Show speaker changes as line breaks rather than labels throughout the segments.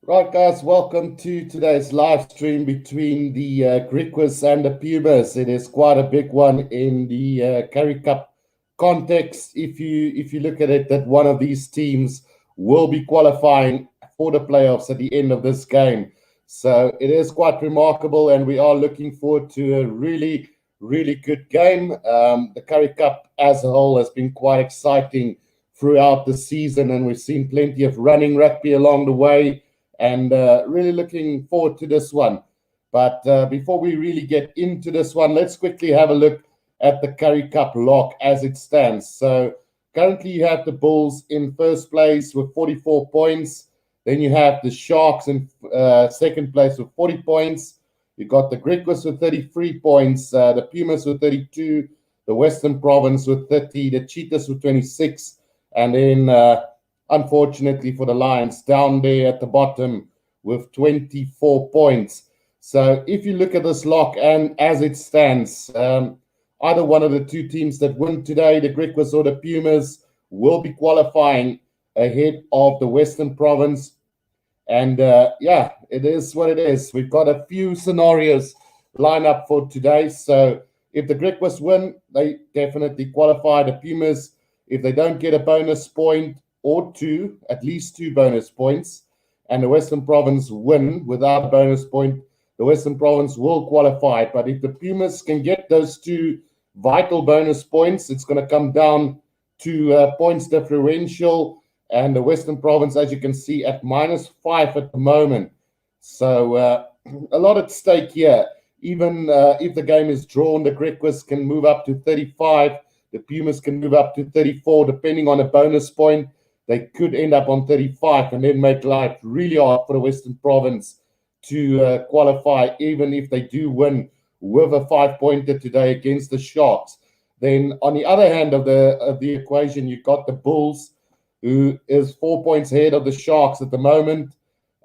Right, guys, welcome to today's live stream between the Griquas and the Pumas. It is quite a big one in the Currie Cup context. If you look at it, that one of these teams will be qualifying for the playoffs at the end of this game. So it is quite remarkable, and we are looking forward to a really, really good game. The Currie Cup as a whole has been quite exciting throughout the season, and we've seen plenty of running rugby along the way and really looking forward to this one. But before we really get into this one, let's quickly have a look at the Currie Cup lock as it stands. So currently you have the Bulls in first place with 44 points. Then you have the Sharks in second place with 40 points. You got the Griquas with 33 points, the Pumas with 32, the Western Province with 30, the Cheetahs with 26, and then unfortunately for the Lions, down there at the bottom with 24 points. So if you look at this lock and as it stands, either one of the two teams that win today, the Griquas or the Pumas, will be qualifying ahead of the Western Province. And yeah, it is what it is. We've got a few scenarios lined up for today. So if the Griquas win, they definitely qualify. The Pumas, if they don't get a bonus point or two, at least two bonus points, and the Western Province win without a bonus point, the Western Province will qualify. But if the Pumas can get those two vital bonus points, it's going to come down to points differential, and the Western Province, as you can see, at -5 at the moment. So a lot at stake here. Even if the game is drawn, the Griquas can move up to 35. The Pumas can move up to 34, depending on a bonus point. They could end up on 35 and then make life really hard for the Western Province to qualify, even if they do win with a 5-pointer today against the Sharks. Then on the other hand of the equation, you've got the Bulls, who is 4 points ahead of the Sharks at the moment.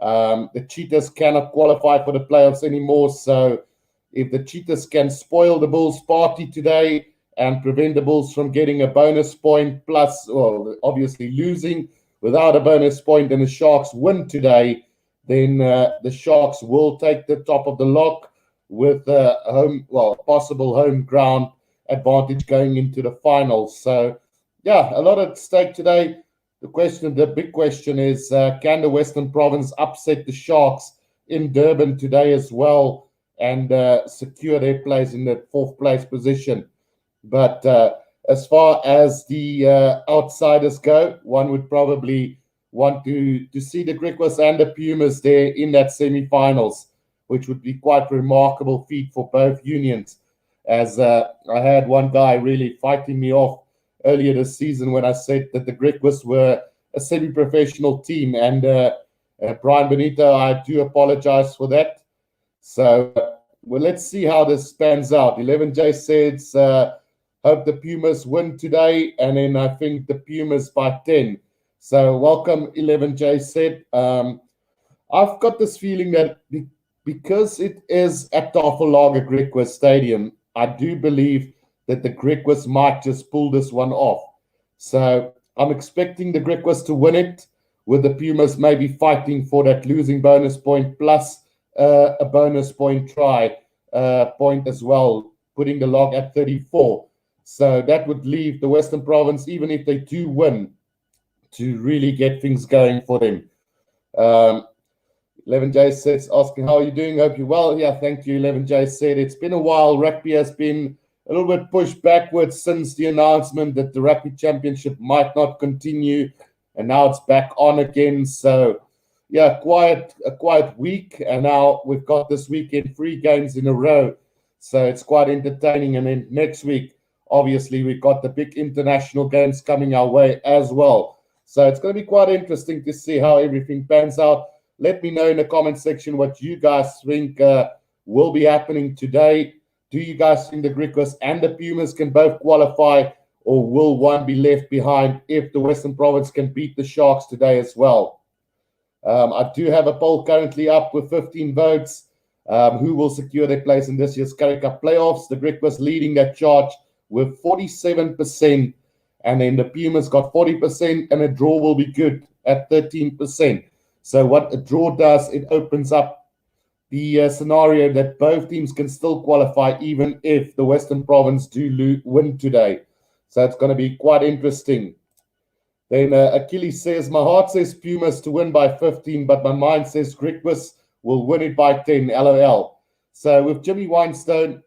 The Cheetahs cannot qualify for the playoffs anymore. So if the Cheetahs can spoil the Bulls' party today and prevent the Bulls from getting a bonus point, plus, well, obviously losing without a bonus point, and the Sharks win today, then the Sharks will take the top of the lock with possible home ground advantage going into the finals. So, yeah, a lot at stake today. The big question is, can the Western Province upset the Sharks in Durban today as well and secure their place in the fourth place position? But as far as the outsiders go, one would probably want to see the Griquas and the Pumas there in that semi-finals, which would be quite a remarkable feat for both unions. As I had one guy really fighting me off earlier this season when I said that the Griquas were a semi-professional team. And Brian Benito, I do apologize for that. So, well, let's see how this pans out. 11J says, hope the Pumas win today. And then I think the Pumas by 10. So, welcome, 11J said. I've got this feeling that because it is at Tafellager Griquas Stadium, I do believe that the Griquas might just pull this one off. So I'm expecting the Griquas to win it, with the Pumas maybe fighting for that losing bonus point plus a bonus point try point as well, putting the log at 34. So that would leave the Western Province, even if they do win, to really get things going for them. 11J says, asking, how are you doing? Hope you're well. Yeah, thank you. 11J said, it's been a while. Rugby has been a little bit pushed backwards since the announcement that the Rugby Championship might not continue, and now it's back on again. So, yeah, a quiet week, and now we've got this weekend 3 games in a row. So it's quite entertaining. And then next week, obviously, we've got the big international games coming our way as well. So it's going to be quite interesting to see how everything pans out. Let me know in the comment section what you guys think will be happening today. Do you guys think the Griquas and the Pumas can both qualify, or will one be left behind if the Western Province can beat the Sharks today as well? I do have a poll currently up with 15 votes. Who will secure their place in this year's Currie Cup playoffs? The Griquas leading that charge with 47%, and then the Pumas got 40%, and a draw will be good at 13%. So what a draw does, it opens up the scenario that both teams can still qualify even if the Western Province do win today. So it's going to be quite interesting. Then Achilles says, my heart says Pumas to win by 15, but my mind says Griquas will win it by 10, LOL. So with Jimmy Winestone,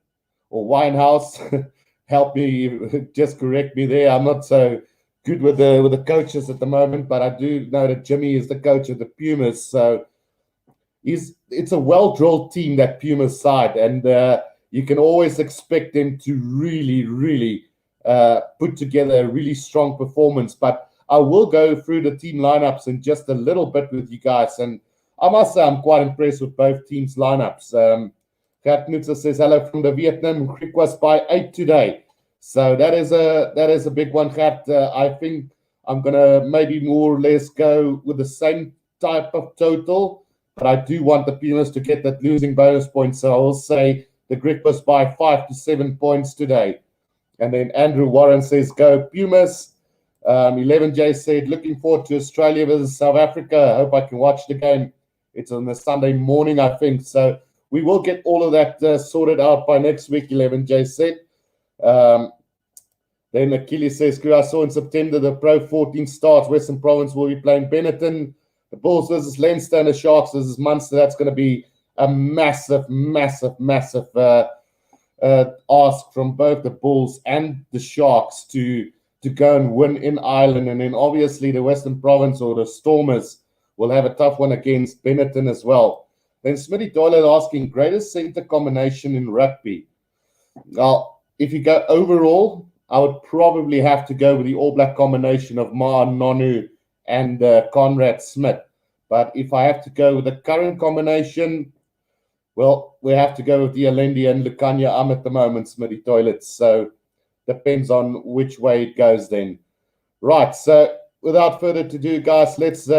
or Winehouse, help me, just correct me there. I'm not so good with the coaches at the moment, but I do know that Jimmy is the coach of the Pumas. So it's a well-drilled team, that Pumas side, and you can always expect them to really put together a really strong performance. But I will go through the team lineups in just a little bit with you guys, and I must say I'm quite impressed with both teams' lineups. Gert Nutzer says hello from the Vietnam. Griquas by 8 today, so that is a big one, Gert. I think I'm gonna maybe more or less go with the same type of total, but I do want the Pumas to get that losing bonus point, so I will say the Griquas by 5 to 7 points today. And then Andrew Warren says go Pumas. 11J said, looking forward to Australia versus South Africa. I hope I can watch the game. It's on the Sunday morning, I think. So we will get all of that sorted out by next week, 11J said. Then Achilles says, I saw in September the Pro 14 starts. Western Province will be playing Benetton. The Bulls versus Leinster and the Sharks versus Munster. That's going to be a massive ask from both the Bulls and the Sharks to go and win in Ireland. And then obviously the Western Province or the Stormers will have a tough one against Benetton as well. Then Smitty Doyle asking, greatest center combination in rugby. Now, if you go overall, I would probably have to go with the All Black combination of Ma Nonu and Conrad Smith. But if I have to go with the current combination, well, we have to go with the Alendi and Lukanya at the moment, Smitty Toilets. So depends on which way it goes then. Right, so without further ado, guys, let's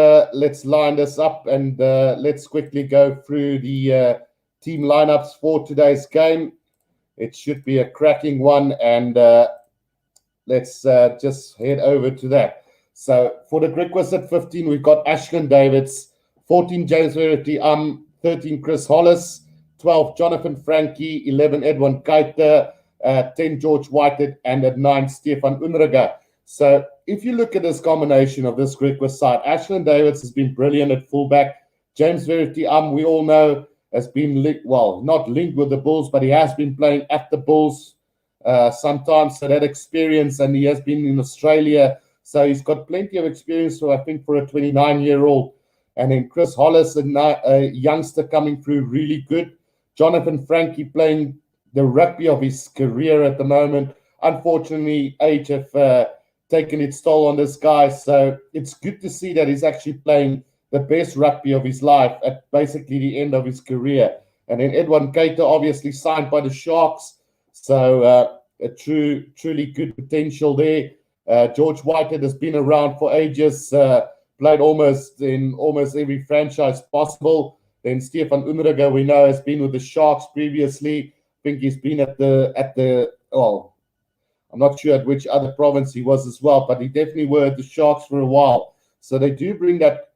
line this up and let's quickly go through the team lineups for today's game. It should be a cracking one, and let's just head over to that. So for the Griquas at 15, we've got Ashland Davids, 14 James Verity, 13 Chris Hollis, 12 Jonathan Frankie, 11 Edwin Keiter, 10 George Whitehead, and at 9 Stefan Unruga. So if you look at this combination of this Griquas side, Ashland Davids has been brilliant at fullback. James Verity, we all know, has been not linked with the Bulls, but he has been playing at the Bulls sometimes. So that experience, and he has been in Australia, so he's got plenty of experience. So I think for a 29-year-old, and then Chris Hollis, a youngster coming through, really good. Jonathan Frankie playing the rugby of his career at the moment. Unfortunately, age have taken its toll on this guy, so it's good to see that he's actually playing the best rugby of his life at basically the end of his career. And then Edwin Keiter, obviously signed by the Sharks, so a truly good potential there. George Whitehead has been around for ages, played almost in almost every franchise possible. Then Stefan Unruga, we know, has been with the Sharks previously. I think he's been at the I'm not sure at which other province he was as well, but he definitely were at the Sharks for a while. So they do bring that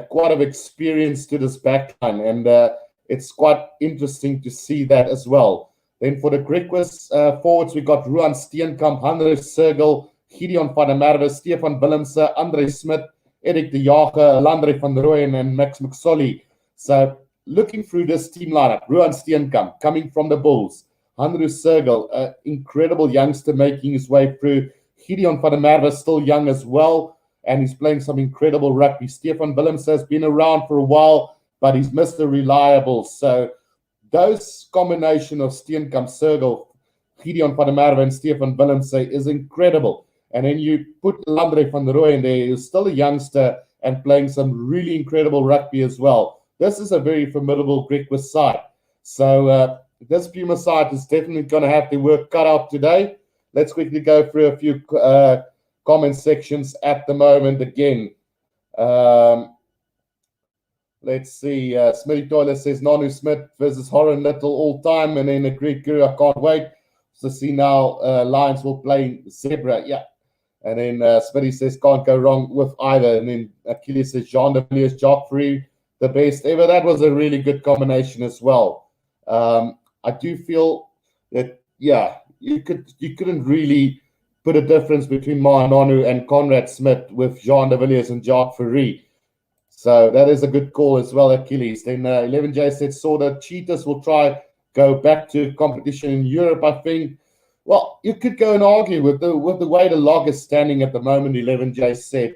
quite of experience to this backline, and it's quite interesting to see that as well. Then for the Griquas forwards, we got Ruan Steenkamp, Hanre Sergel, Gideon van der Merwe, Stefan Willemse, Andre Smit, Erik de Jager, Landry van Rooyen, and Max McSolly. So looking through this team lineup, Ruan Steenkamp coming from the Bulls, Hanre Sergel, an incredible youngster making his way through. Gideon van der Merwe, still young as well, and he's playing some incredible rugby. Stefan Willemse has been around for a while, but he's Mr. Reliable. So those combination of Steenkamp, Sergel, Gideon van der Merwe, and Stefan Willemse is incredible. And then you put Landry van Rooyen there, who's still a youngster and playing some really incredible rugby as well. This is a very formidable Griquas side. So this Puma side is definitely going to have their work cut out today. Let's quickly go through a few comment sections at the moment again. Let's see. Smitty Toiler says Nonu Smith versus Horan Little all time, and then agreed, Currie, I can't wait to see now Lions will play Zebra. Yeah. And then Smitty says, can't go wrong with either. And then Achilles says, Jean de Villiers, Joffrey, the best ever. That was a really good combination as well. I do feel that, yeah, you couldn't really put a difference between Mahanonu and Conrad Smith with Jean de Villiers and Jacques Ferry. So that is a good call as well, Achilles. Then 11J said, so the Cheetahs will try go back to competition in Europe, I think. Well, you could go and argue with the way the log is standing at the moment. 11J said,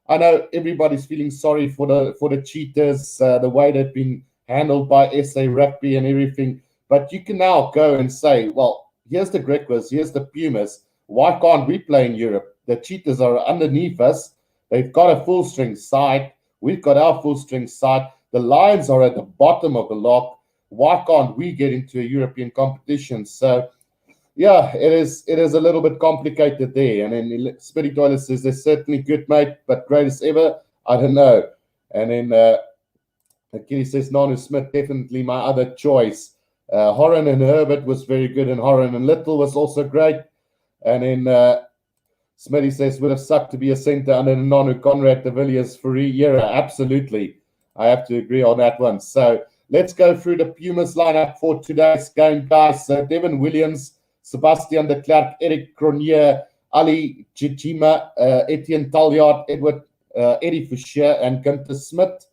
I know everybody's feeling sorry for the Cheetahs, the way they've been handled by SA Rugby and everything. But you can now go and say, well, here's the Griquas, here's the Pumas. Why can't we play in Europe? The Cheetahs are underneath us. They've got a full strength side. We've got our full strength side. The Lions are at the bottom of the log. Why can't we get into a European competition? So, yeah, it is a little bit complicated there. And then Spitty Toilet says they're certainly good, mate, but greatest ever? I don't know. And then Achilles says Nonu Smith, definitely my other choice. Horan and Herbert was very good, and Horan and Little was also great. And then Smitty says, would have sucked to be a centre under Nonu, Conrad, de Villiers, Ferreira. Absolutely. I have to agree on that one. So let's go through the Pumas lineup for today's game, guys. Devin Williams, Sebastian de Klerk, Eric Cronje, Ali Chichima, Etienne Talliard, Eddie Fischer, and Gunther Smith.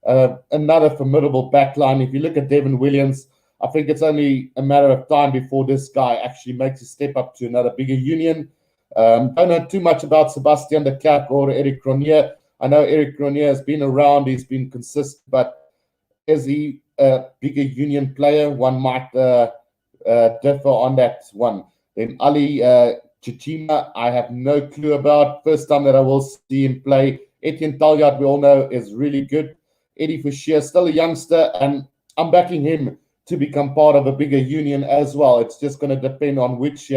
Another formidable backline. If you look at Devin Williams, I think it's only a matter of time before this guy actually makes a step up to another bigger union. Don't know too much about Sebastian de Klerk or Eric Cronje. I know Eric Cronje has been around, he's been consistent, but is he a bigger union player? One might differ on that one. Then Ali Chichima, I have no clue about. First time that I will see him play. Etienne Talliard, we all know, is really good. Eddie Fischer, still a youngster, and I'm backing him to become part of a bigger union as well. It's just going to depend on which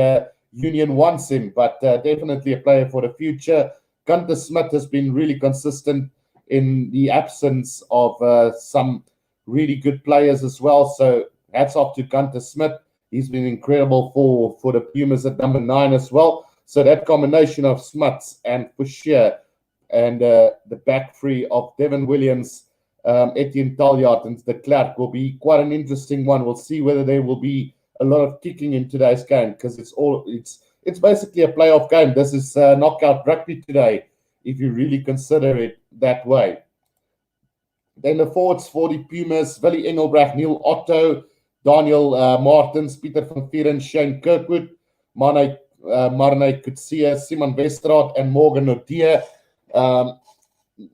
union wants him, but definitely a player for the future. Gunther Smith has been really consistent in the absence of some really good players as well. So hats off to Gunther Smith. He's been incredible for the Pumas at number 9 as well. So that combination of Smuts and Fischer and the back three of Devin Williams, Etienne Talliard, and de Klerk will be quite an interesting one. We'll see whether there will be a lot of kicking in today's game, because it's basically a playoff game. This is knockout rugby today, if you really consider it that way. Then the forwards for the Pumas: Willie Engelbrecht, Neil Otto, Daniel Martins, Pieter van Vieren, Shane Kirkwood, Marne Kutsia, Simon Westraat, and Morgan O'Deer.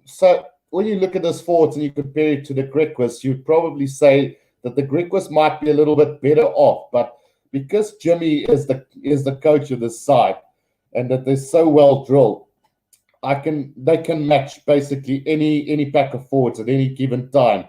So when you look at those forwards and you compare it to the Griquas, you'd probably say that the Griquas might be a little bit better off, but because Jimmy is the coach of the side and that they're so well drilled, they can match basically any pack of forwards at any given time.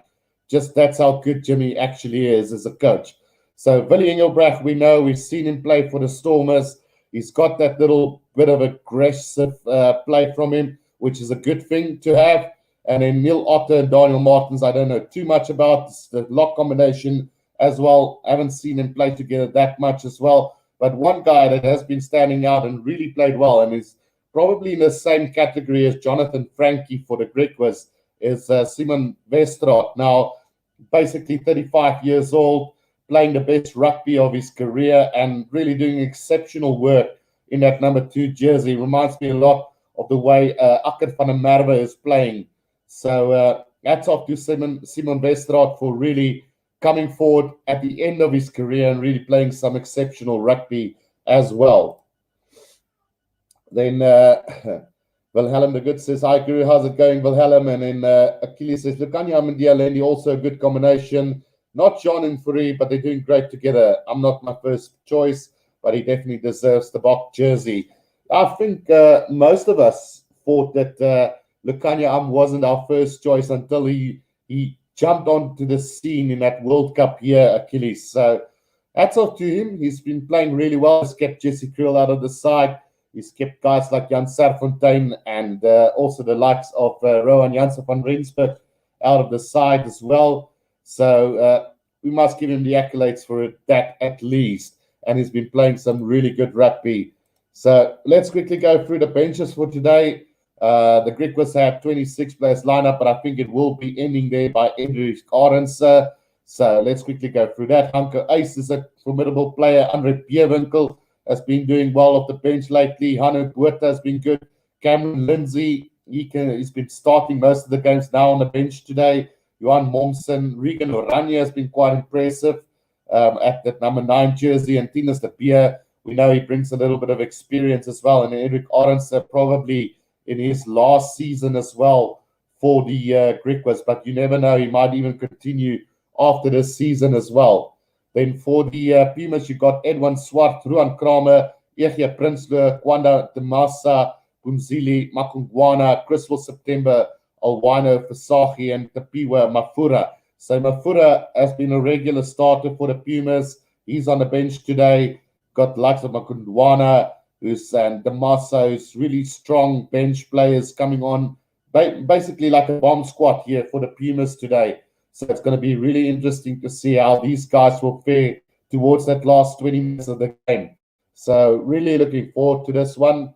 Just that's how good Jimmy actually is as a coach. So Willie Engelbrecht, we know, we've seen him play for the Stormers. He's got that little bit of aggressive play from him, which is a good thing to have. And then Neil Otto and Daniel Martins, I don't know too much about the lock combination as well. I haven't seen them play together that much as well. But one guy that has been standing out and really played well and is probably in the same category as Jonathan Frankie for the Griquas is Simon Westraat. Now, basically 35 years old, playing the best rugby of his career and really doing exceptional work in that number 2 jersey. Reminds me a lot of the way Akker van der Merwe is playing. So hats off to Simon Westraat for really coming forward at the end of his career and really playing some exceptional rugby as well. Then Wilhelm the Good says, hi Guru, how's it going, Wilhelm? And then Achilles says, Lukanya and Dialendi, also a good combination. Not John and Furi, but they're doing great together. I'm not my first choice, but he definitely deserves the Bok jersey. I think most of us thought that Lukanya wasn't our first choice until he jumped onto the scene in that World Cup year, Achilles. So hats off to him. He's been playing really well. He's kept Jesse Kriel out of the side. He's kept guys like Jan Serfontein and also the likes of Rowan Janssen van Rensburg out of the side as well. So we must give him the accolades for that at least. And he's been playing some really good rugby. So let's quickly go through the benches for today. The Griquas have 26 players lineup, but I think it will be ending there by Andrew Arends. So let's quickly go through that. Hanko Ace is a formidable player. Andre Bierwinkel has been doing well off the bench lately. Hanu Buerta has been good. Cameron Lindsay, he's been starting most of the games now on the bench today. Johan Momsen, Regan Oranje has been quite impressive at that number 9 jersey. And Tinus de Beer, we know he brings a little bit of experience as well. And Eric Arends probably in his last season as well for the Griquas, but you never know. He might even continue after this season as well. Then for the Pumas, you got Edwin Swart, Ruan Kramer, Egia Prinsloo, Kwanda Demasa, Bunzili, Makungwana, Crystal September, Alwino Fasagi, and Tapiwa Mafura. So Mafura has been a regular starter for the Pumas. He's on the bench today. Got the likes of Makungwana, and Demasa, who's really strong bench players coming on. Basically like a bomb squad here for the Pumas today. So it's going to be really interesting to see how these guys will fare towards that last 20 minutes of the game. So really looking forward to this one.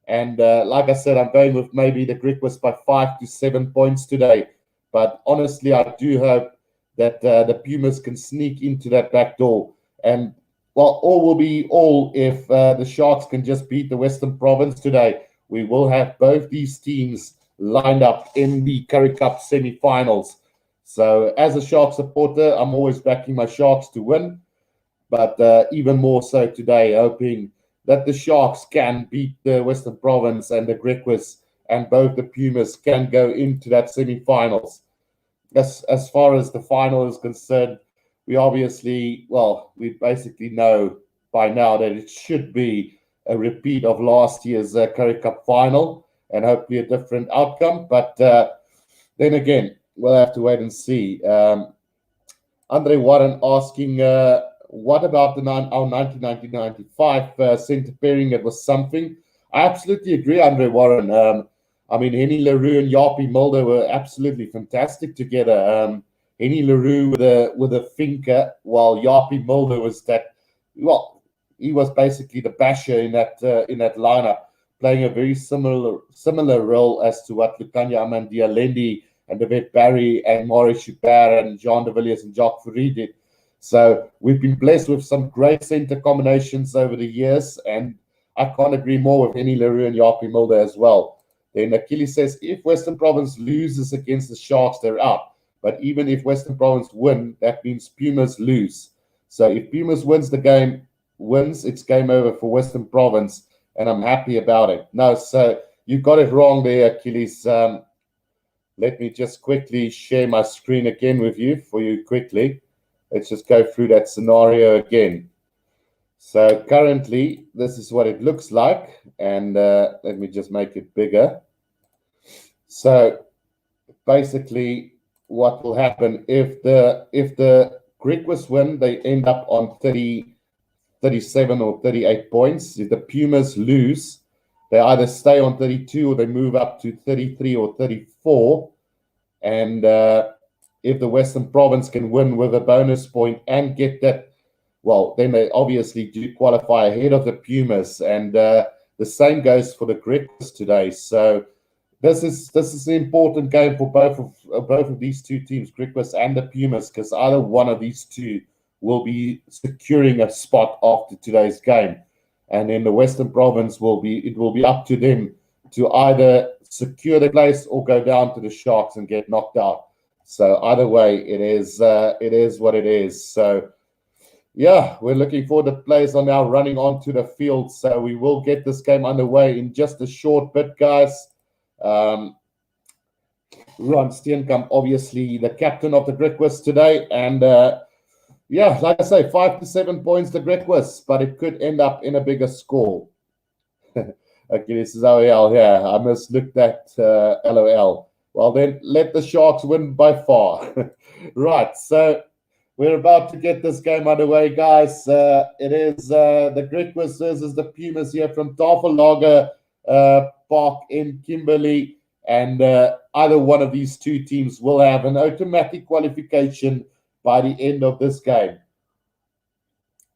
And like I said, I'm going with maybe the Griquas by 5 to 7 points today. But honestly, I do hope that the Pumas can sneak into that back door. And, well, all will be all if the Sharks can just beat the Western Province today. We will have both these teams lined up in the Currie Cup semi-finals. So as a Sharks supporter, I'm always backing my Sharks to win. But even more so today, hoping that the Sharks can beat the Western Province and the Griquas, and both the Pumas can go into that semi-finals. As far as the final is concerned, we basically know by now that it should be a repeat of last year's Currie Cup final, and hopefully a different outcome. But then again, we'll have to wait and see. Andre Warren asking, what about our 1995 centre pairing? It was something. I absolutely agree, Andre Warren. I mean, Henny LaRue and Yapi Mulder were absolutely fantastic together. Henny LaRue with a thinker, while Yapi Mulder was he was basically the basher in that lineup, playing a very similar role as to what Lukanya Amandia-Lendi and David Barry and Maurice Joubert and Jean de Villiers and Jacques Fourie did. So we've been blessed with some great centre combinations over the years, and I can't agree more with Henny LaRue and Yapi Mulder as well. Then Achilles says, if Western Province loses against the Sharks, they're out. But even if Western Province win, that means Pumas lose. So if Pumas wins, it's game over for Western Province, and I'm happy about it. No, so you got it wrong there, Achilles. Let me just quickly share my screen again with you quickly. Let's just go through that scenario again. So currently, this is what it looks like. And let me just make it bigger. So basically, what will happen if the Griquas win, they end up on 37 or 38 points. If the Pumas lose, they either stay on 32 or they move up to 33 or 34. And if the Western Province can win with a bonus point and get that, well, then they obviously do qualify ahead of the Pumas. And the same goes for the Griquas today. So this is an important game for both of these two teams, Griquas and the Pumas, because either one of these two will be securing a spot after today's game. And then the Western Province will be up to them to either secure the place or go down to the Sharks and get knocked out. So either way, it is what it is. So yeah, we're looking forward. The players are now running onto the field, so we will get this game underway in just a short bit, guys. Ron Steenkamp, obviously the captain of the Griquas today, and yeah, like I say, 5 to 7 points the Griquas, but it could end up in a bigger score. Okay, this is LOL. Yeah, I must look at LOL. Well, then let the Sharks win by far. Right, so we're about to get this game underway, guys. It is the Griquas versus the Pumas here from Tafellager Park in Kimberley. And either one of these two teams will have an automatic qualification by the end of this game.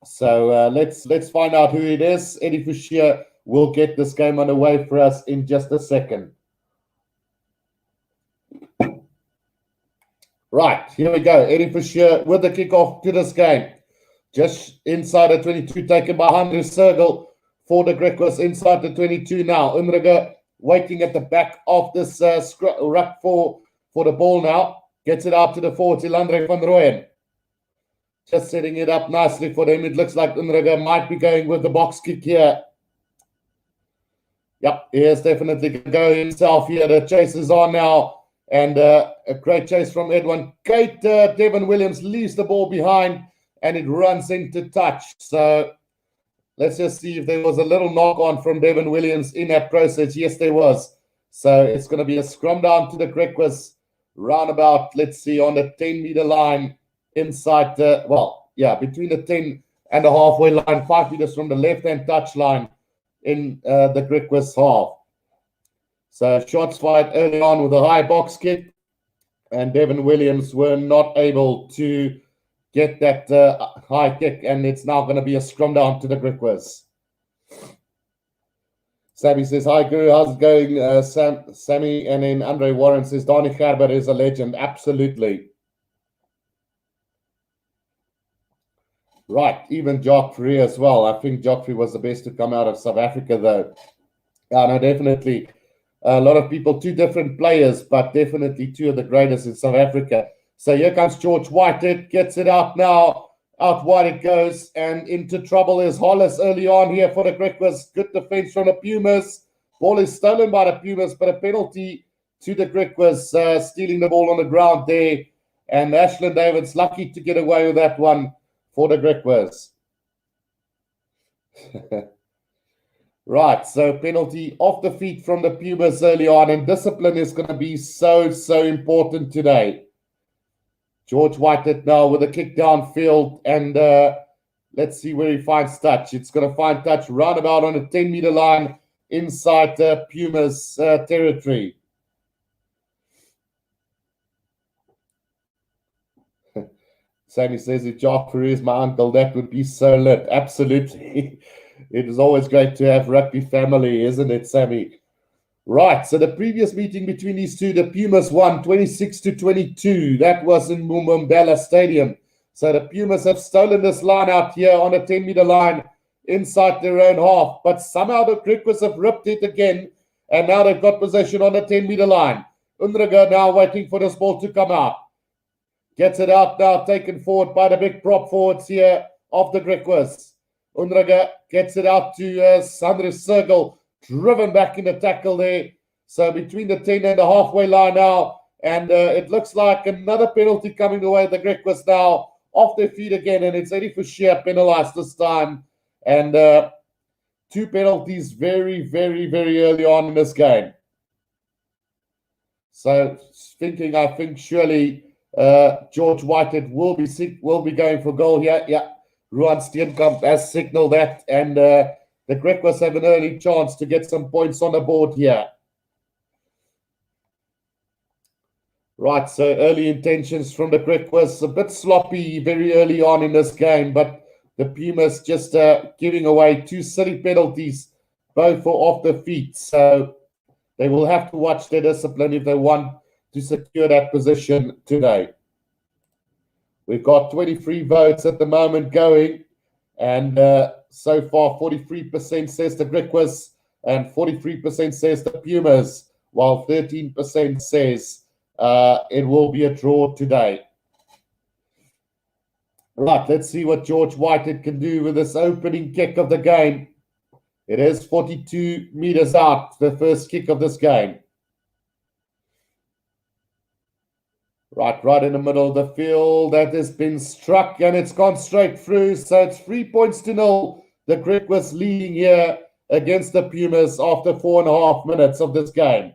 So let's find out who it is. Eddie Fouchier will get this game underway for us in just a second. Right, here we go. Eddie Fisher with the kickoff to this game. Just inside the 22, taken by Henry Sergel for the Griquas. Inside the 22 now. Unrige waiting at the back of this ruck for the ball now. Gets it out to the forwards, Ilandre van Rooyen. Just setting it up nicely for them. It looks like Unrige might be going with the box kick here. Yep, he is definitely going to go himself here. The chase is on now. And a great chase from Edwin. Kate Devin Williams leaves the ball behind and it runs into touch. So let's just see if there was a little knock on from Devin Williams in that process. Yes, there was. So it's going to be a scrum down to the Griquas roundabout, let's see, on the 10-meter line inside between the 10 and the halfway line, 5 meters from the left-hand touch line in the Griquas half. So shots fired early on with a high box kick, and Devin Williams were not able to get that high kick, and it's now going to be a scrum down to the Griquas. Sammy says, hi, Guru, how's it going? Sammy, and then Andre Warren says, Donny Gerber is a legend. Absolutely. Right, even Joffrey as well. I think Joffrey was the best to come out of South Africa, though. Yeah, no, definitely. A lot of people, two different players, but definitely two of the greatest in South Africa. So here comes George Whitehead, gets it out now. Out wide it goes, and into trouble is Hollis early on here for the Griquas. Good defense from the Pumas. Ball is stolen by the Pumas, but a penalty to the Griquas, stealing the ball on the ground there. And Ashland David's lucky to get away with that one for the Griquas. Right, so penalty off the feet from the Pumas early on, and discipline is going to be so important today. George Whitehead now with a kick downfield, and let's see where he finds touch. It's going to find touch roundabout on the 10-meter line inside Pumas territory. Sammy says, if Joffrey is my uncle, that would be so lit. Absolutely. It is always great to have rugby family, isn't it, Sammy? Right, so the previous meeting between these two, the Pumas won 26-22. That was in Mumbumbela Stadium. So the Pumas have stolen this line out here on the 10-meter line inside their own half. But somehow the Griquas have ripped it again, and now they've got possession on the 10-meter line. Unrige now waiting for this ball to come out. Gets it out now, taken forward by the big prop forwards here of the Griquas. Unrige gets it out to Sandra Sergel, driven back in the tackle there. So between the 10 and the halfway line now, and it looks like another penalty coming the way of the Griquas now, off their feet again, and it's Eddie Fisher penalized this time. And two penalties very early on in this game. So I think surely George Whitehead will be going for goal here. Yeah. Ruan Steenkamp has signaled that, and the Griquas have an early chance to get some points on the board here. Right, so early intentions from the Griquas, a bit sloppy very early on in this game, but the Pumas just giving away two silly penalties, both for off the feet. So they will have to watch their discipline if they want to secure that position today. We've got 23 votes at the moment going, and so far 43% says the Griquas and 43% says the Pumas, while 13% says it will be a draw today. Right, let's see what George Whitehead can do with this opening kick of the game. It is 42 meters out, the first kick of this game. Right in the middle of the field. That has been struck and it's gone straight through. So it's 3-0. The Griquas leading here against the Pumas after 4.5 minutes of this game.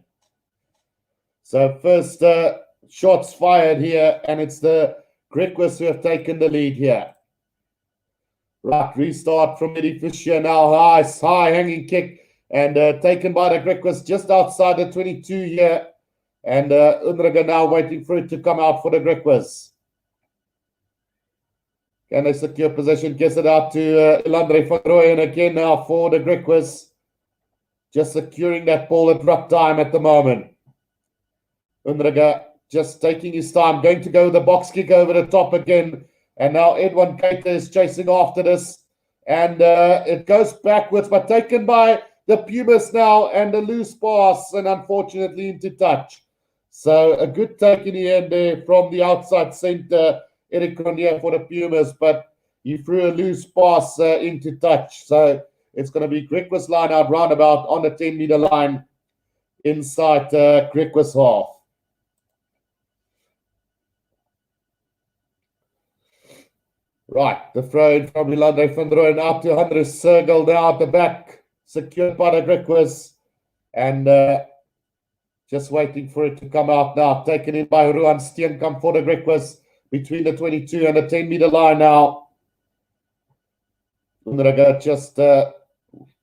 So first shots fired here, and it's the Griquas who have taken the lead here. Right, restart from Eddie Fisher now. High hanging kick, and taken by the Griquas just outside the 22 here. And Unrige now waiting for it to come out for the Griquas. Can they secure possession? Gets it out to Ilandre van Rooyen again now for the Griquas. just securing that ball at ruck time at the moment. Unraga just taking his time, going to go with the box kick over the top again. And now Edwin Keita is chasing after this. And it goes backwards, but taken by the Pumas now, and a loose pass, and unfortunately into touch. So a good take in the end there from the outside centre, Eric Cronje for the Pumas, but he threw a loose pass into touch. So it's going to be Griquas line out roundabout on the 10-meter line inside Griquas half. Right, the throw in from Milandre van Rooyen out to Andres Sergel now at the back, secured by the Griquas, and just waiting for it to come out now. Taken in by Ruan Steenkamp for the Griquas between the 22 and the 10-meter line now. Unraga just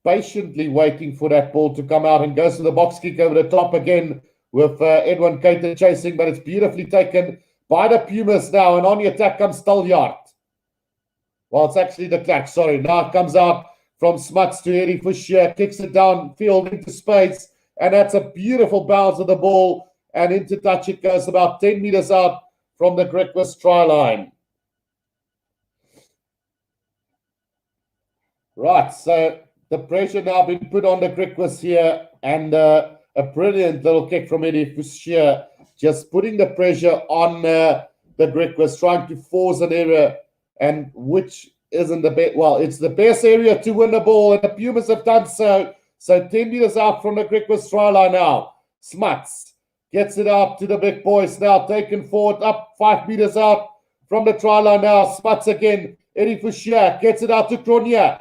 patiently waiting for that ball to come out and goes to the box kick over the top again with Edwin Keita chasing, but it's beautifully taken by the Pumas now, and on the attack comes Taljaard. Well, it's actually the clack, sorry. Now it comes out from Smuts to Eddie Fouchier, kicks it downfield into space, and that's a beautiful bounce of the ball, and into touch it goes about 10 meters out from the Griquas try line. Right, so the pressure now been put on the Griquas here, and a brilliant little kick from Eddie Fouchier, just putting the pressure on the Griquas, trying to force an error, and which isn't the best. Well, it's the best area to win the ball, and the Pumas have done so. So 10 meters out from the Griquas try line now. Smuts gets it out to the big boys now, taken forward up 5 meters out from the try line now. Smuts again. Eddie Fouchier gets it out to Cronje.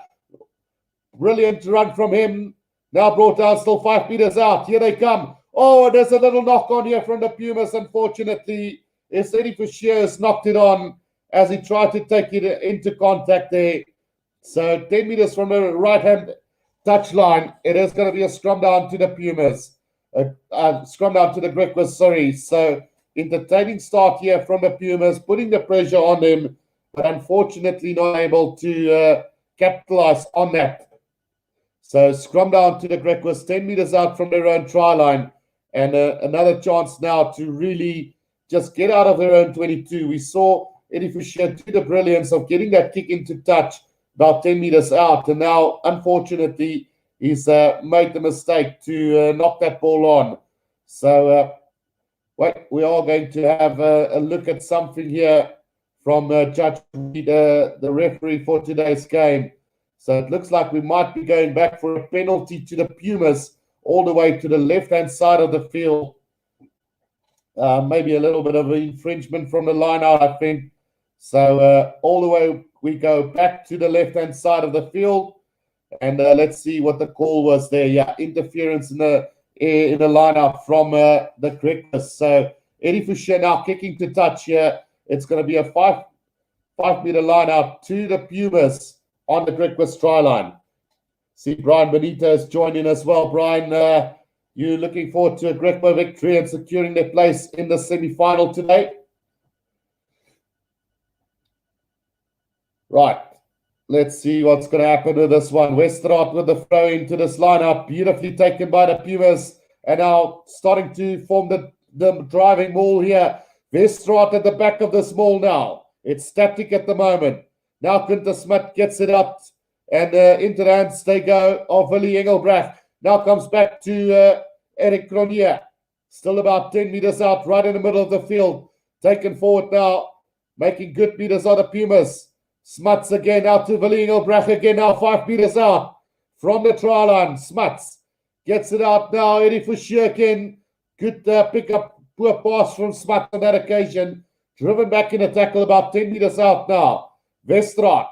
Brilliant run from him. Now brought down still 5 meters out. Here they come. Oh, there's a little knock on here from the Pumas. Unfortunately, it's Eddie Fouchier has knocked it on as he tried to take it into contact there. So 10 meters from the right-hand touch line, it is going to be a scrum down to the Pumas. Scrum down to the Griquas, sorry. So entertaining start here from the Pumas, putting the pressure on them, but unfortunately not able to capitalize on that. So scrum down to the Griquas, 10 meters out from their own try line, and another chance now to really just get out of their own 22. We saw Eddie Fouchier do the brilliance of getting that kick into touch about 10 meters out, and now unfortunately he's made the mistake to knock that ball on. So we are going to have a look at something here from Judge Reed, the referee for today's game. So it looks like we might be going back for a penalty to the Pumas all the way to the left-hand side of the field. Maybe a little bit of an infringement from the line out, I think. So all the way we go back to the left-hand side of the field, and let's see what the call was there. Yeah, interference in the line-out from the Griquas. So Eddie Fouchier now kicking to touch here. It's going to be a 5-meter line-out to the Pumas on the Griquas try line. See Brian Benitez joining as well. Brian, you looking forward to a Griquas victory and securing their place in the semi-final today? Right, let's see what's going to happen with this one. Westerhout with the throw into this lineup, beautifully taken by the Pumas, and now starting to form the driving maul here. Westerhout at the back of this maul now. It's static at the moment. Now Quinter Smith gets it up, and into the hands they go of Willie Engelbrecht. Now comes back to Eric Cronje. Still about 10 meters out, right in the middle of the field. Taken forward now, making good meters on the Pumas. Smuts again out to Willie Engelbrecht again now, 5 meters out from the try line. Smuts gets it out now. Eddie Fouchier again. Good pick up, poor pass from Smuts on that occasion. Driven back in a tackle about 10 meters out now. Westerhout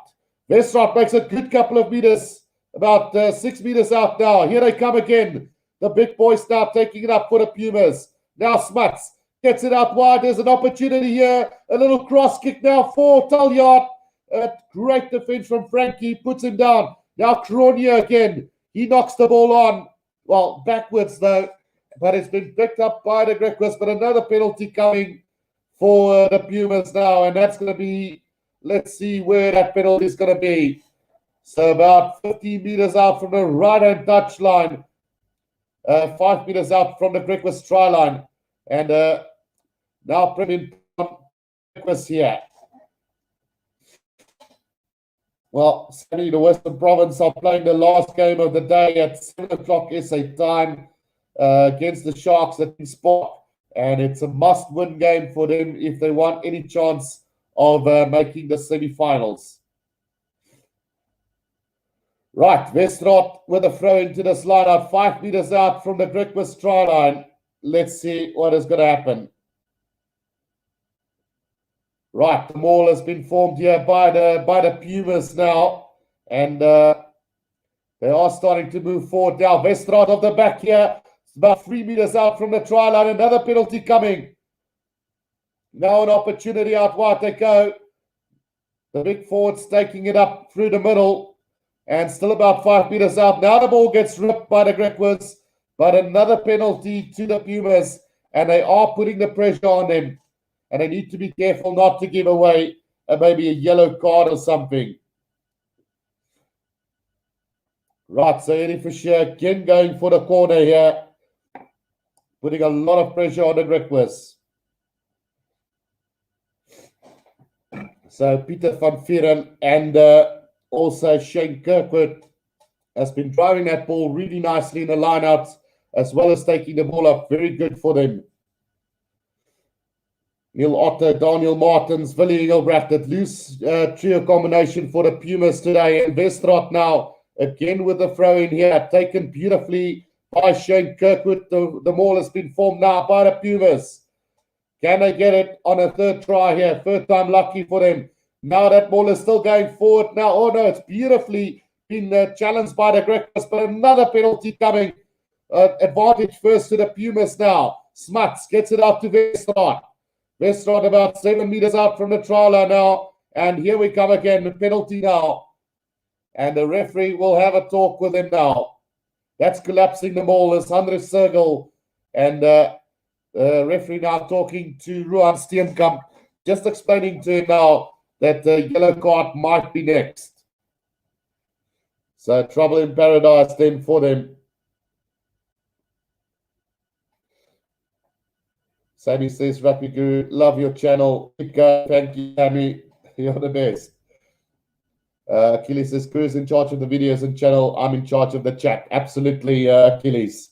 makes a good couple of meters, about 6 meters out now. Here they come again. The big boys now taking it up for the Pumas. Now Smuts gets it out wide. There's an opportunity here. A little cross kick now for Taljaard. A great defense from Frankie, puts him down. Now Cronje again. He knocks the ball on. Well, backwards though, but it's been picked up by the Griquas. But another penalty coming for the Pumas now, and that's going to be, let's see where that penalty is going to be. So about 50 meters out from the right-hand touch line. 5 meters out from the Griquas try line. And now Premier Griquas here. Well, sadly, the Western Province are playing the last game of the day at 7 o'clock SA time against the Sharks at Springbok. And it's a must-win game for them if they want any chance of making the semi-finals. Right, Westraat with a throw into this line out, 5 meters out from the Griquas try line. Let's see what is going to happen. Right, the maul has been formed here by the Pumas now, and they are starting to move forward now. Westraat off the back here, it's about 3 meters out from the try line. Another penalty coming. Now an opportunity out wide they go. The big forwards taking it up through the middle, and still about 5 meters out. Now the ball gets ripped by the Griquas, but another penalty to the Pumas, and they are putting the pressure on them. And they need to be careful not to give away maybe a yellow card or something. Right, so Eddie Fisher again going for the corner here, putting a lot of pressure on the Griquas. So Peter van Vieren and also Shane Kirkwood has been driving that ball really nicely in the lineouts, as well as taking the ball up. Very good for them. Neil Otto, Daniel Martins, Willie Engelbrecht, that loose trio combination for the Pumas today. And Westraat now, again with the throw in here, taken beautifully by Shane Kirkwood. The maul has been formed now by the Pumas. Can they get it on a third try here? Third time lucky for them. Now that ball is still going forward now. Oh no, it's beautifully been challenged by the Griquas, but another penalty coming. Advantage first to the Pumas now. Smuts gets it out to Westraat. Westraat about 7 meters out from the try line now. And here we come again, the penalty now. And the referee will have a talk with him now. That's collapsing the maul. It's Andres Sergel. And referee now talking to Ruan Steenkamp, just explaining to him now that the yellow card might be next. So trouble in paradise then for them. Sammy says, Rugby Guru, love your channel. Thank you, Sammy. You're the best. Achilles says, Guru's in charge of the videos and channel. I'm in charge of the chat. Absolutely, Achilles.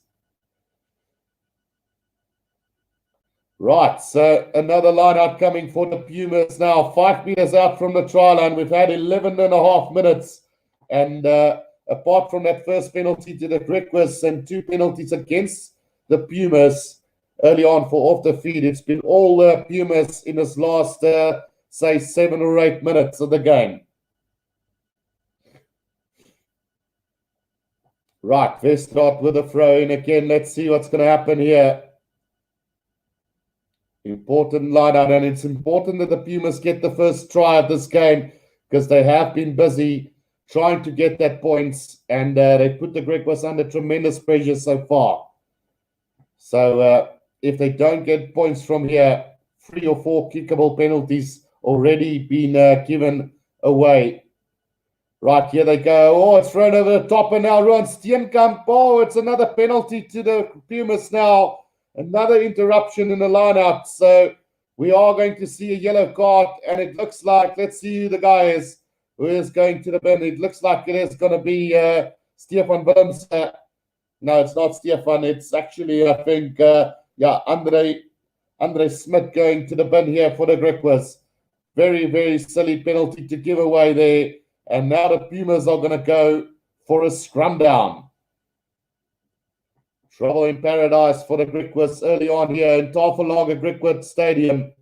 Right, so another line out coming for the Pumas now. 5 meters out from the try line. We've had 11 and a half minutes. And apart from that first penalty to the Griquas and 2 penalties against the Pumas early on for off the feed, it's been all the Pumas in this last, say, 7 or 8 minutes of the game. Right, Westraat with a throw in again. Let's see what's going to happen here. Important line out, and it's important that the Pumas get the first try of this game because they have been busy trying to get that points, and they put the Griquas under tremendous pressure so far. So if they don't get points from here, 3 or 4 kickable penalties already been given away. Right, here they go. Oh, it's thrown over the top, and now Ruan Steenkamp. Oh, it's another penalty to the Pumas now. Another interruption in the lineup. So we are going to see a yellow card, and it looks like, let's see who the guy is who is going to the bin. It looks like it is going to be Stefan Willems. No, it's not Stefan. It's actually, I think, Andre Smith going to the bin here for the Griquas. Very, very silly penalty to give away there. And now the Pumas are going to go for a scrum down. Trouble in paradise for the Griquas early on here in Tafellager Griquas Stadium,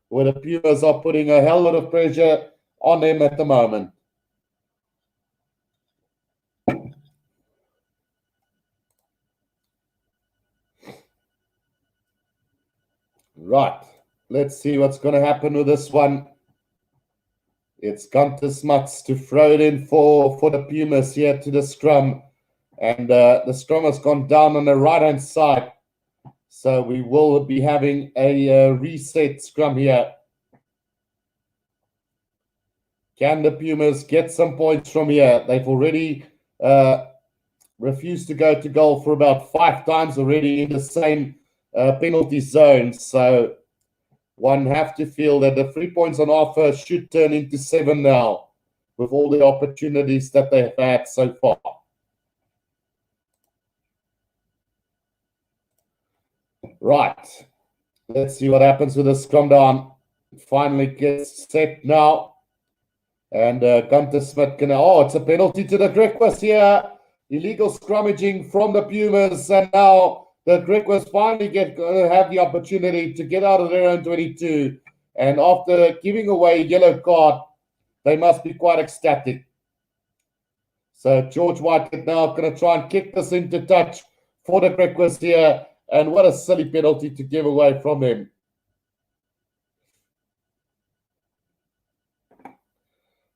where the Pumas are putting a hell lot of pressure on them at the moment. Right, let's see what's going to happen with this one. It's Gunter Smuts to throw it in for the Pumas here to the scrum. And the scrum has gone down on the right-hand side. So we will be having a reset scrum here. Can the Pumas get some points from here? They've already refused to go to goal for about 5 times already in the same penalty zone. So one have to feel that the 3 points on offer should turn into 7 now with all the opportunities that they've had so far. Right. Let's see what happens with the scrum down. Finally gets set now. And Gunter Smith can... Oh, it's a penalty to the Griquas here. Illegal scrummaging from the Pumas. And now the Griquas finally have the opportunity to get out of their own 22. And after giving away a yellow card, they must be quite ecstatic. So George White now going to try and kick this into touch for the Griquas here. And what a silly penalty to give away from him.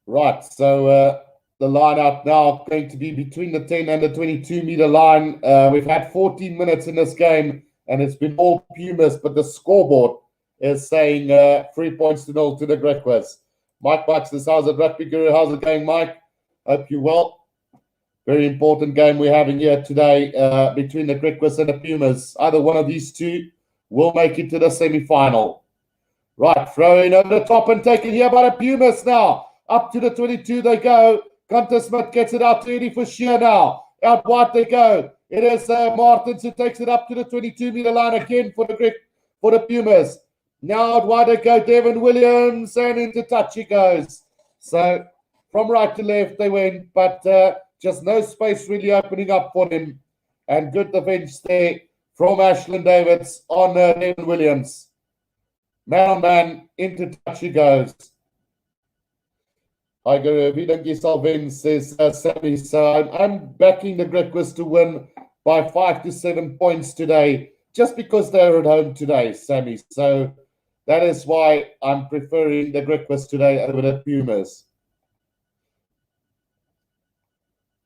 Right, so the line out now going to be between the 10 and the 22-meter line. We've had 14 minutes in this game, and it's been all Pumas, but the scoreboard is saying 3 points to 0 to the Griquas. Mike Bucks, this how's it, Rugby Guru? How's it going, Mike? Hope you're well. Very important game we're having here today between the Griquas and the Pumas. Either one of these two will make it to the semi-final. Right, throwing over the top and taken here by the Pumas now. Up to the 22 they go. Gunter Smith gets it out to Eddie for sheer now. Out wide they go. It is Martins who takes it up to the 22-meter line again for the Pumas. Now out wide they go. Devin Williams, and into touch he goes. So from right to left they went, but just no space really opening up for him. And good defense there from Ashland Davids on Devin Williams. Man on man, into touch he goes. Hi, Guru. Vidangi Salvin says Sammy. So I'm backing the Griquas to win by 5 to 7 points today, just because they're at home today, Sammy. So that is why I'm preferring the Griquas today over the Pumas.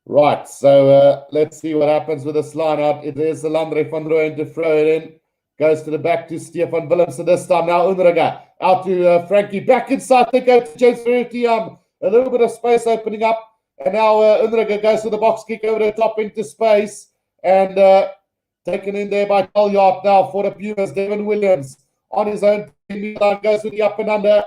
Right, so let's see what happens with this lineup. It is Landre van Rooyen to throw it in. Goes to the back to Stefan Willemse this time. Now Unrega out to Frankie. Back inside they go to James Verity. A little bit of space opening up. And now Unrega goes to the box kick over the top into space. And taken in there by Colliard now for the Pumas. Devin Williams on his own line goes to the up and under.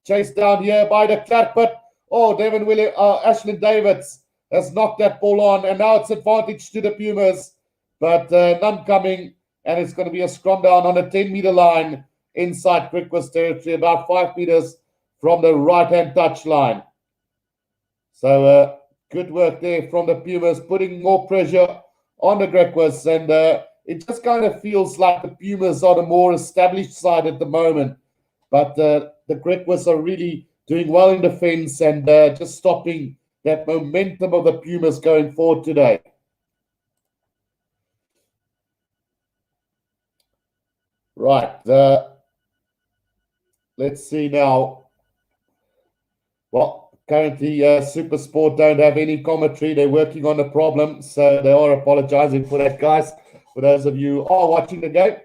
Chased down here by the Clark. But, Devin Williams, Ashland Davids has knocked that ball on, and now it's advantage to the Pumas, but none coming, and it's going to be a scrum down on the 10-meter line inside Griquas territory, about 5 meters from the right-hand touch line. So good work there from the Pumas, putting more pressure on the Griquas, and it just kind of feels like the Pumas are the more established side at the moment, but the Griquas are really doing well in defense and just stopping that momentum of the Pumas going forward today. Right. Let's see now. Well, currently SuperSport don't have any commentary. They're working on the problem, so they are apologizing for that, guys. For those of you who are watching the game,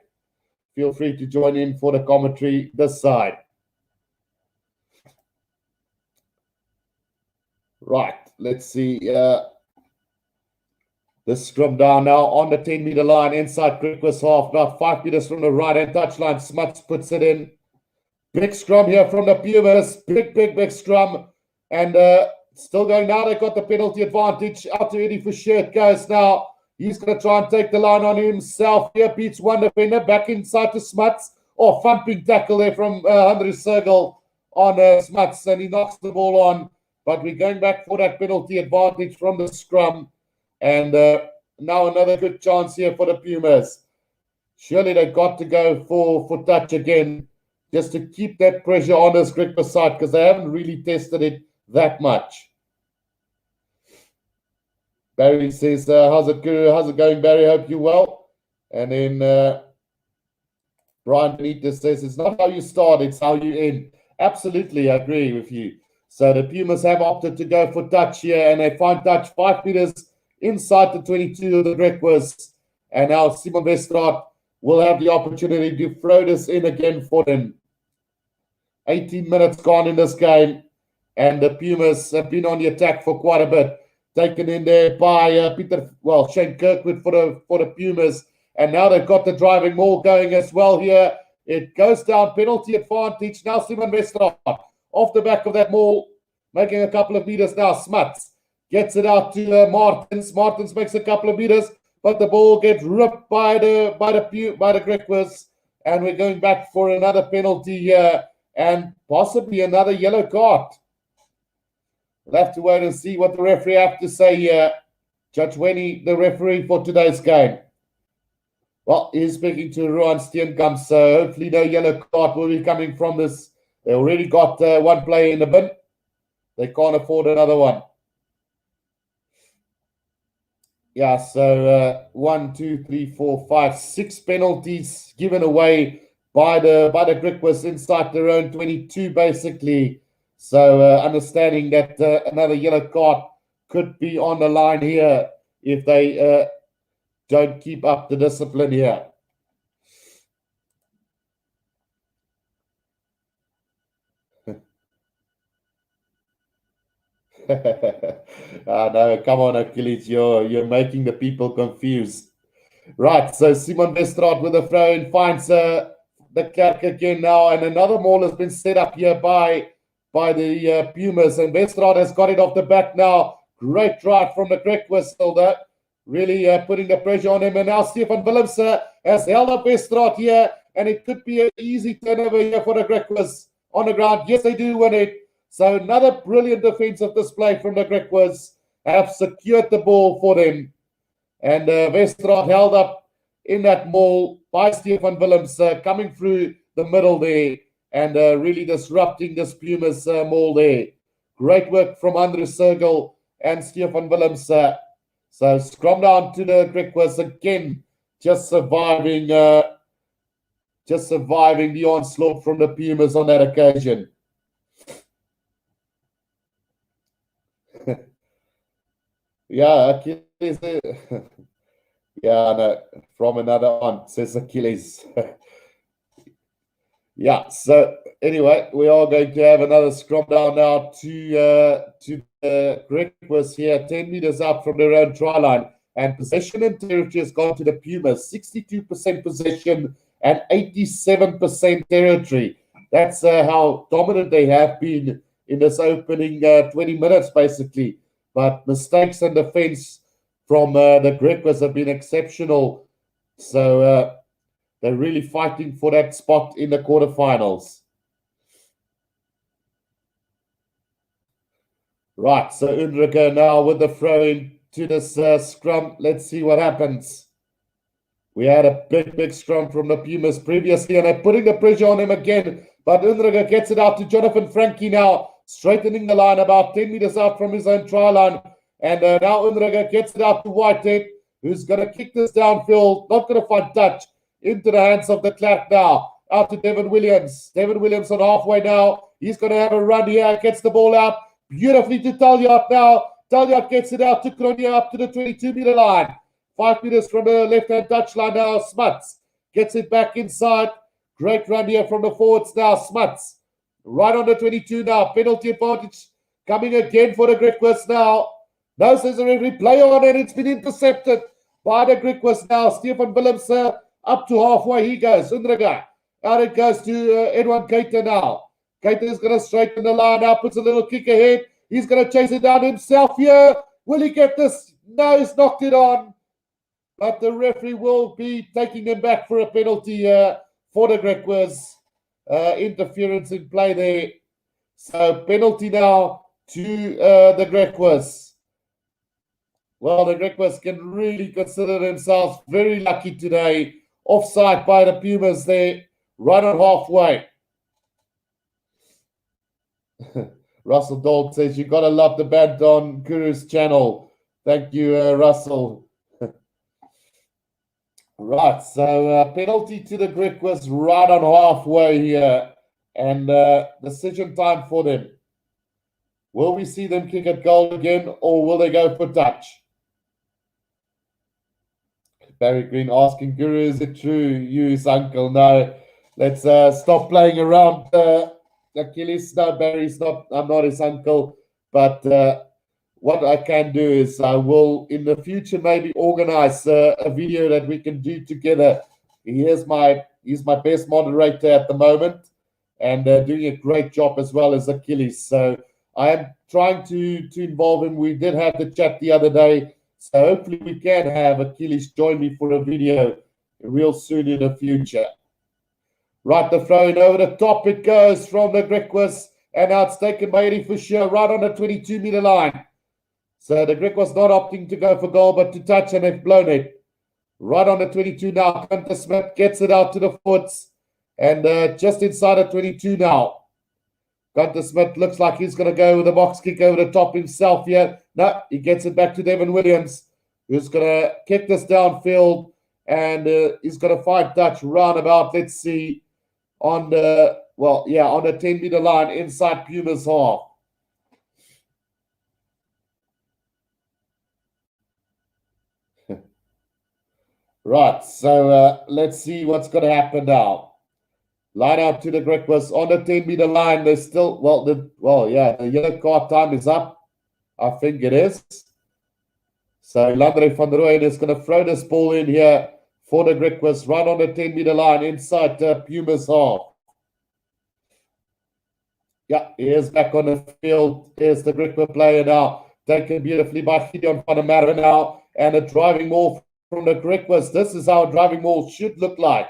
feel free to join in for the commentary this side. Right, let's see. The scrum down now on the 10-meter line inside Griquas half, about 5 meters from the right-hand touchline. Smuts puts it in. Big scrum here from the Pumas. Big scrum. And still going now. They've got the penalty advantage. Out to Eddie for shirt goes now. He's going to try and take the line on himself. Here beats one defender. Back inside to Smuts. Thumping tackle there from Andre Sergel on Smuts. And he knocks the ball on. But we're going back for that penalty advantage from the scrum. And now another good chance here for the Pumas. Surely they've got to go for touch again just to keep that pressure on this Griquas side because they haven't really tested it that much. Barry says, how's it going, Barry? Hope you're well. And then Brian Benitez says, it's not how you start, it's how you end. Absolutely, I agree with you. So the Pumas have opted to go for touch here, and they find touch 5 meters inside the 22 of the Griquas. And now Simon Westraat will have the opportunity to throw this in again for them. 18 minutes gone in this game, and the Pumas have been on the attack for quite a bit. taken in there by Shane Kirkwood for the Pumas. And now they've got the driving maul going as well here. It goes down, penalty advantage. Now Simon Westerhoff off the back of that maul, making a couple of meters now. Smuts gets it out to Martins. Martins makes a couple of meters, but the ball gets ripped by the Griquas. And we're going back for another penalty here and possibly another yellow card. We'll have to wait and see what the referee have to say here. Judge Wenny, the referee for today's game. Well, he's speaking to Ruan Steenkamp, so hopefully no yellow card will be coming from this. They already got one player in the bin. They can't afford another one. Yeah, so 1, 2, 3, 4, 5, 6 penalties given away by the Griquas inside their own 22, basically. So understanding that another yellow card could be on the line here if they don't keep up the discipline here. No, come on, Achilles, you're making the people confused. Right, so Simon Westerhoff with a throw in finds the Clerk again now, and another maul has been set up here by the Pumas, and Westerhoff has got it off the back now. Great drive from the Griquas, really putting the pressure on him, and now Stefan Willems has held up Westerhoff here, and it could be an easy turnover here for the Griquas on the ground. Yes, they do win it. So another brilliant defensive display from the Griquas have secured the ball for them. And Westerhoff held up in that maul by Stefan Willems coming through the middle there and really disrupting this Pumas maul there. Great work from Andre Sergel and Stefan Willems. So scrum down to the Griquas again, just surviving the onslaught from the Pumas on that occasion. Yeah, Achilles. Yeah, no, from another aunt, says Achilles. Yeah, so anyway, we are going to have another scrum down now to the Griquas here, 10 meters out from their own try line. And possession and territory has gone to the Pumas, 62% possession and 87% territory. That's how dominant they have been in this opening 20 minutes, basically. But mistakes and defense from the Griquas have been exceptional. So they're really fighting for that spot in the quarterfinals. Right, so Unruger now with the throw in to this scrum. Let's see what happens. We had a big scrum from the Pumas previously, and they're putting the pressure on him again. But Unruger gets it out to Jonathan Frankie now, straightening the line about 10 meters out from his own try line. And now Unruger gets it out to Whitehead, who's going to kick this downfield, not going to find touch, into the hands of the Clerk now. Out to Devin Williams. Devin Williams on halfway now. He's going to have a run here, gets the ball out beautifully to Talyard now. Talyard gets it out to Kronia up to the 22-meter line. 5 meters from the left-hand touchline now. Smuts gets it back inside. Great run here from the forwards now. Smuts right on the 22 now. Penalty advantage coming again for the Griquas now. Now says the referee, play on, and it's been intercepted by the Griquas now. Stefan Willems up to halfway. He goes. Unruger. Out it goes to Edwin Keita now. Keita is going to straighten the line now. Puts a little kick ahead. He's going to chase it down himself here. Will he get this? No, he's knocked it on. But the referee will be taking them back for a penalty for the Griquas. Interference in play there. So penalty now to the Griquas. Well, the Griquas can really consider themselves very lucky today. Offside by the Pumas there, right on halfway. Russell Dog says, you got to love the banter on Guru's channel. Thank you, Russell. Right, so penalty to the Griquas right on halfway here. And decision time for them. Will we see them kick at goal again, or will they go for touch? Barry Green asking, Guru, is it true? You, his uncle? No. Let's stop playing around. Achilles, no, Barry's not. I'm not his uncle. But what I can do is I will in the future maybe organize a video that we can do together. He's my best moderator at the moment, and doing a great job as well as Achilles. So I am trying to involve him. We did have the chat the other day, so hopefully we can have Achilles join me for a video real soon in the future. Right, the throw in over the top it goes from the Griquas, and now it's taken by Eddie Fisher right on the 22-meter line. So the Griquas not opting to go for goal, but to touch, and they've blown it. Right on the 22 now. Gunter Smith gets it out to the foots, and just inside the 22 now. Gunter Smith looks like he's going to go with a box kick over the top himself here. No, he gets it back to Devin Williams, who's going to kick this downfield, and he's going to find touch roundabout. Let's see. On the 10-meter line inside Pumas half. Right, so let's see what's going to happen now. Line out to the Griquas on the 10-meter line. There's still, the yellow card time is up. I think it is. So Landre van der Rooyen is going to throw this ball in here for the Griquas right on the 10-meter line inside Pumas half. Yeah, he is back on the field. Here's the Griquas player now. Taken beautifully by Gideon van der Merwe now. And a driving maul from the Griquas. This is how a driving maul should look like.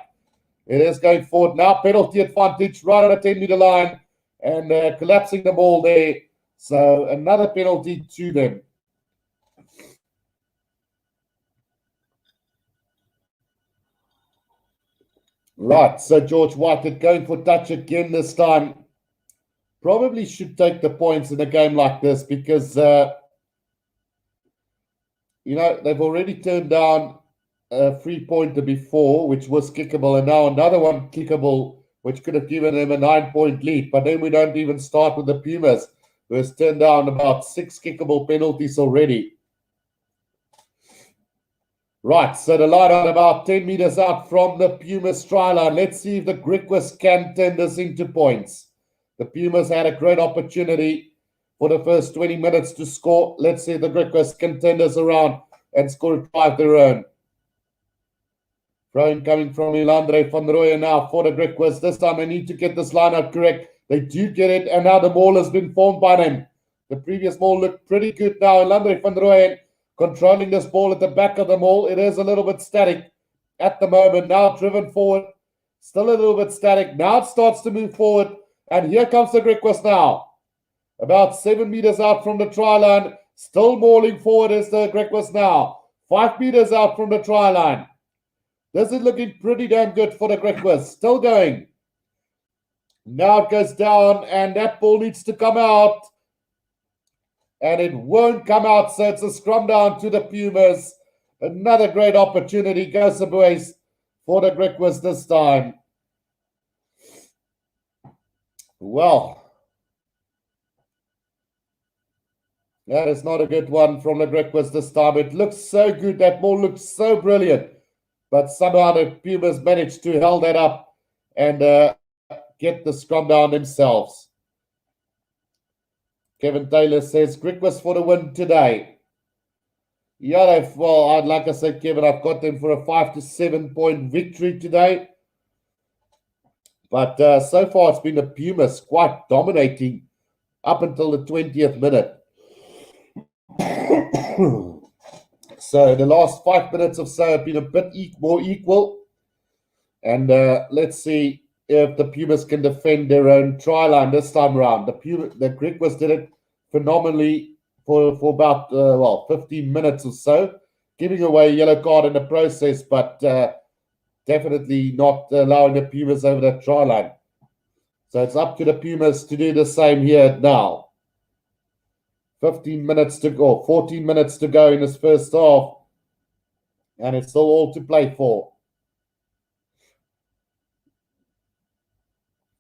It is going forward now. Penalty advantage right on the 10-meter line. And collapsing the ball there. So another penalty to them. Right, so George Whitehead going for touch again this time. Probably should take the points in a game like this because, they've already turned down a 3-pointer before, which was kickable, and now another one kickable, which could have given them a 9-point lead. But then we don't even start with the Pumas, who has turned down about 6 kickable penalties already. Right, so the line on about 10 meters out from the Pumas try line. Let's see if the Griquas can turn this into points. The Pumas had a great opportunity for the first 20 minutes to score. Let's see if the Griquas can turn this around and score a try of their own. Throwing coming from Landre van der Rooyen now for the Griquas. This time they need to get this line out correct. They do get it, and now the maul has been formed by them. The previous maul looked pretty good now. Landre van der Rooyen controlling this ball at the back of the maul. It is a little bit static at the moment. Now driven forward. Still a little bit static. Now it starts to move forward. And here comes the Griquas now. About 7 meters out from the try line. Still mauling forward is the Griquas now. 5 meters out from the try line. This is looking pretty damn good for the Griquas. Still going. Now it goes down, and that ball needs to come out. And it won't come out, so it's a scrum down to the Pumas. Another great opportunity goes away for the Griquas this time. Well, that is not a good one from the Griquas this time. It looks so good. That ball looks so brilliant. But somehow the Pumas managed to hold that up and get the scrum down themselves. Kevin Taylor says, Griquas for the win today. Yeah, like I said, Kevin, I've got them for a 5 to 7 point victory today. But so far it's been the Pumas quite dominating up until the 20th minute. So the last 5 minutes or so have been a bit more equal. And let's see if the Pumas can defend their own try line this time around. The Griquas did it phenomenally for about 15 minutes or so, giving away a yellow card in the process, but definitely not allowing the Pumas over that try line. So it's up to the Pumas to do the same here now. 14 minutes to go in this first half, and it's still all to play for.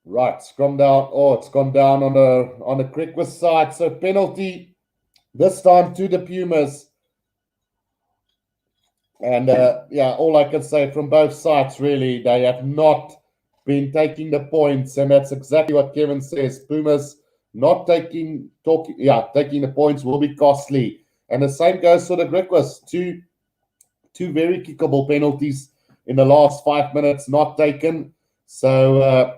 Right, scrum down. Oh, it's gone down on the Griquas side. So penalty this time to the Pumas. And all I can say from both sides, really, they have not been taking the points, and that's exactly what Kevin says. Pumas Not taking the points will be costly. And the same goes for the Griquas. Two very kickable penalties in the last 5 minutes not taken. So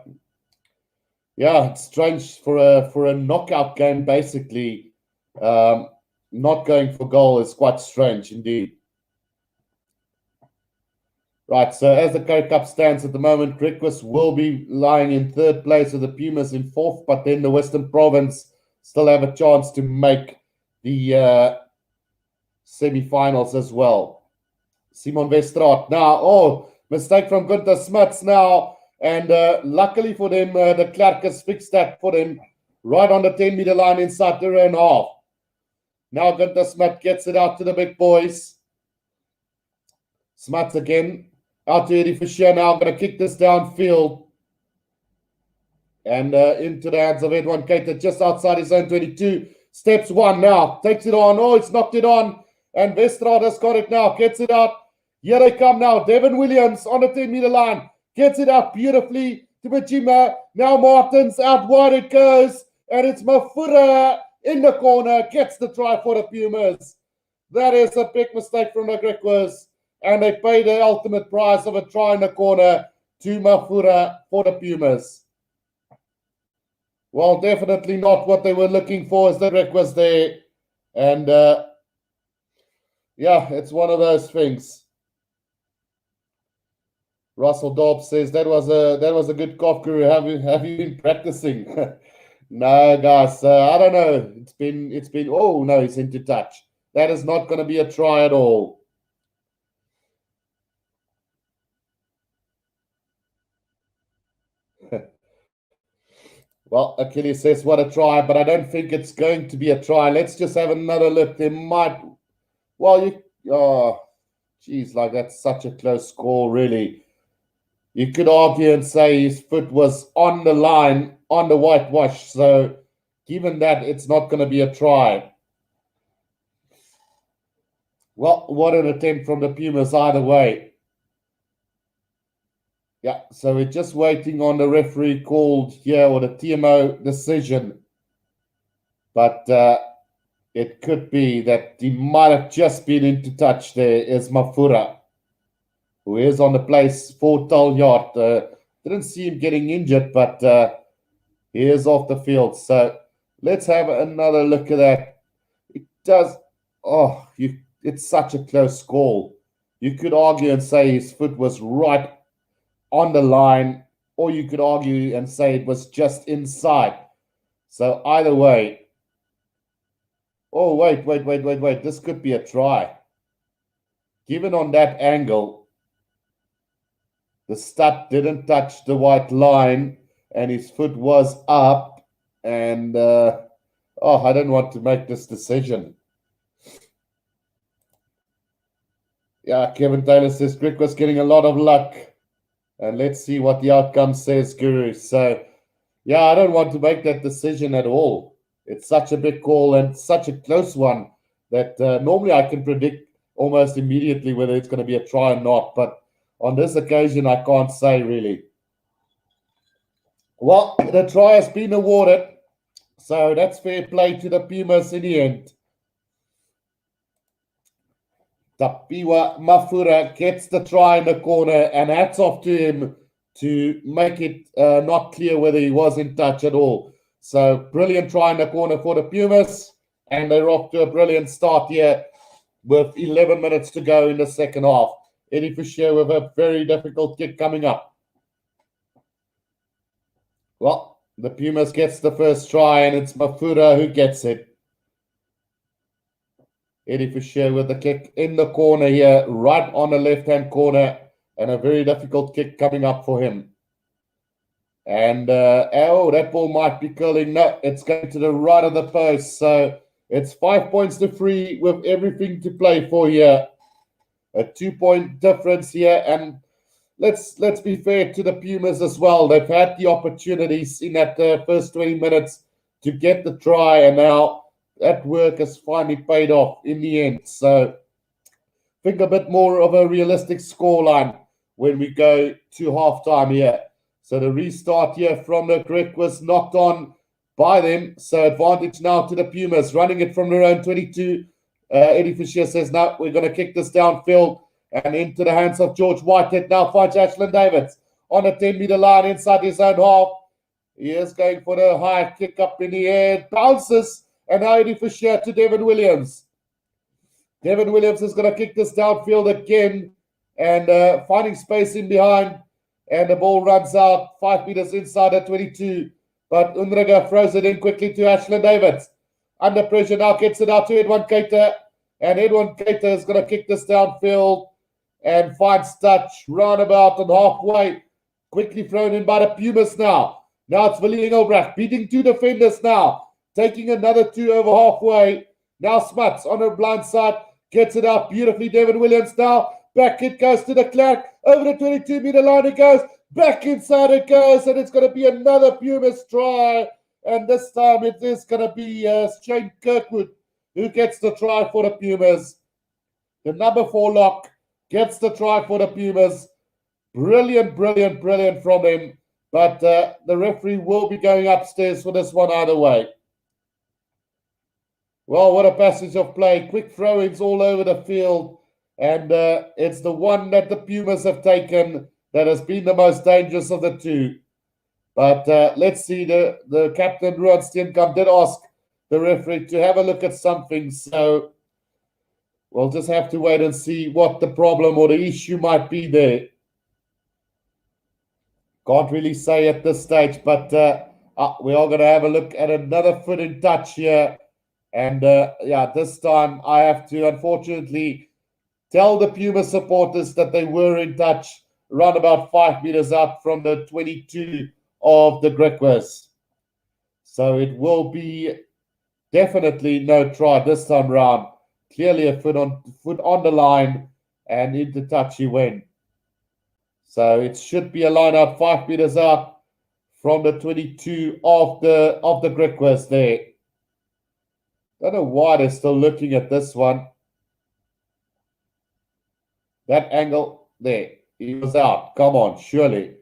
it's strange for a knockout game. Basically, not going for goal is quite strange indeed. Right, so as the Currie Cup stands at the moment, Griquas will be lying in third place with the Pumas in fourth, but then the Western Province still have a chance to make the semi-finals as well. Simon Westraat now, mistake from Gunther Smuts now, and luckily for them, the Clark has fixed that for them right on the 10-meter line inside the own half. Now Gunther Smuts gets it out to the big boys. Smuts again. Out to Eddie Fisher now. Going to kick this downfield. And into the hands of Edwin Cater just outside his own 22. Steps one now. Takes it on. Oh, it's knocked it on. And Westraat has got it now. Gets it out. Here they come now. Devin Williams on the 10-meter line. Gets it out beautifully to Majima. Now Martins out wide it goes. And it's Mafura in the corner. Gets the try for the Pumas. That is a big mistake from the Griquas. And they pay the ultimate price of a try in the corner to Mafura for the Pumas. Well, definitely not what they were looking for as the Griquas there. And it's one of those things. Russell Dobbs says that was a good cough, Guru. Have you been practicing? No, guys. I don't know. It's been. Oh no, he's into touch. That is not going to be a try at all. Well, Achilles says, what a try, but I don't think it's going to be a try. Let's just have another look. There might... Well, that's such a close score, really. You could argue and say his foot was on the line, on the whitewash. So, given that, it's not going to be a try. Well, what an attempt from the Pumas either way. Yeah, so we're just waiting on the referee called here, or the TMO decision. But it could be that he might have just been into touch there is Mafura, who is on the place for Talyard. Didn't see him getting injured, but he is off the field. So let's have another look at that. It does... it's such a close call. You could argue and say his foot was right on the line, or you could argue and say it was just inside. So either way. Oh, wait. This could be a try. Given on that angle, the stud didn't touch the white line and his foot was up. And, I don't want to make this decision. Yeah, Kevin Taylor says Griquas getting a lot of luck. And let's see what the outcome says, Guru. So, I don't want to make that decision at all. It's such a big call and such a close one that normally I can predict almost immediately whether it's going to be a try or not. But on this occasion, I can't say really. Well, the try has been awarded. So that's fair play to the Pumas in the end. Tapiwa Mafura gets the try in the corner, and hats off to him to make it not clear whether he was in touch at all. So brilliant try in the corner for the Pumas, and they're off to a brilliant start here with 11 minutes to go in the second half. Eddie Fisher with a very difficult kick coming up. Well, the Pumas gets the first try, and it's Mafura who gets it. Eddie Fisher with the kick in the corner here, right on the left-hand corner, and a very difficult kick coming up for him. And, that ball might be curling. No, it's going to the right of the post. So it's 5 points to 3 with everything to play for here. A 2-point difference here. And let's be fair to the Pumas as well. They've had the opportunities in that first 20 minutes to get the try, and now that work has finally paid off in the end. So think a bit more of a realistic scoreline when we go to halftime here. So the restart here from the Griquas was knocked on by them. So advantage now to the Pumas, running it from their own 22. Eddie Fisher says, no, we're going to kick this downfield and into the hands of George Whitehead. Now finds Ashland Davids on a 10-meter line inside his own half. He is going for the high kick up in the air. Bounces. And now Eddie Fisher to Devin Williams. Devin Williams is going to kick this downfield again and finding space in behind. And the ball runs out 5 meters inside the 22. But Unraga throws it in quickly to Ashland Davids. Under pressure now, gets it out to Edwin Keita. And Edwin Keita is going to kick this downfield and finds touch roundabout and halfway. Quickly thrown in by the Pumas now. Now it's Willie Engelbrecht beating 2 defenders now. Taking another 2 over halfway. Now Smuts on her blind side. Gets it out beautifully. Devin Williams now. Back it goes to the Clark. Over the 22-meter line it goes. Back inside it goes. And it's going to be another Pumas try. And this time it is going to be Shane Kirkwood who gets the try for the Pumas. The number 4 lock gets the try for the Pumas. Brilliant, brilliant, brilliant from him. But the referee will be going upstairs for this one either way. Well, what a passage of play. Quick throw-ins all over the field. And it's the one that the Pumas have taken that has been the most dangerous of the 2. But let's see, the captain, Ruan Steenkamp, did ask the referee to have a look at something. So we'll just have to wait and see what the problem or the issue might be there. Can't really say at this stage, but we are going to have a look at another foot in touch here. And yeah, this time I have to unfortunately tell the Puma supporters that they were in touch around about 5 meters out from the 22 of the Griquas. So it will be definitely no try this time round. Clearly a foot on the line and into touch he went. So it should be a line out 5 meters out from the 22 of the Griquas there. Don't know why they're still looking at this one. That angle there. He was out. Come on, surely.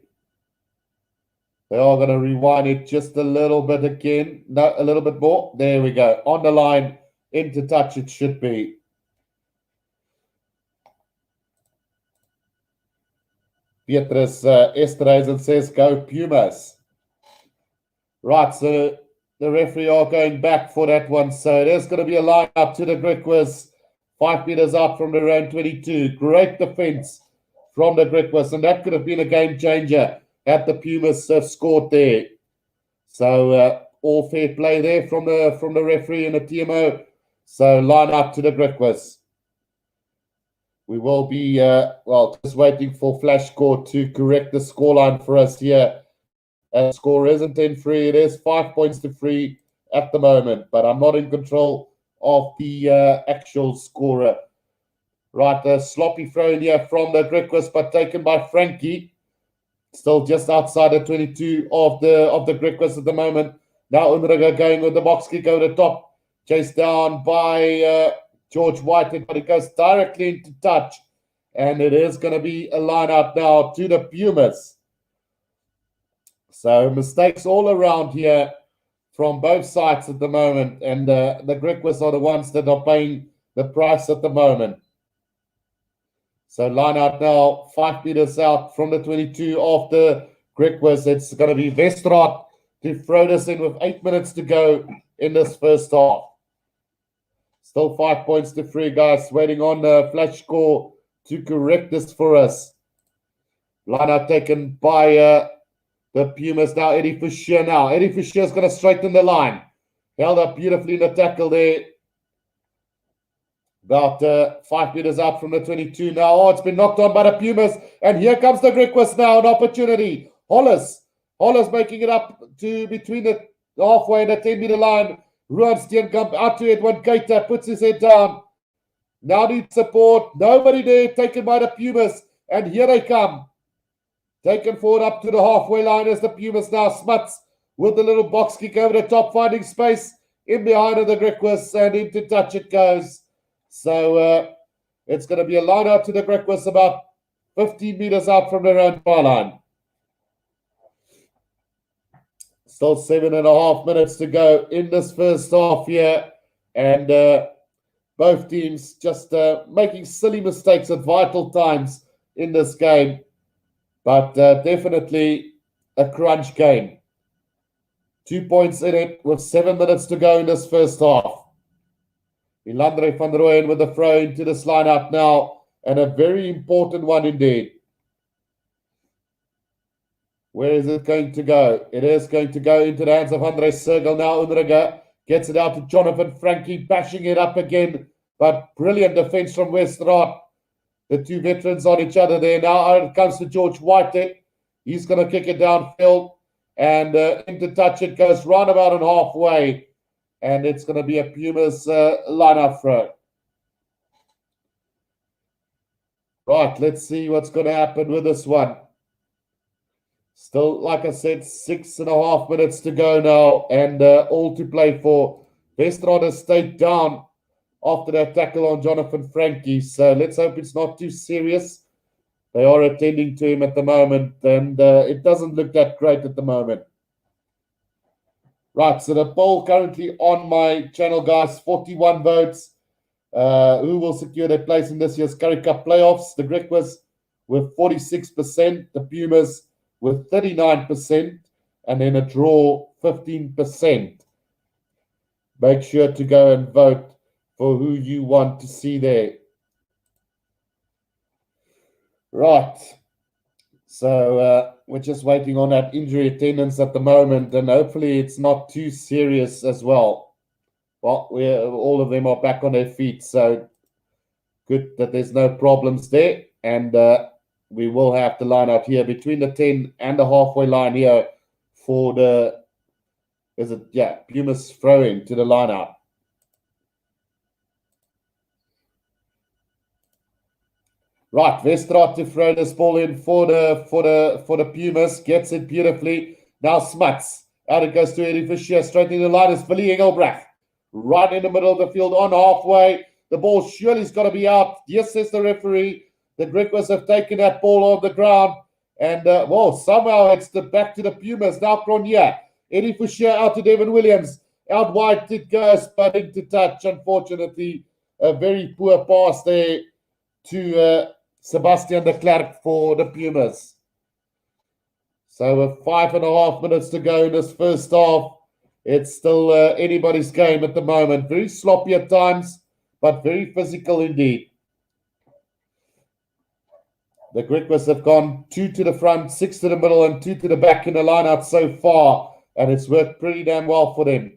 They are going to rewind it just a little bit again. No, a little bit more. There we go. On the line, into touch it should be. Petrus Esterhuizen says, go Pumas. Right, so the referee are going back for that one. So there's going to be a line up to the Griquas. 5 meters out from the round 22. Great defense from the Griquas. And that could have been a game changer had the Pumas scored there. So all fair play there from the referee and the TMO. So line up to the Griquas. We will be, just waiting for Flash Score to correct the scoreline for us here. The score isn't 10-3. It is 5 points to 3 at the moment. But I'm not in control of the actual scorer. Right, a sloppy throw in here from the Griquas, but taken by Frankie. Still just outside the 22 of the Griquas at the moment. Now Unraga going with the box kick over the top. Chased down by George Whitehead, but it goes directly into touch. And it is going to be a line out now to the Pumas. So mistakes all around here from both sides at the moment. And the Griquas are the ones that are paying the price at the moment. So line out now, 5 meters out from the 22 of the Griquas. It's going to be Westraat to throw this in with 8 minutes to go in this first half. Still 5 points to 3, guys. Waiting on the Flash Score to correct this for us. Line out taken by the Pumas now. Eddie Fisher now. Eddie Fisher is going to straighten the line. Held up beautifully in the tackle there. About 5 meters out from the 22 now. Oh, it's been knocked on by the Pumas. And here comes the Griquas now. An opportunity. Hollis making it up to between the halfway and the 10-meter line. Ruan Steenkamp out to Edwin Keita. Puts his head down. Now needs support. Nobody there. Taken by the Pumas. And here they come. Taken forward up to the halfway line as the Pumas now. Smuts with the little box kick over the top. Finding space in behind of the Griquas. And into touch it goes. So it's going to be a line out to the Griquas about 15 meters out from their own try line. Still 7.5 minutes to go in this first half here. And both teams just making silly mistakes at vital times in this game. But definitely a crunch game. 2 points in it with 7 minutes to go in this first half. Ilandre van Rooyen with the throw into this lineup now. And a very important one indeed. Where is it going to go? It is going to go into the hands of Andre Sergel now. Unriga gets it out to Jonathan Frankie, bashing it up again. But brilliant defense from Westraat. The two veterans on each other there. Now it comes to George Whitehead. He's going to kick it downfield. And into touch it goes round about and halfway. And it's going to be a Pumas lineup throw. Right, let's see what's going to happen with this one. Still, like I said, 6.5 minutes to go now, and all to play for. Westraat has stayed down after that tackle on Jonathan Frankie, so let's hope it's not too serious. They are attending to him at the moment, and it doesn't look that great at the moment. Right, so the poll currently on my channel, guys, 41 votes. Who will secure their place in this year's Currie Cup playoffs? The Griquas with 46%, the Pumas with 39%, and then a draw 15%. Make sure to go and vote for who you want to see there. Right. So we're just waiting on that injury attendance at the moment, and hopefully it's not too serious as well. Well, all of them are back on their feet, so good that there's no problems there. And we will have the line out here between the 10 and the halfway line here for the, Pumas throw-in to the line out. Right, Westraat to throw this ball in for the Pumas. Gets it beautifully. Now Smuts. Out it goes to Eddie Fischer. Straight in the line is Willie Engelbrecht. Right in the middle of the field on halfway. The ball surely's got to be out. Yes, says the referee. The Griquas have taken that ball off the ground. And, somehow it's back to the Pumas. Now Cronje. Eddie Fischer out to Devin Williams. Out wide it goes, but into touch. Unfortunately, a very poor pass there to Sebastian de Klerk for the Pumas. So with 5.5 minutes to go in this first half, it's still anybody's game at the moment. Very sloppy at times, but very physical indeed. The Griquas have gone 2 to the front, 6 to the middle, and 2 to the back in the lineout so far, and it's worked pretty damn well for them.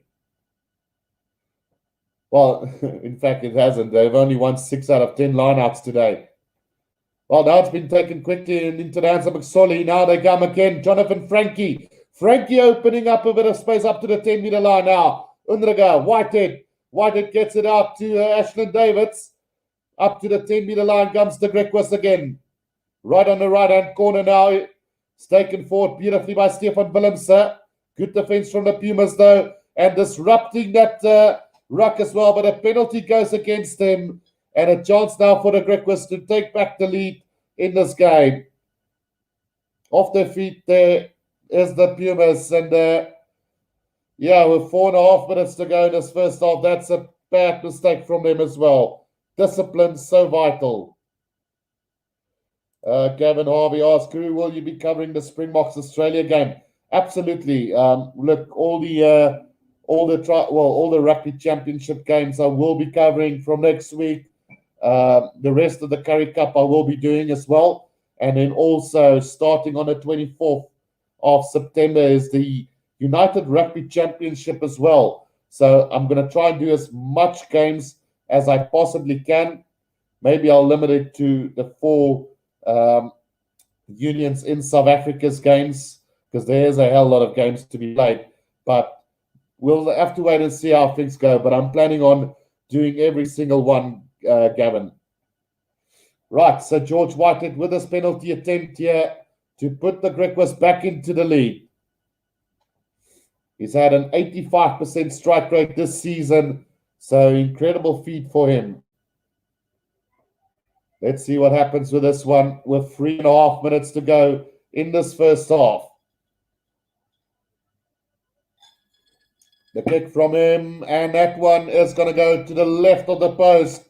Well, in fact, it hasn't. They've only won 6 out of 10 lineouts today. Well, now it's been taken quickly into the hands of McSorley. Now they come again. Jonathan Frankie. Frankie opening up a bit of space up to the 10-meter line now. Unriga, Whitehead. Whitehead gets it out to Ashland Davids. Up to the 10-meter line comes the Griquas again. Right on the right-hand corner now. It's taken forward beautifully by Stefan Willemse. Good defense from the Pumas, though. And disrupting that ruck as well. But a penalty goes against him. And a chance now for the Griquas to take back the lead in this game. Off their feet there is the Pumas. And with 4.5 minutes to go in this first half, that's a bad mistake from them as well. Discipline so vital. Gavin Harvey asks, who will you be covering the Springboks Australia game? Absolutely. Look, all the rugby championship games I will be covering from next week. The rest of the Currie Cup I will be doing as well. And then also starting on the 24th of September is the United Rugby Championship as well. So I'm going to try and do as much games as I possibly can. Maybe I'll limit it to the 4 unions in South Africa's games, because there's a hell lot of games to be played. But we'll have to wait and see how things go. But I'm planning on doing every single one, Gavin. Right, so George Whitehead with his penalty attempt here to put the Griquas back into the lead. He's had an 85% strike rate this season, so incredible feat for him. Let's see what happens with this one with 3.5 minutes to go in this first half. The kick from him, and that one is going to go to the left of the post.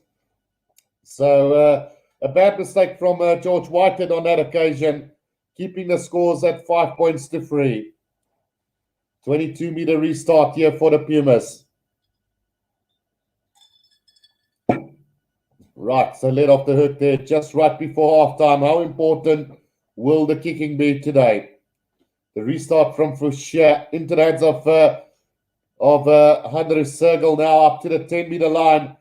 So a bad mistake from George Whitehead on that occasion, keeping the scores at 5 points to 3. 22-meter restart here for the Pumas. Right, so let off the hook there just right before halftime. How important will the kicking be today? The restart from Foucher into the hands of Hunter Sergel now up to the 10-meter line.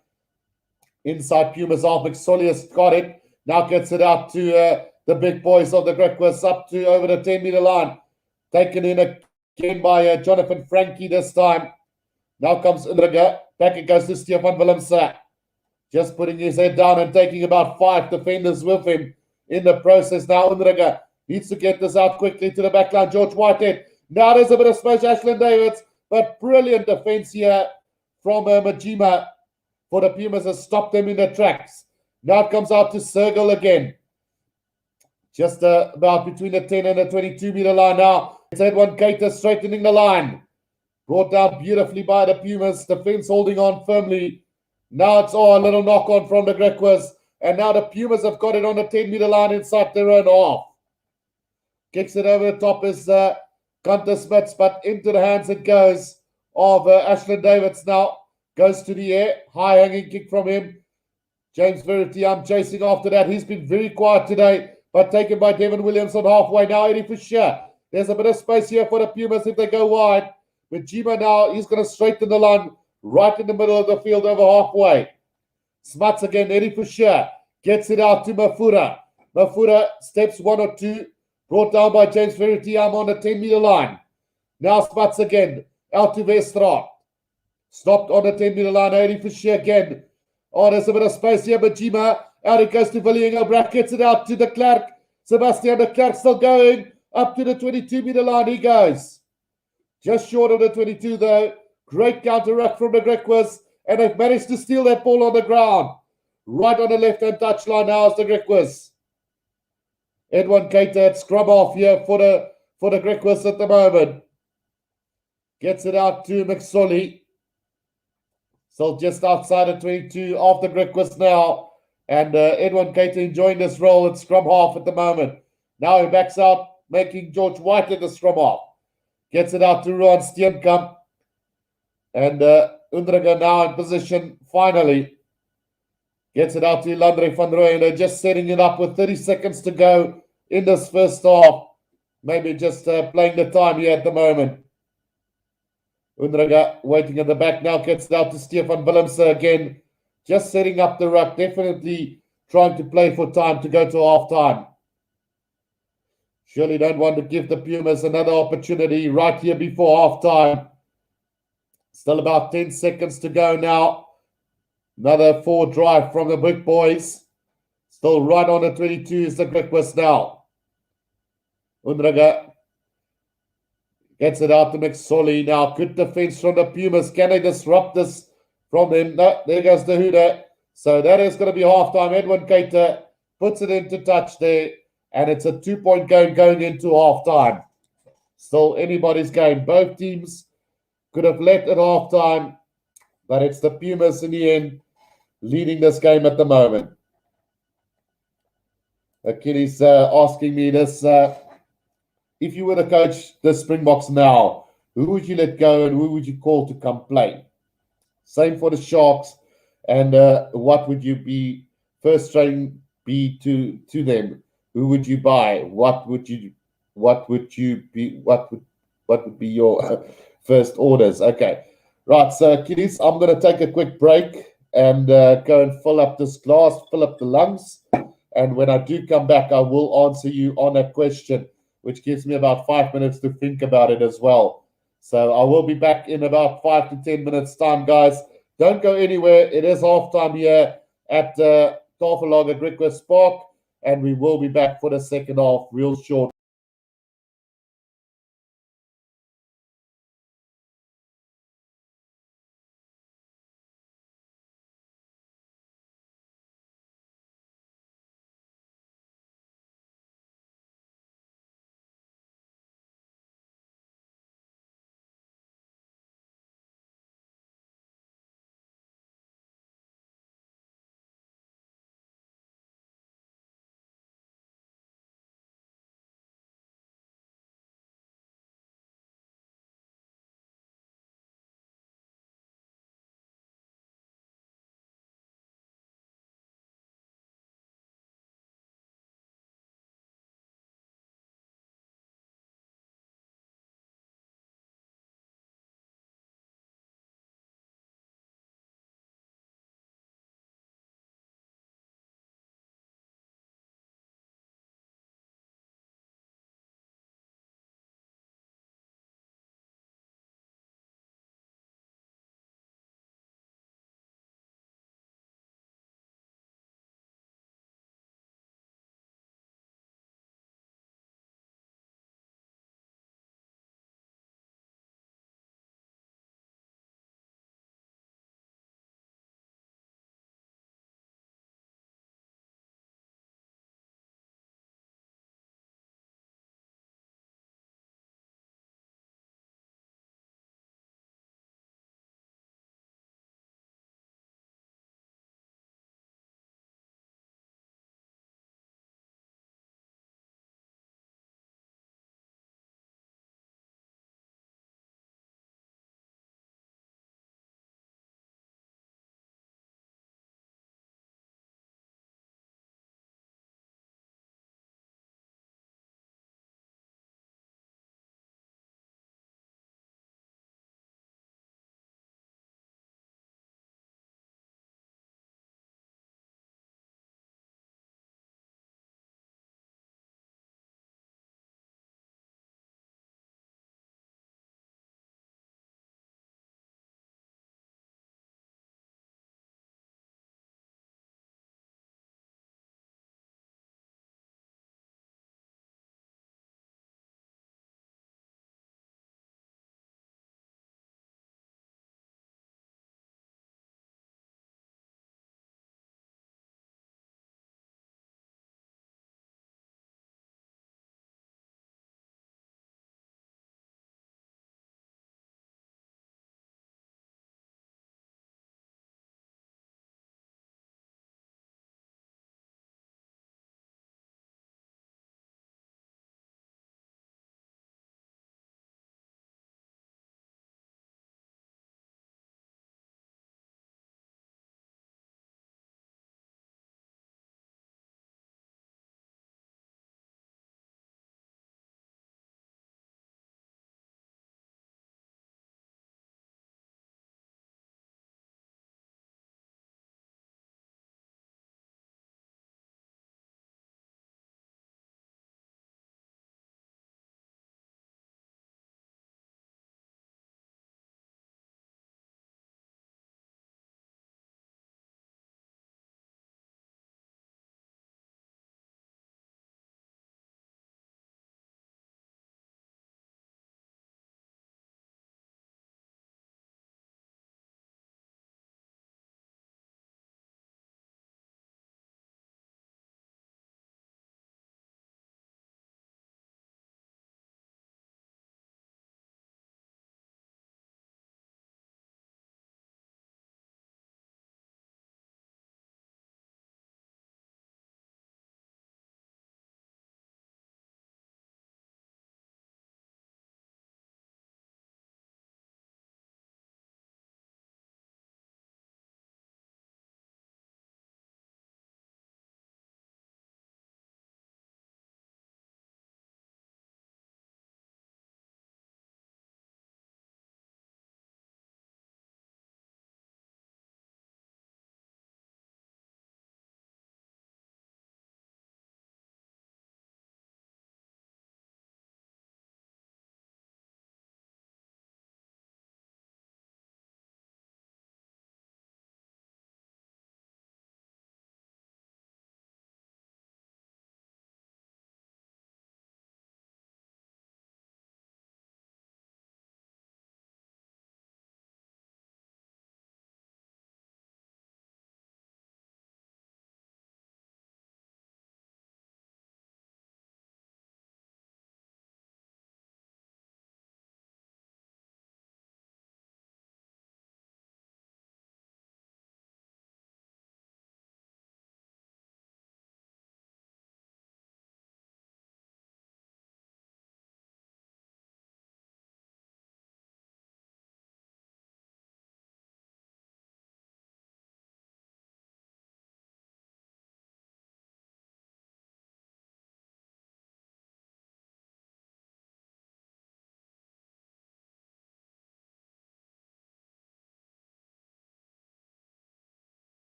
Inside Pumas half. McSollius got it. Now gets it out to the big boys of the Griquas up to over the 10-meter line. Taken in again by Jonathan Frankie this time. Now comes Indriga. Back it goes to Stefan Willemse. Just putting his head down and taking about 5 defenders with him in the process. Now Indriga needs to get this out quickly to the back line. George Whitehead. Now there's a bit of space. Ashland Davids. But brilliant defense here from Majima for the Pumas has stopped them in their tracks. Now it comes out to Sergel again. Just about between the 10 and the 22-meter line now. It's Edwin Cater straightening the line. Brought down beautifully by the Pumas. Defense holding on firmly. Now it's a little knock on from the Griquas. And now the Pumas have got it on the 10-meter line inside their own half. Kicks it over the top is Gunter Smits, but into the hands it goes of Ashland Davids now. Goes to the air. High hanging kick from him. James Veritiam chasing after that. He's been very quiet today, but taken by Devin Williamson halfway. Now Eddie Fisher. There's a bit of space here for the Pumas if they go wide. But Jima now, he's going to straighten the line right in the middle of the field over halfway. Smuts again. Eddie Fisher gets it out to Mafura. Mafura steps 1 or 2. Brought down by James Veritiam on the 10-meter line. Now Smuts again. Out to Westra. Stopped on the 10-meter line. Eddie Fisher again. Oh, there's a bit of space here, but Jima. Out it goes to Villinger. Brack gets it out to de Klerk. Sebastian de Klerk still going. Up to the 22-meter line he goes. Just short of the 22, though. Great counter-ruck from the Griquas. And they've managed to steal that ball on the ground. Right on the left-hand touchline now is the Griquas. Edwin Cater at scrub off here for the Griquas at the moment. Gets it out to McSolly. Still just outside of 22 of the Griquas now. And Edwin Cater enjoying this role at scrum half at the moment. Now he backs out, making George Whitehead the scrum half. Gets it out to Ruan Steenkamp. And Undriga now in position finally. Gets it out to Landry van Rooyen. They're just setting it up with 30 seconds to go in this first half. Maybe just playing the time here at the moment. Undriga waiting at the back now. Gets it out to Stefan Willemse again. Just setting up the ruck. Definitely trying to play for time to go to half time. Surely don't want to give the Pumas another opportunity right here before half time. Still about 10 seconds to go now. Another forward drive from the big boys. Still right on the 22 is the Griquas now. Undriga gets it out to McSolly now. Good defense from the Pumas. Can they disrupt this from them? No, there goes the Huda. So that is going to be halftime. Edwin Cater puts it into touch there. And it's a 2-point game going into halftime. Still anybody's game. Both teams could have led at halftime. But it's the Pumas in the end leading this game at the moment. Kitty's asking me this. If you were to coach the Springboks now, who would you let go and who would you call to come play? Same for the Sharks. And what would you be first train be to them? Who would you buy? What would be your first orders? Okay. Right, so kiddies, I'm going to take a quick break and go and fill up this glass, fill up the lungs. And when I do come back, I will answer you on a question, which gives me about 5 minutes to think about it as well. So I will be back in about 5 to 10 minutes time, guys. Don't go anywhere. It is halftime here at Tafellager Griquas Park. And we will be back for the second half real short.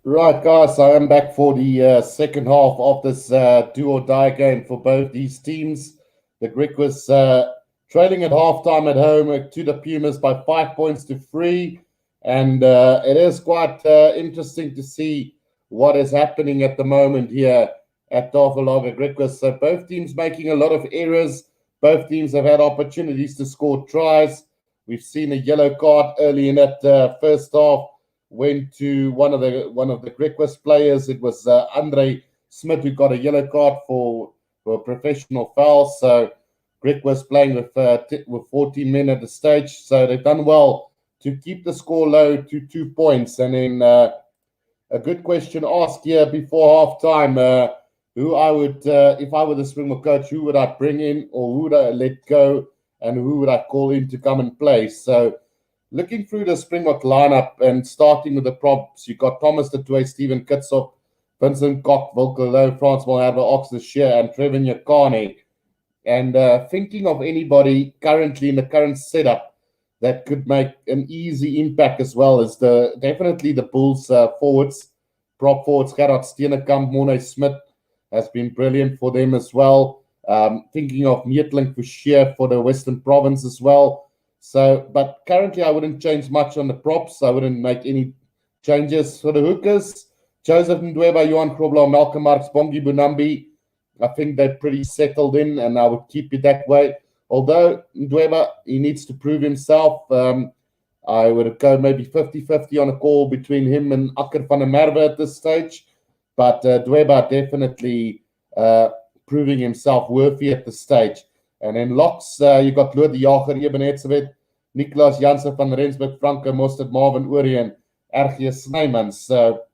Right, guys, I am back for the second half of this do or die game for both these teams. The Griquas trailing at halftime at home to the Pumas by 5 points to 3. And it is quite interesting to see what is happening at the moment here at Tafelaga Griquas. So both teams making a lot of errors. Both teams have had opportunities to score tries. We've seen a yellow card early in that first half went to one of the Griquas players. It was Andre Smith who got a yellow card for a professional foul. So Griquas playing with 14 men at the stage. So they've done well to keep the score low to 2 points. And then a good question asked here before half time. Who I would, if I were the Springbok coach, who would I bring in or who would I let go and who would I call in to come and play? So looking through the Springbok lineup and starting with the props, you got Thomas de Toey, Stephen Kitsop, Vincent Koch, Volker Low, Frans Malherbe, Oxley Shear, and Trevor Nyakane. And thinking of anybody currently in the current setup that could make an easy impact as well is definitely the Bulls forwards, prop forwards, Gerard Steenekamp, Morne Smith has been brilliant for them as well. Thinking of Meetling for Shear for the Western Province as well. So, but currently I wouldn't change much on the props. I wouldn't make any changes for the hookers. Joseph Ndweba, Johan Krobler, Malcolm Marks, Bongi Bunambi. I think they're pretty settled in, and I would keep it that way. Although Ndweba, he needs to prove himself. I would go maybe 50-50 on a call between him and Akker van der Merwe at this stage. But Dweba definitely proving himself worthy at this stage. And in locks, you got Lode Jager, Eben Etzebeth, Nicolas Jansen van Rensburg, Franco Mostert, Marvin Uri, and RG Snyman. So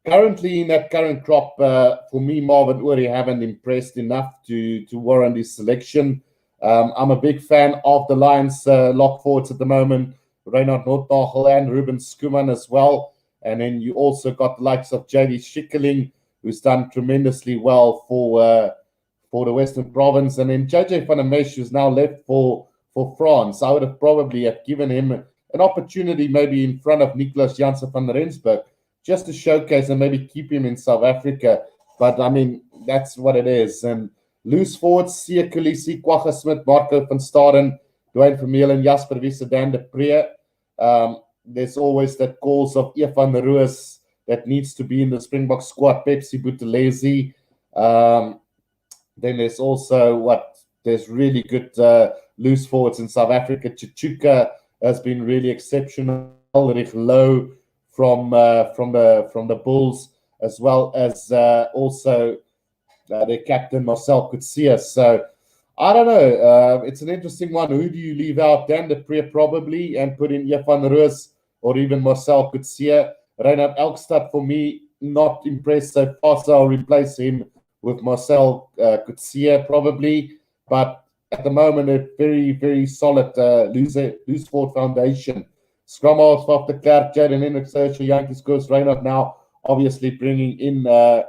currently in that current crop, for me, Marvin Uri haven't impressed enough to warrant his selection. I'm a big fan of the Lions lock forwards at the moment, Reinhard Notnagel and Ruben Skuman as well. And then you also got the likes of JD Schikkeling, who's done tremendously well for the Western Province. And then JJ van der Mesh, who's now left for France. I would have probably have given him an opportunity maybe in front of Nicolas Jansen van Rensburg just to showcase and maybe keep him in South Africa. But, I mean, that's what it is. And loose forwards, Sia Kulisi, Kwagga Smith, Marco van Staden, Dwayne Vermeulen, Jasper Wiese, Dan de Pre. There's always that calls of Evan Roos that needs to be in the Springbok squad, Pepsi Buthelezi. Then there's also there's really good loose forwards in South Africa. Chichuka has been really exceptional. Ulrich Low from the Bulls, as well as also their captain Marcel Coetzee. So I don't know. It's an interesting one. Who do you leave out? Dan de Pre probably, and put in Evan Roos or even Marcel Coetzee. Reinhard Elkstad, for me, not impressed so far, so I'll replace him with Marcel Coetzee probably. But at the moment, a very, very solid loose forward foundation. Scrum halves of the Clark, Jaden Hendricks, Yankees coach Reinhard now obviously bringing in the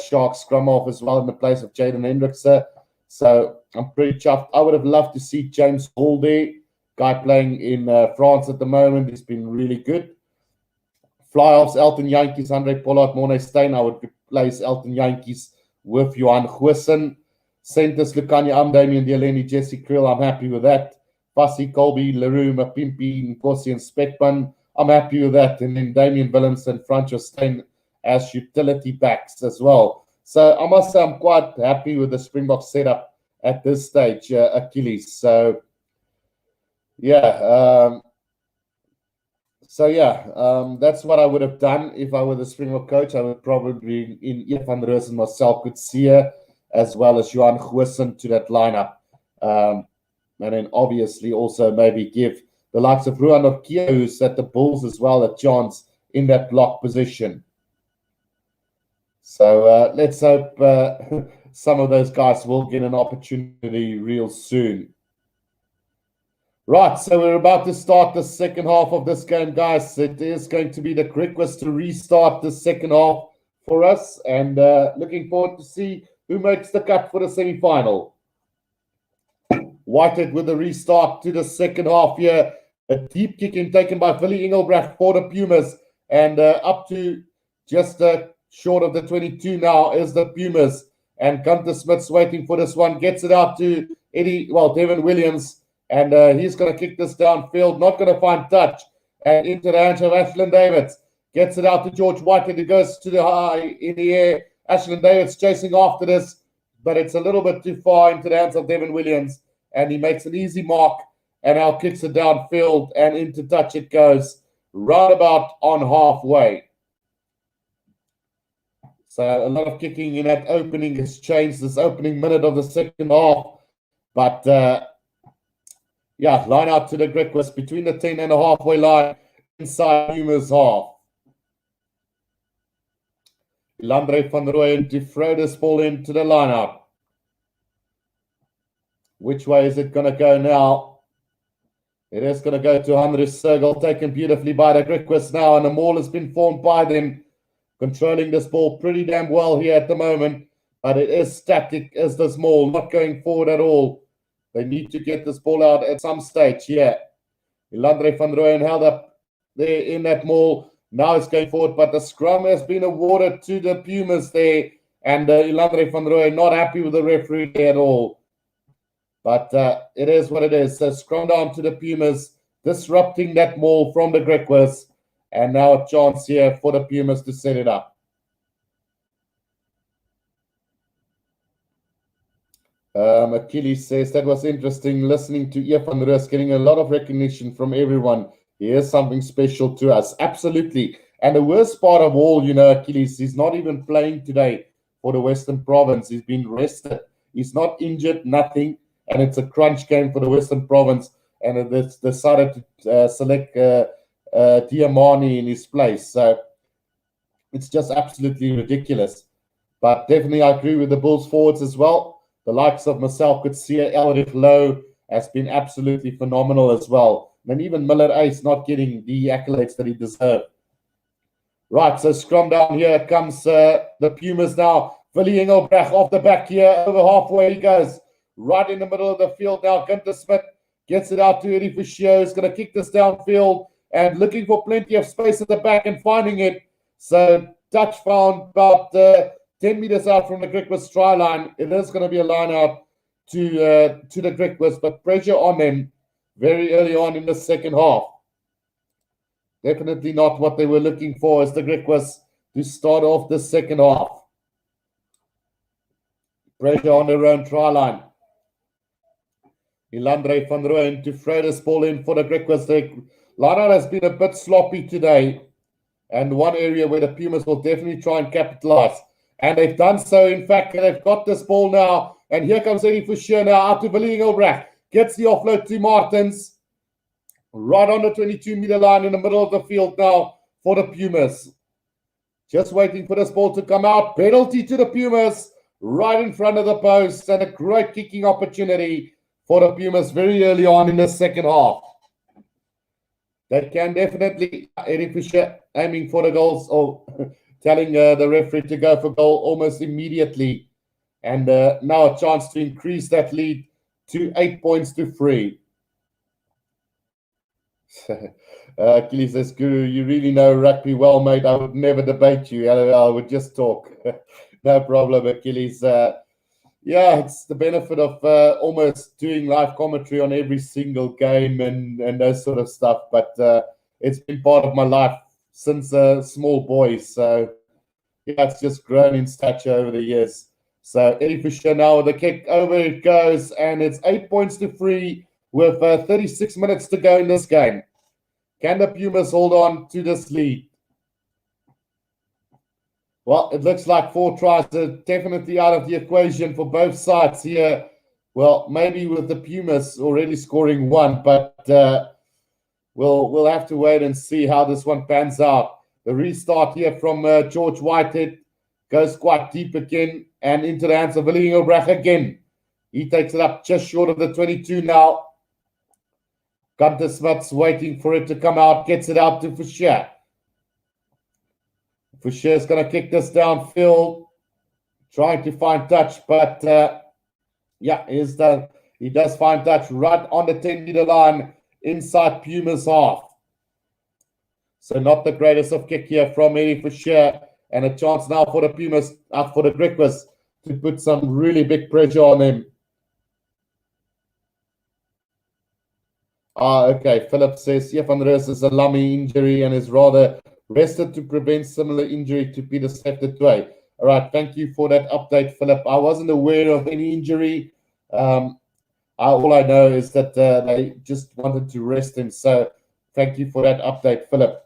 Sharks scrum half as well in the place of Jaden Hendricks. So I'm pretty chuffed. I would have loved to see James Hall there, guy playing in France at the moment. He's been really good. Fly-offs, Elton Yankees, Andre Pollard, Morne Steyn. I would replace Elton Yankees with Johan Goosen. Centers, Lukanya Damien Delaney, Jesse Krill. I'm happy with that. Fassi, Colby, Leroux, Mapimpi, Nkosi, and Speckman. I'm happy with that. And then Damian Willems and Franco Steyn as utility backs as well. So I must say I'm quite happy with the Springbok setup at this stage, Achilles. So, yeah. That's what I would have done if I were the Springbok coach. I would probably bring in Evan Roos and Marcel Coetzee, as well as Johan Goosen to that lineup. And then obviously also maybe give the likes of Ruan Orkia, who's at the Bulls as well, a chance in that block position. So let's hope some of those guys will get an opportunity real soon. Right, so we're about to start the second half of this game, guys. It is going to be the Griquas to restart the second half for us, and looking forward to see who makes the cut for the semi-final. Whitehead with a restart to the second half here. A deep kick in taken by Willie Engelbrecht for the Pumas. And up to just short of the 22 now is the Pumas. And Gunter Smith's waiting for this one. Gets it out to Devin Williams. And he's going to kick this downfield. Not going to find touch. And into the hands of Ashland Davids. Gets it out to George White. And it goes to the high in the air. Ashland Davids chasing after this. But it's a little bit too far into the hands of Devin Williams. And he makes an easy mark. And now kicks it downfield. And into touch it goes. Roundabout on halfway. So a lot of kicking in that opening has changed this opening minute of the second half. But, line out to the Griquas between the 10 and a halfway line inside Pumas half. Landre van Rooyen to throw this ball into the line out. Which way is it going to go now? It is going to go to Andres Sergel, taken beautifully by the Griquas now, and the maul has been formed by them, controlling this ball pretty damn well here at the moment, but it is static as this maul, not going forward at all. They need to get this ball out at some stage here. Landre van Rooyen held up there in that maul. Now it's going forward, but the scrum has been awarded to the Pumas there, and Landre van Rooyen not happy with the referee there at all. But it is what it is. So scrum down to the Pumas, disrupting that maul from the Griquas. And now a chance here for the Pumas to set it up. Achilles says, that was interesting listening to Ian van Rooyen, getting a lot of recognition from everyone. He is something special to us. Absolutely. And the worst part of all, Achilles, he's not even playing today for the Western Province. He's been rested. He's not injured, nothing. And it's a crunch game for the Western Province. And it's decided to select Diamani in his place. So it's just absolutely ridiculous. But definitely I agree with the Bulls forwards as well. The likes of Marcel Coetzee, Elrich Lowe has been absolutely phenomenal as well. And even Miller Ace not getting the accolades that he deserved. Right, so scrum down here comes the Pumas now. Willie Engelbrecht off the back here, over halfway he goes. Right in the middle of the field now, Gunter Smith gets it out to Eddie Fischer, who's going to kick this downfield and looking for plenty of space at the back and finding it. So touch found about 10 meters out from the Griquas try line. It is going to be a line out to the Griquas, but pressure on them very early on in the second half. Definitely not what they were looking for as the Griquas to start off the second half. Pressure on their own try line. Landre van Rooyen to throw this ball in for the Griquas. The line-out has been a bit sloppy today, and one area where the Pumas will definitely try and capitalize. And they've done so. In fact, they've got this ball now, and here comes Eddie Fischer now out to Willie Engelbrecht. Gets the offload to Martins. Right on the 22-meter line in the middle of the field now for the Pumas. Just waiting for this ball to come out. Penalty to the Pumas right in front of the post, and a great kicking opportunity for the Pumas very early on in the second half. That can definitely, Eddie Fischer aiming for the goals, or telling the referee to go for goal almost immediately. And now a chance to increase that lead to 8 points to 3. Achilles says, Guru, you really know rugby well, mate. I would never debate you. I would just talk. No problem, Achilles. It's the benefit of almost doing live commentary on every single game and those sort of stuff. But it's been part of my life since a small boy. So, it's just grown in stature over the years. So, Eddie Fischer now with the kick. Over it goes. And it's 8 points to 3 with 36 minutes to go in this game. Can the Pumas hold on to this lead? Well, it looks like 4 tries are definitely out of the equation for both sides here. Well, maybe with the Pumas already scoring 1, but we'll have to wait and see how this one pans out. The restart here from George Whitehead goes quite deep again and into the hands of Willie Engelbrecht again. He takes it up just short of the 22 now. Gunter Smith's waiting for it to come out, gets it out to Fischer. Fischer's going to kick this downfield, trying to find touch, but he does find touch right on the 10-meter line inside Puma's half. So not the greatest of kick here from Eddie for sure. And a chance now for the Pumas, for the Griquas, to put some really big pressure on them. Okay. Philip says, yeah, Van Rus is a lummy injury and is rather rested to prevent similar injury to Peter Seftetway. All right. Thank you for that update, Philip. I wasn't aware of any injury. All I know is that they just wanted to rest him. So thank you for that update, Philip.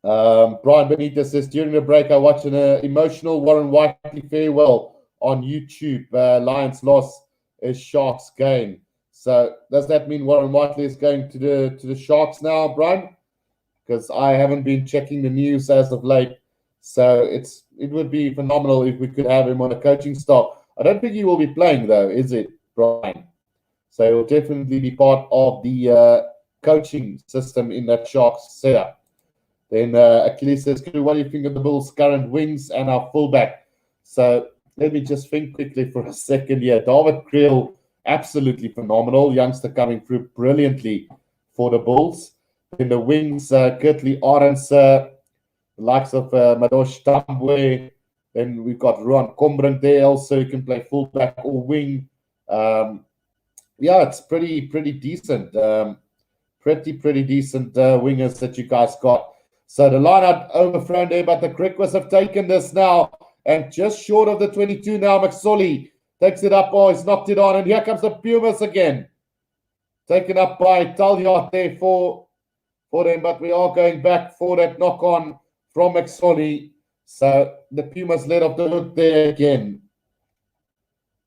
Brian Benitez says, during the break, I watched an emotional Warren Whiteley farewell on YouTube. Lions loss is Sharks gain. So does that mean Warren Whiteley is going to the Sharks now, Brian? Because I haven't been checking the news as of late. So it would be phenomenal if we could have him on a coaching staff. I don't think he will be playing, though, is it, Brian? So he'll definitely be part of the coaching system in that Sharks setup. Then Achilles says, what do you think of the Bulls' current wings and our fullback? So let me just think quickly for a second here. David Creel, absolutely phenomenal. Youngster coming through brilliantly for the Bulls. In the wings, Kurtley Arends, the likes of Madosh Tambwe. Then we've got Ruan Combrink there also. He can play fullback or wing. Yeah, it's pretty decent. Pretty decent wingers that you guys got. So the line-out overthrown there, but the Griquas have taken this now. And just short of the 22 now, McSorley takes it up. Oh, he's knocked it on. And here comes the Pumas again. Taken up by Talyard there for them. But we are going back for that knock-on from McSorley. So the Pumas let off the hook there again.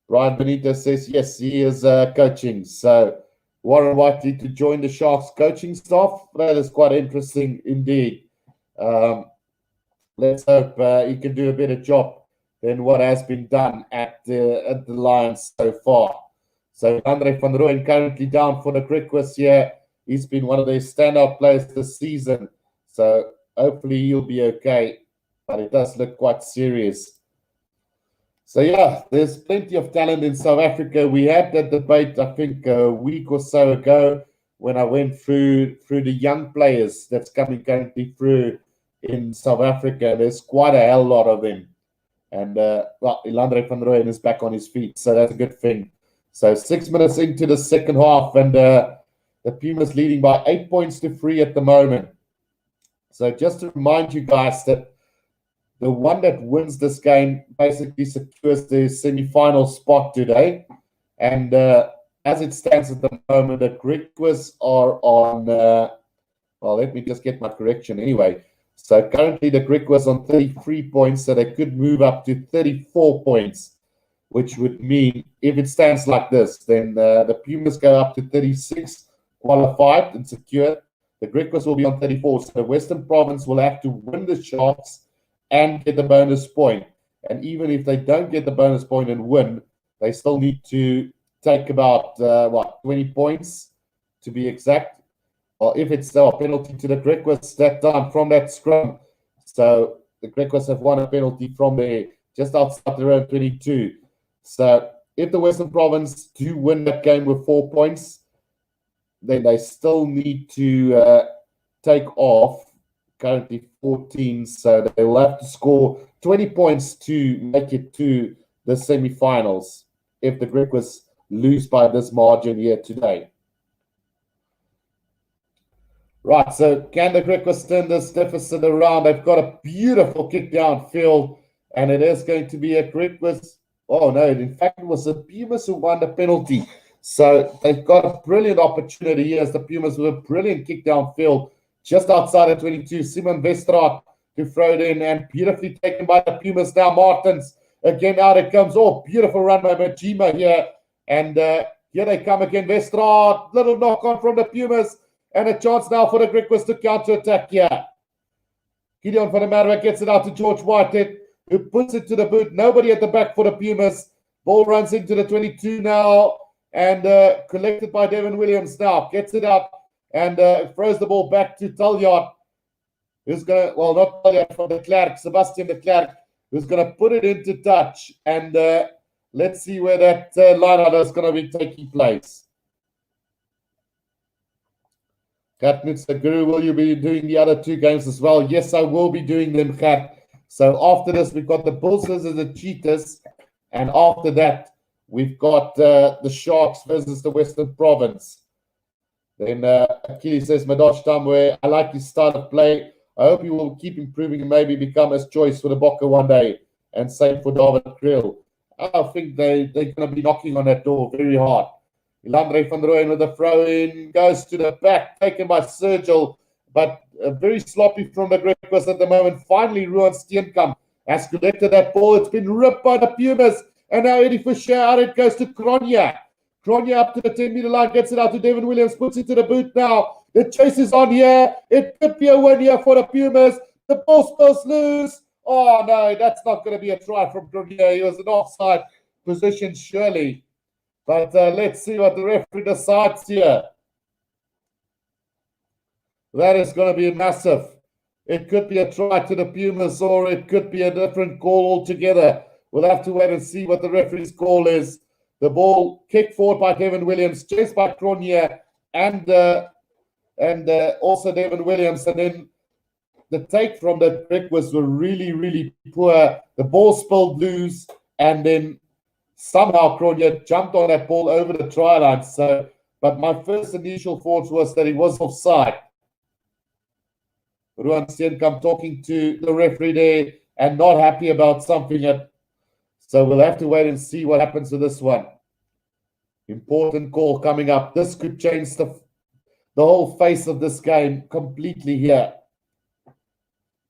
Brian Benitez says, yes, he is coaching. So Warren Whiteley to join the Sharks coaching staff. That is quite interesting indeed. Let's hope he can do a better job than what has been done at the Lions so far. So Andre van Rooyen currently down for the Griquas here. He's been one of their standout players this season. So hopefully he'll be okay. But it does look quite serious. So yeah, there's plenty of talent in South Africa. We had that debate, I think, a week or so ago when I went through the young players that's coming currently through in South Africa. There's quite a hell lot of them. And, Elandre van Rooyen is back on his feet, so that's a good thing. So 6 minutes into the second half, and the Pumas leading by 8 points to 3 at the moment. So just to remind you guys that the one that wins this game basically secures the semi-final spot today. And as it stands at the moment, the Griquas are on, let me just get my correction anyway. So currently the Griquas on 33 points, so they could move up to 34 points, which would mean if it stands like this, then the Pumas go up to 36, qualified and secure. The Griquas will be on 34, so the Western Province will have to win the Sharks and get the bonus point. And even if they don't get the bonus point and win, they still need to take about, 20 points to be exact. Or if it's a penalty to the Griquas that time from that scrum. So the Griquas have won a penalty from there, just outside the round 22. So if the Western Province do win that game with 4 points, then they still need to take off currently 14, so they will have to score 20 points to make it to the semi-finals if the Griquas lose by this margin here today. Right, so can the Griquas turn this deficit around? They've got a beautiful kick downfield, and it is going to be a Griquas. Oh, no, in fact, it was the Pumas who won the penalty. So they've got a brilliant opportunity here as the Pumas with a brilliant kick downfield. Just outside of 22, Simon Westraat to throw it in, and beautifully taken by the Pumas now. Martins, again, out it comes. Oh, beautiful run by Majima here. And here they come again. Westraat, little knock on from the Pumas, and a chance now for the Griquas to counter-attack here. Gideon van der Merwe gets it out to George Whitehead, who puts it to the boot. Nobody at the back for the Pumas. Ball runs into the 22 now, and collected by Devin Williams now. Gets it out. And throws the ball back to Talyard, who's going to, not Talyard, from de Klerk, Sebastian de Klerk, who's going to put it into touch. And let's see where that line-out is going to be taking place. Mr. Guru, will you be doing the other two games as well? Yes, I will be doing them, Kat. So after this, we've got the Bulls versus the Cheetahs. And after that, we've got the Sharks versus the Western Province. Then Achilles says, Madosh Tamwe, I like his style of play. I hope he will keep improving and maybe become as choice for the Bokke one day. And same for David Kriel. I think they're going to be knocking on that door very hard. Landry van Rooyen with a throw-in, goes to the back, taken by Sergil, but very sloppy from the Griquas at the moment. Finally, Ruan Steenkamp has collected that ball. It's been ripped by the Pumas, and now Eddie Fisher out. It goes to Cronje. Cronje up to the 10-meter line, gets it out to Devin Williams, puts it to the boot now. The chase is on here. It could be a win here for the Pumas. The ball spills loose. Oh, no, that's not going to be a try from Cronje. He was an offside position, surely. But let's see what the referee decides here. That is going to be massive. It could be a try to the Pumas, or it could be a different call altogether. We'll have to wait and see what the referee's call is. The ball kicked forward by Devin Williams, chased by Cronje and also Devin Williams. And then the take from the Griquas were really, really poor. The ball spilled loose, and then somehow Cronje jumped on that ball over the try line. So, but my first initial thoughts was that he was offside. Ruan Steenkamp talking to the referee there and not happy about something. So we'll have to wait and see what happens to this one. Important call coming up. This could change the whole face of this game completely here.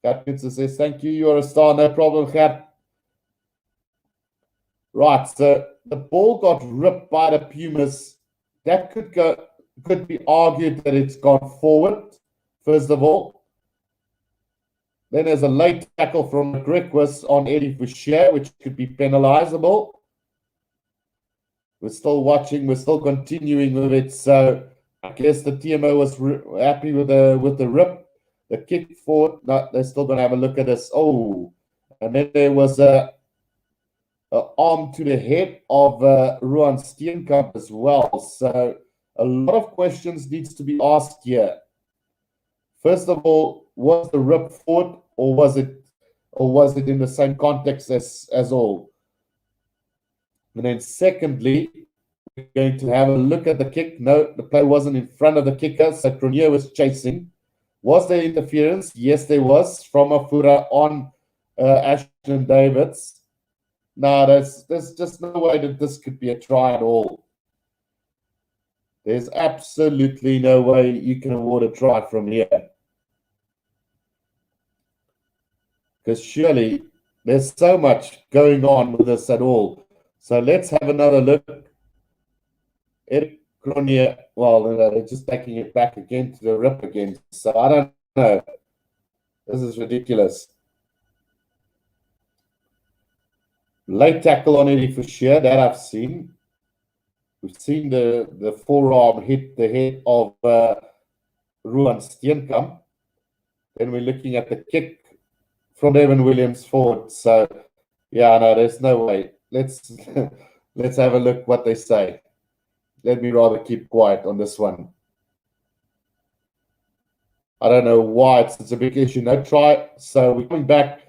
Kat says, thank you. You're a star. No problem, Kat. Right, so the ball got ripped by the Pumas. That could be argued that it's gone forward, first of all. Then there's a late tackle from the Griquas on Eddie Fisher, which could be penalizable. We're still watching. We're still continuing with it. So I guess the TMO was happy with the rip. The kick forward. No, they're still going to have a look at this. Oh, and then there was a arm to the head of Ruan Steenkamp as well. So a lot of questions needs to be asked here. First of all, was the rip forward, or was it in the same context as all? And then secondly, we're going to have a look at the kick. No, the play wasn't in front of the kicker, so Cronje was chasing. Was there interference? Yes, there was from Afura on Ashton Davids. No, there's just no way that this could be a try at all. There's absolutely no way you can award a try from here. Because surely there's so much going on with this at all. So let's have another look. Eric Cronje, well, they're just taking it back again to the rip again. So I don't know. This is ridiculous. Late tackle on Eddie Fisher, that I've seen. We've seen the forearm hit the head of Ruan Steenkamp. Then we're looking at the kick from Devin Williams forward. So, yeah, no, there's no way. Let's have a look what they say. Let me rather keep quiet on this one. I don't know why it's such a big issue. No try. So we're coming back.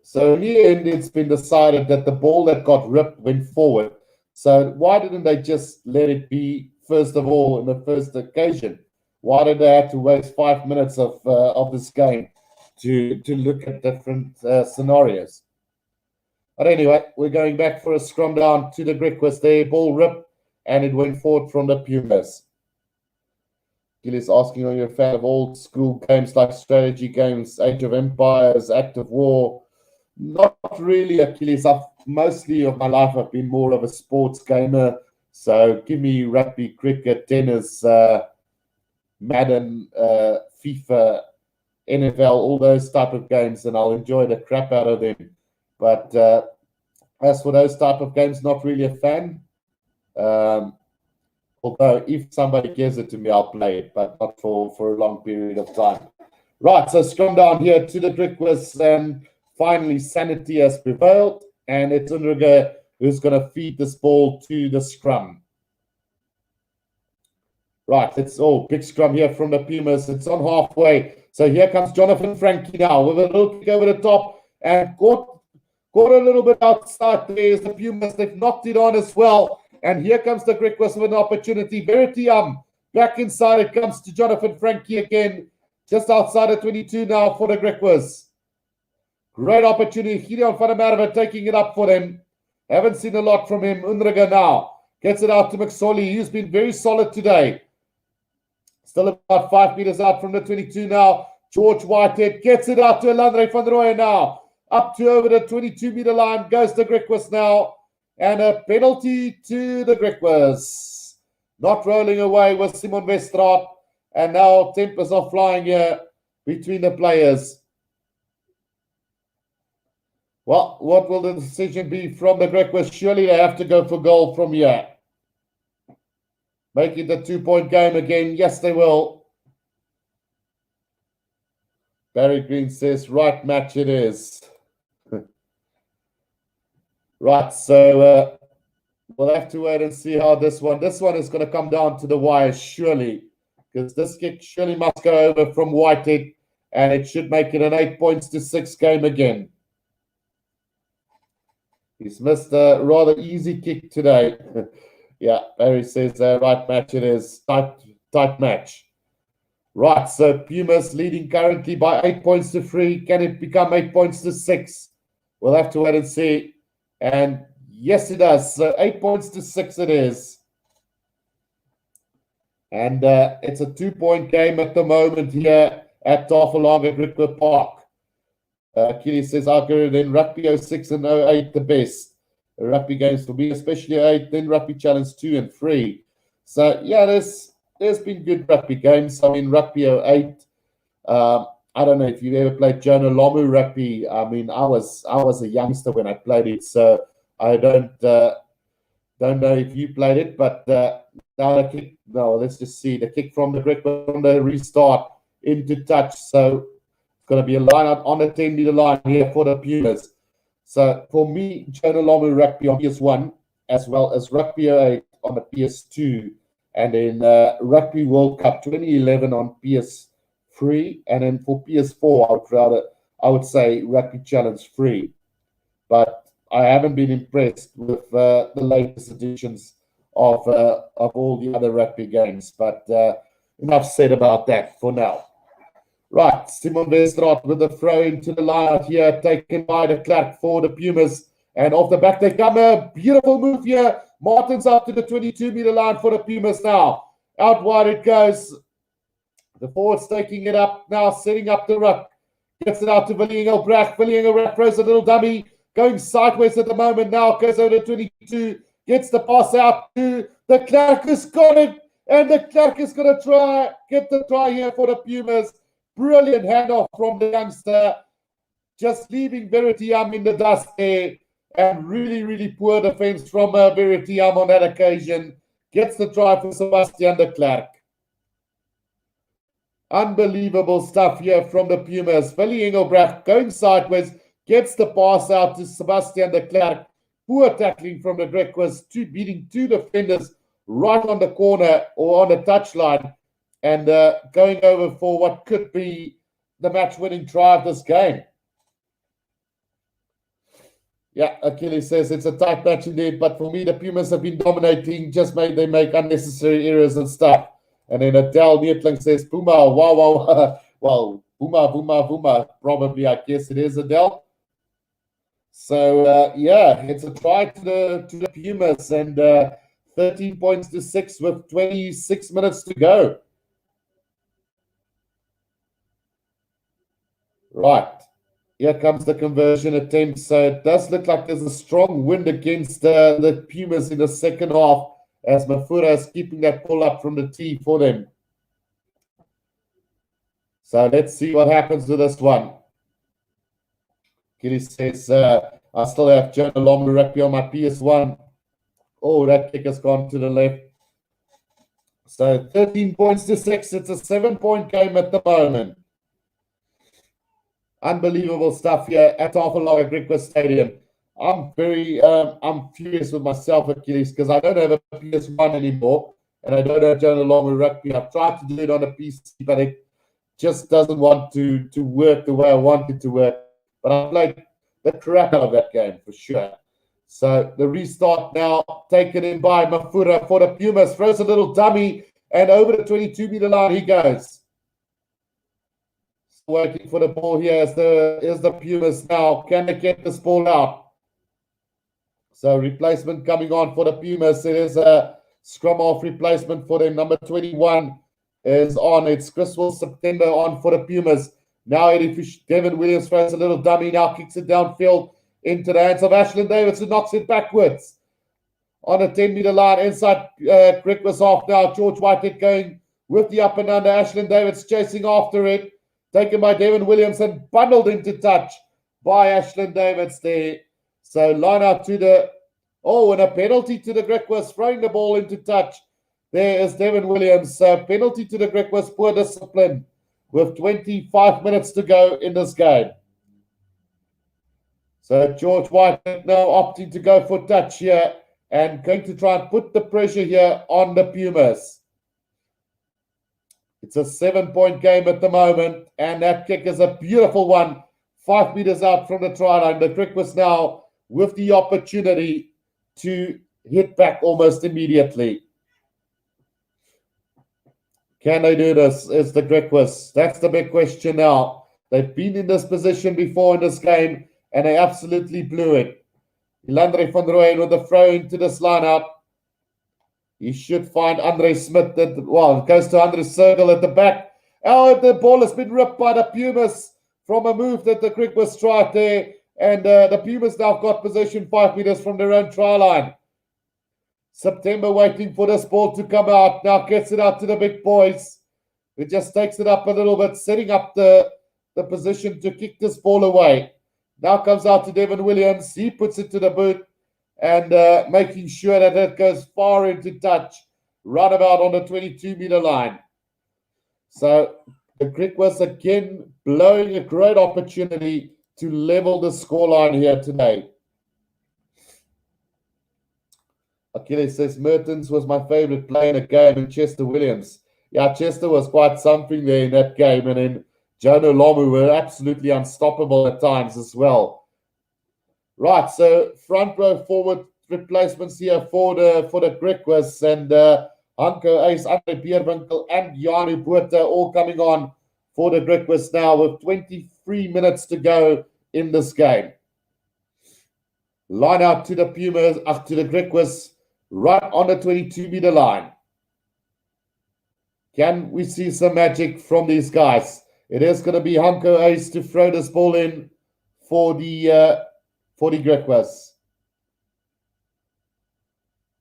So in the end, it's been decided that the ball that got ripped went forward. So why didn't they just let it be, first of all, in the first occasion? Why did they have to waste 5 minutes of this game to look at different scenarios? But anyway, we're going back for a scrum down to the Griquas there. Ball ripped, and it went forward from the Pumas. Gilles asking, are you a fan of old school games like strategy games, Age of Empires, Act of War? Not really, Achilles. Mostly of my life, I've been more of a sports gamer. So give me rugby, cricket, tennis, Madden, FIFA, NFL, all those type of games, and I'll enjoy the crap out of them. But as for those type of games, not really a fan. Although if somebody gives it to me, I'll play it, but not for a long period of time. Right, so scrum down here to the Griquas, and finally sanity has prevailed, and it's Unruga who's going to feed this ball to the scrum. Right, it's big scrum here from the Pumas. It's on halfway. So here comes Jonathan Frankie now with a little kick over the top and caught a little bit outside. There's the Pumas. They've knocked it on as well. And here comes the Griquas with an opportunity. Verity back inside. It comes to Jonathan Frankie again. Just outside of 22 now for the Griquas. Great opportunity. Gideon van der Merwe taking it up for them. Haven't seen a lot from him. Unriga now gets it out to McSorley. He's been very solid today. Still about 5 meters out from the 22 now. George Whitehead gets it out to Elandre van Rooyen now. Up to over the 22-meter line goes the Griquas now. And a penalty to the Griquas. Not rolling away with Simon Westraat. And now tempers are flying here between the players. Well, what will the decision be from the Griquas? Surely they have to go for goal from here. Make it a 2-point game again. Yes, they will. Barry Green says, right match it is. Right, so we'll have to wait and see how this one is going to come down to the wire, surely. Because this kick surely must go over from Whitehead, and it should make it an 8-6 game again. He's missed a rather easy kick today. Yeah, Barry says, right match it is. Tight match. Right, so Pumas leading currently by 8-3. Can it become 8-6? We'll have to wait and see. And yes, it does. So 8-6 it is. And it's a 2-point game at the moment here at Tafellager Griquas Park. Kitty says, I'll go then Rugby 06 and 08 the best. The rugby games for me, especially 8, then Rugby Challenge 2 and 3. So, yeah, there's been good rugby games. I mean, Rugby 08, I don't know if you've ever played Jonah Lomu rugby. I mean, I was a youngster when I played it, so I don't know if you played it, but let's just see. The kick from the Griquas from the restart into touch. So it's going to be a line out on the 10-meter line here for the Pumas. So for me, Jonah Lomu rugby on PS1, as well as Rugby 08 on the PS2, and then Rugby World Cup 2011 on PS3, and then for PS4, I would say Rugby Challenge 3. But I haven't been impressed with the latest editions of all the other rugby games. But enough said about that for now. Right, Simon Westraat with the throw into the line out here, taken by the Clark for the Pumas. And off the back they come. A beautiful move here. Martin's up to the 22-meter line for the Pumas now. Out wide it goes. The forward's taking it up now, setting up the ruck. Gets it out to Villiers Elbracht. Villiers Elbracht throws a little dummy. Going sideways at the moment now. Goes over to 22. Gets the pass out to the Clark. Has got it. And the Clark is going to get the try here for the Pumas. Brilliant handoff from the youngster. Just leaving Verity in the dust there. And really, really poor defense from Verity on that occasion. Gets the try for Sebastian de Klerk. Unbelievable stuff here from the Pumas. Villiers Elbracht going sideways. Gets the pass out to Sebastian de Klerk. Poor tackling from the Griquas. Beating two defenders right on the corner or on the touchline. And going over for what could be the match-winning try of this game. Yeah, Achilles says it's a tight match indeed, but for me, the Pumas have been dominating. Just they make unnecessary errors and stuff. And then Adele Neetling says, Puma, wow. Well, Puma, probably, I guess it is Adele. So, yeah, it's a try to the Pumas, and 13-6 with 26 minutes to go. Right. Here comes the conversion attempt. So it does look like there's a strong wind against the Pumas in the second half, as Mafura is keeping that pull up from the tee for them. So let's see what happens with this one. Kitty says, I still have Jonah Lomu rugby on my PS1. Oh, that kick has gone to the left. So 13-6. It's a 7-point game at the moment. Unbelievable stuff here at Tafellager Griquas Stadium. I'm furious with myself, Achilles, because I don't have a PS1 anymore. and I don't have Jonah Long with rugby. I've tried to do it on a PC, but it just doesn't want to work the way I want it to work. But I played the crap out of that game for sure. So the restart now taken in by Mafura for the Pumas. Throws a little dummy and over the 22-meter line he goes. Waiting for the ball here is the Pumas now. Can they get this ball out? So replacement coming on for the Pumas. It is a scrum half replacement for them. Number 21 is on. It's Crystal September on for the Pumas. Now Devin Williams throws a little dummy. Now kicks it downfield into the hands of Ashland Davids, who knocks it backwards. On a 10-meter line inside Griquas half now. George Whitehead going with the up and under. Ashland Davids chasing after it. Taken by Devin Williams and bundled into touch by Ashland Davids there. So line out to the... Oh, and a penalty to the Griquas, throwing the ball into touch. There is Devin Williams. Penalty to the Griquas, poor discipline, with 25 minutes to go in this game. So George Whitehead now opting to go for touch here and going to try and put the pressure here on the Pumas. It's a 7-point game at the moment, and that kick is a beautiful one, 5 meters out from the try line. The Griquas now with the opportunity to hit back almost immediately. Can they do this? Is the Griquas? That's the big question now. They've been in this position before in this game, and they absolutely blew it. Ilandre van Rooyen with the throw into this lineup. He should find Andre Smith. It goes to Andre Circle at the back. Oh, the ball has been ripped by the Pumas from a move that the Griquas tried there. And the Pumas now got possession 5 meters from their own try line. September waiting for this ball to come out. Now gets it out to the big boys. It just takes it up a little bit, setting up the position to kick this ball away. Now comes out to Devin Williams. He puts it to the boot and making sure that it goes far into touch, right about on the 22-meter line. So the Griquas again blowing a great opportunity to level the scoreline here today. Achilles says, Mertens was my favorite player in a game, and Chester Williams. Yeah, Chester was quite something there in that game, and then Jonah Lomu were absolutely unstoppable at times as well. Right, so front row forward replacements here for the Griquas, and Hanko Ace, Andre Bierwinkel, and Janu Botha all coming on for the Griquas now with 23 minutes to go in this game. Line out to the Pumas, to the Griquas, right on the 22-meter line. Can we see some magic from these guys? It is going to be Hanko Ace to throw this ball in for the Griquas.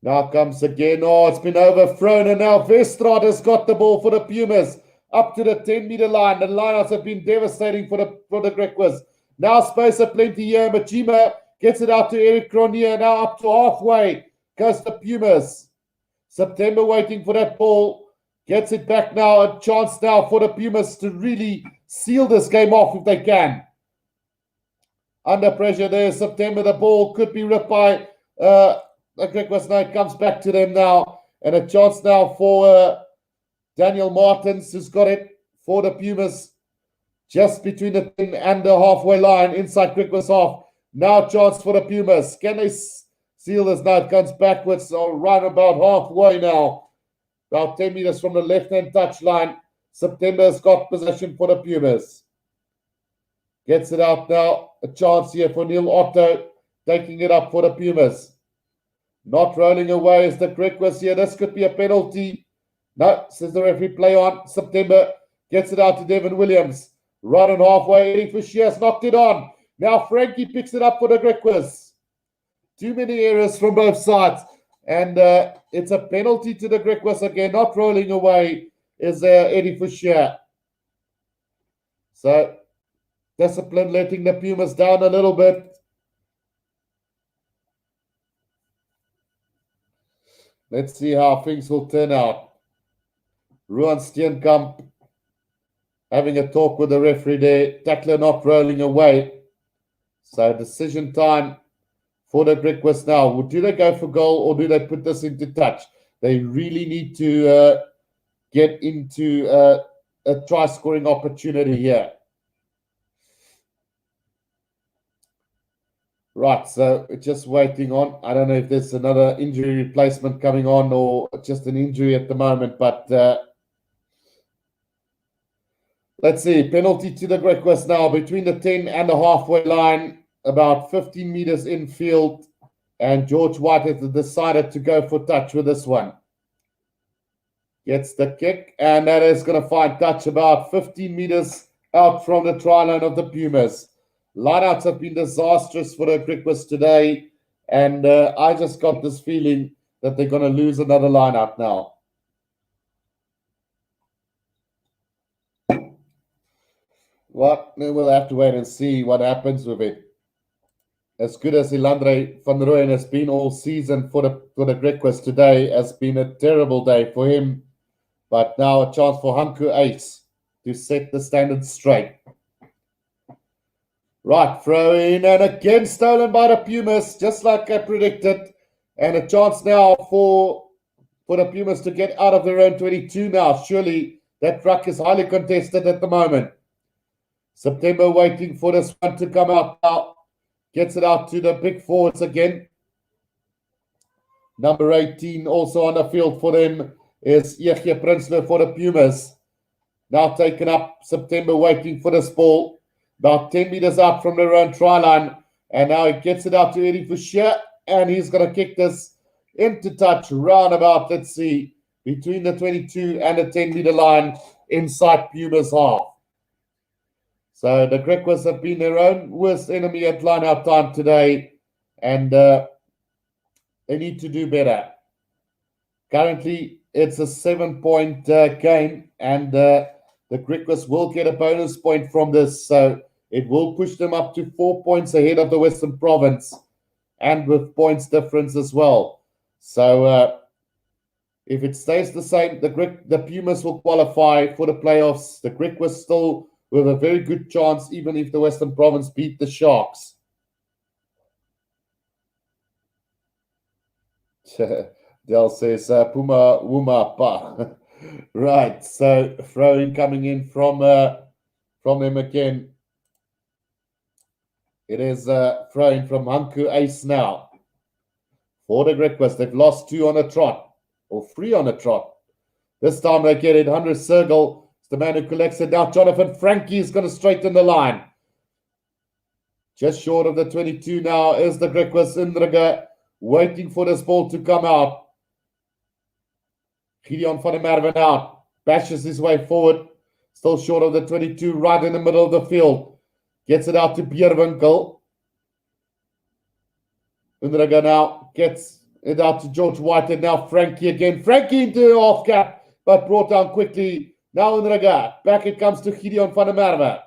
Now comes again. Oh, it's been overthrown, and now Vestrad has got the ball for the Pumas up to the 10-meter line. The lineouts have been devastating for the Griquas. Now space aplenty here. Machima gets it out to Eric Cronier. Now up to halfway goes the Pumas. September waiting for that ball. Gets it back now. A chance now for the Pumas to really seal this game off if they can. Under pressure there, September. The ball could be ripped by the Griquas. Now it comes back to them now. And a chance now for Daniel Martins, who's got it for the Pumas. Just between the 10 and the halfway line inside Griquas half. Now chance for the Pumas. Can they seal this? Now it comes backwards. So right about halfway now. About 10 meters from the left-hand touch line. September's got possession for the Pumas. Gets it out now. A chance here for Neil Otto. Taking it up for the Pumas. Not rolling away is the Griquas here. This could be a penalty. No, says the referee, play on. September gets it out to Devin Williams. Right on halfway. Eddie Fisher has knocked it on. Now Frankie picks it up for the Griquas. Too many errors from both sides. And it's a penalty to the Griquas again. Not rolling away is Eddie Fisher. So discipline letting the Pumas down a little bit. Let's see how things will turn out. Ruan Steenkamp having a talk with the referee there. Tackler not rolling away. So decision time for the Griquas now. Do they go for goal or do they put this into touch? They really need to get into a try-scoring opportunity here. Right, so just waiting on. I don't know if there's another injury replacement coming on or just an injury at the moment, but let's see. Penalty to the Griquas now between the 10 and the halfway line, about 15 meters infield, and George White has decided to go for touch with this one. Gets the kick, and that is going to find touch about 15 meters out from the try line of the Pumas. Lineouts have been disastrous for the Griquas today, and I just got this feeling that they're going to lose another lineout now. Well, we'll have to wait and see what happens with it. As good as Ilandre van Rooyen has been all season for the Griquas, today has been a terrible day for him. But now a chance for Hanku Ace to set the standard straight. Right, throw in, and again stolen by the Pumas, just like I predicted. And a chance now for the Pumas to get out of their own 22 now. Surely that ruck is highly contested at the moment. September waiting for this one to come out now. Gets it out to the big forwards again. Number 18 also on the field for them is Yechia Prinsloo for the Pumas. Now taken up, September waiting for this ball. About 10 meters out from their own try line. And now he gets it out to Eddie Foucher. And he's going to kick this into touch round about, let's see, between the 22 and the 10-meter line inside Pumas half. So the Griquas have been their own worst enemy at line-out time today. And they need to do better. Currently, it's a 7-point game. And the Griquas will get a bonus point from this. So it will push them up to 4 points ahead of the Western Province, and with points difference as well. So if it stays the same, the Pumas will qualify for the playoffs. The Griquas still with a very good chance, even if the Western Province beat the Sharks. Del says, Puma Wuma Pa. Right, so throwing coming in from him again. It is throwing from Hanku Ace now. For the Griquas, they've lost 2 on a trot, or 3 on a trot. This time they get it. Hunter Sergel is the man who collects it. Now Jonathan Frankie is going to straighten the line. Just short of the 22 now is the Griquas. Indriga waiting for this ball to come out. Gideon van der Merwe out. Bashes his way forward. Still short of the 22, right in the middle of the field. Gets it out to Bierwinkel. Indriga now gets it out to George White, and now Frankie again. Frankie into half cap, but brought down quickly. Now Indriga. Back it comes to Gideon van der Merwe.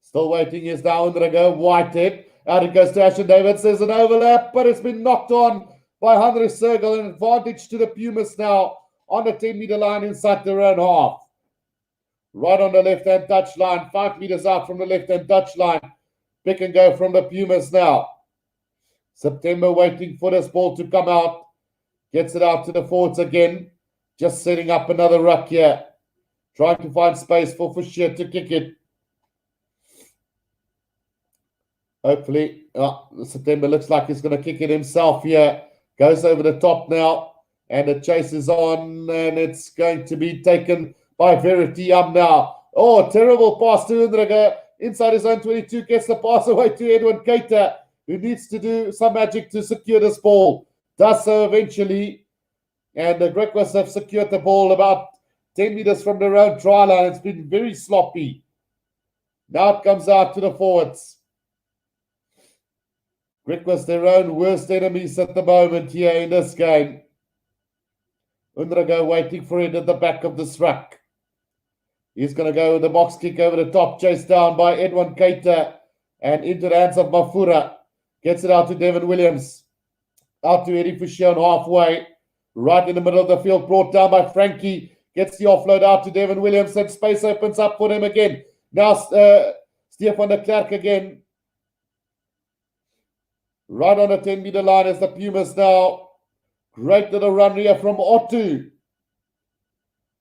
Still waiting is now Indriga. Whitehead. Out it goes to Ashton Davids. There's an overlap, but it's been knocked on by Hunter Sergel. An advantage to the Pumas now on the 10-meter line inside their own half. Right on the left-hand touch line. 5 meters out from the left-hand touch line. Pick and go from the Pumas now. September waiting for this ball to come out. Gets it out to the forwards again. Just setting up another ruck here. Trying to find space for Foucher to kick it. Hopefully, September looks like he's going to kick it himself here. Goes over the top now. And the chase is on. And it's going to be taken by Verity now. Oh, terrible pass to Indriga. Inside his own 22. Gets the pass away to Edwin Keita, who needs to do some magic to secure this ball. Does so eventually. And the Griquas have secured the ball about 10 meters from their own try line. It's been very sloppy. Now it comes out to the forwards. Griquas their own worst enemies at the moment here in this game. Indriga waiting for it at the back of this ruck. He's going to go with the box kick over the top. Chased down by Edwin Keita. And into the hands of Mafura. Gets it out to Devin Williams. Out to Eddie Foucher on halfway. Right in the middle of the field. Brought down by Frankie. Gets the offload out to Devin Williams. And space opens up for him again. Now Stefan de Klerk again. Right on the 10-meter line as the Pumas now Great little run here from Otto.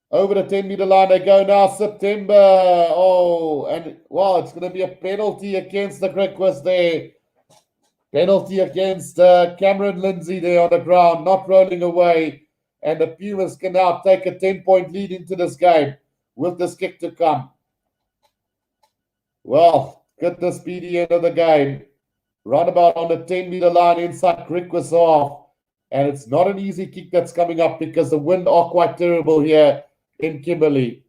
Over the 10-meter line they go now, September. Oh, and wow, it's going to be a penalty against the Griquas there. Penalty against Cameron Lindsay there on the ground, not rolling away. And the Pumas can now take a 10-point lead into this game with this kick to come. Well, get the speedy end of the game. Roundabout on the 10-meter line inside Griquas half. And it's not an easy kick that's coming up because the wind are quite terrible here in Kimberley.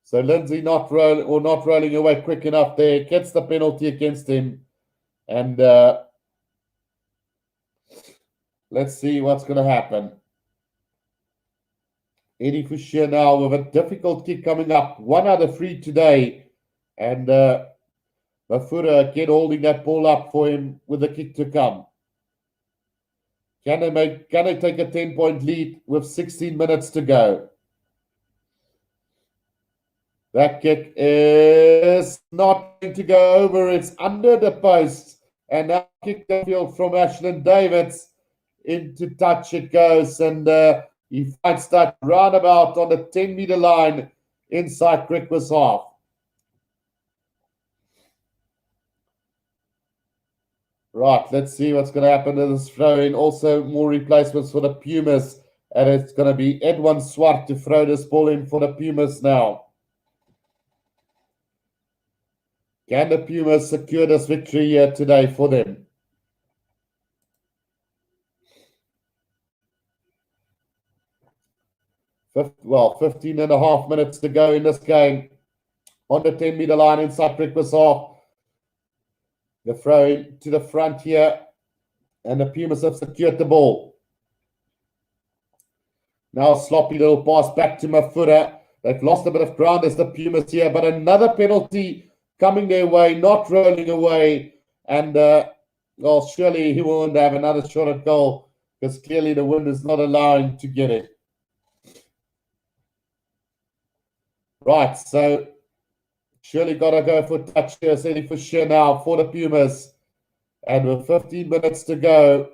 So Lindsay not rolling away quick enough there. Gets the penalty against him. And let's see what's going to happen. Eddie Fisher now with a difficult kick coming up. 1 out of 3 today. And Mafura again holding that ball up for him with a kick to come. Can they take a 10-point lead with 16 minutes to go? That kick is not going to go over. It's under the post. And now kick the field from Ashland Davids. Into touch it goes. And he fights that roundabout on the 10-meter line inside Griquas half. Right, let's see what's going to happen to this throw-in. Also, more replacements for the Pumas. And it's going to be Edwin Swart to throw this ball in for the Pumas now. Can the Pumas secure this victory here today for them? Well, 15 and a half minutes to go in this game. On the 10-meter line inside Griquas half. The throw in to the front here. And the Pumas have secured the ball. Now a sloppy little pass back to Mafura. They've lost a bit of ground as the Pumas here. But another penalty coming their way, not rolling away. And, well, surely he won't have another shot at goal because clearly the wind is not allowing to get it. Right, so surely got to go for touch here. Setting for sure now for the Pumas. And with 15 minutes to go,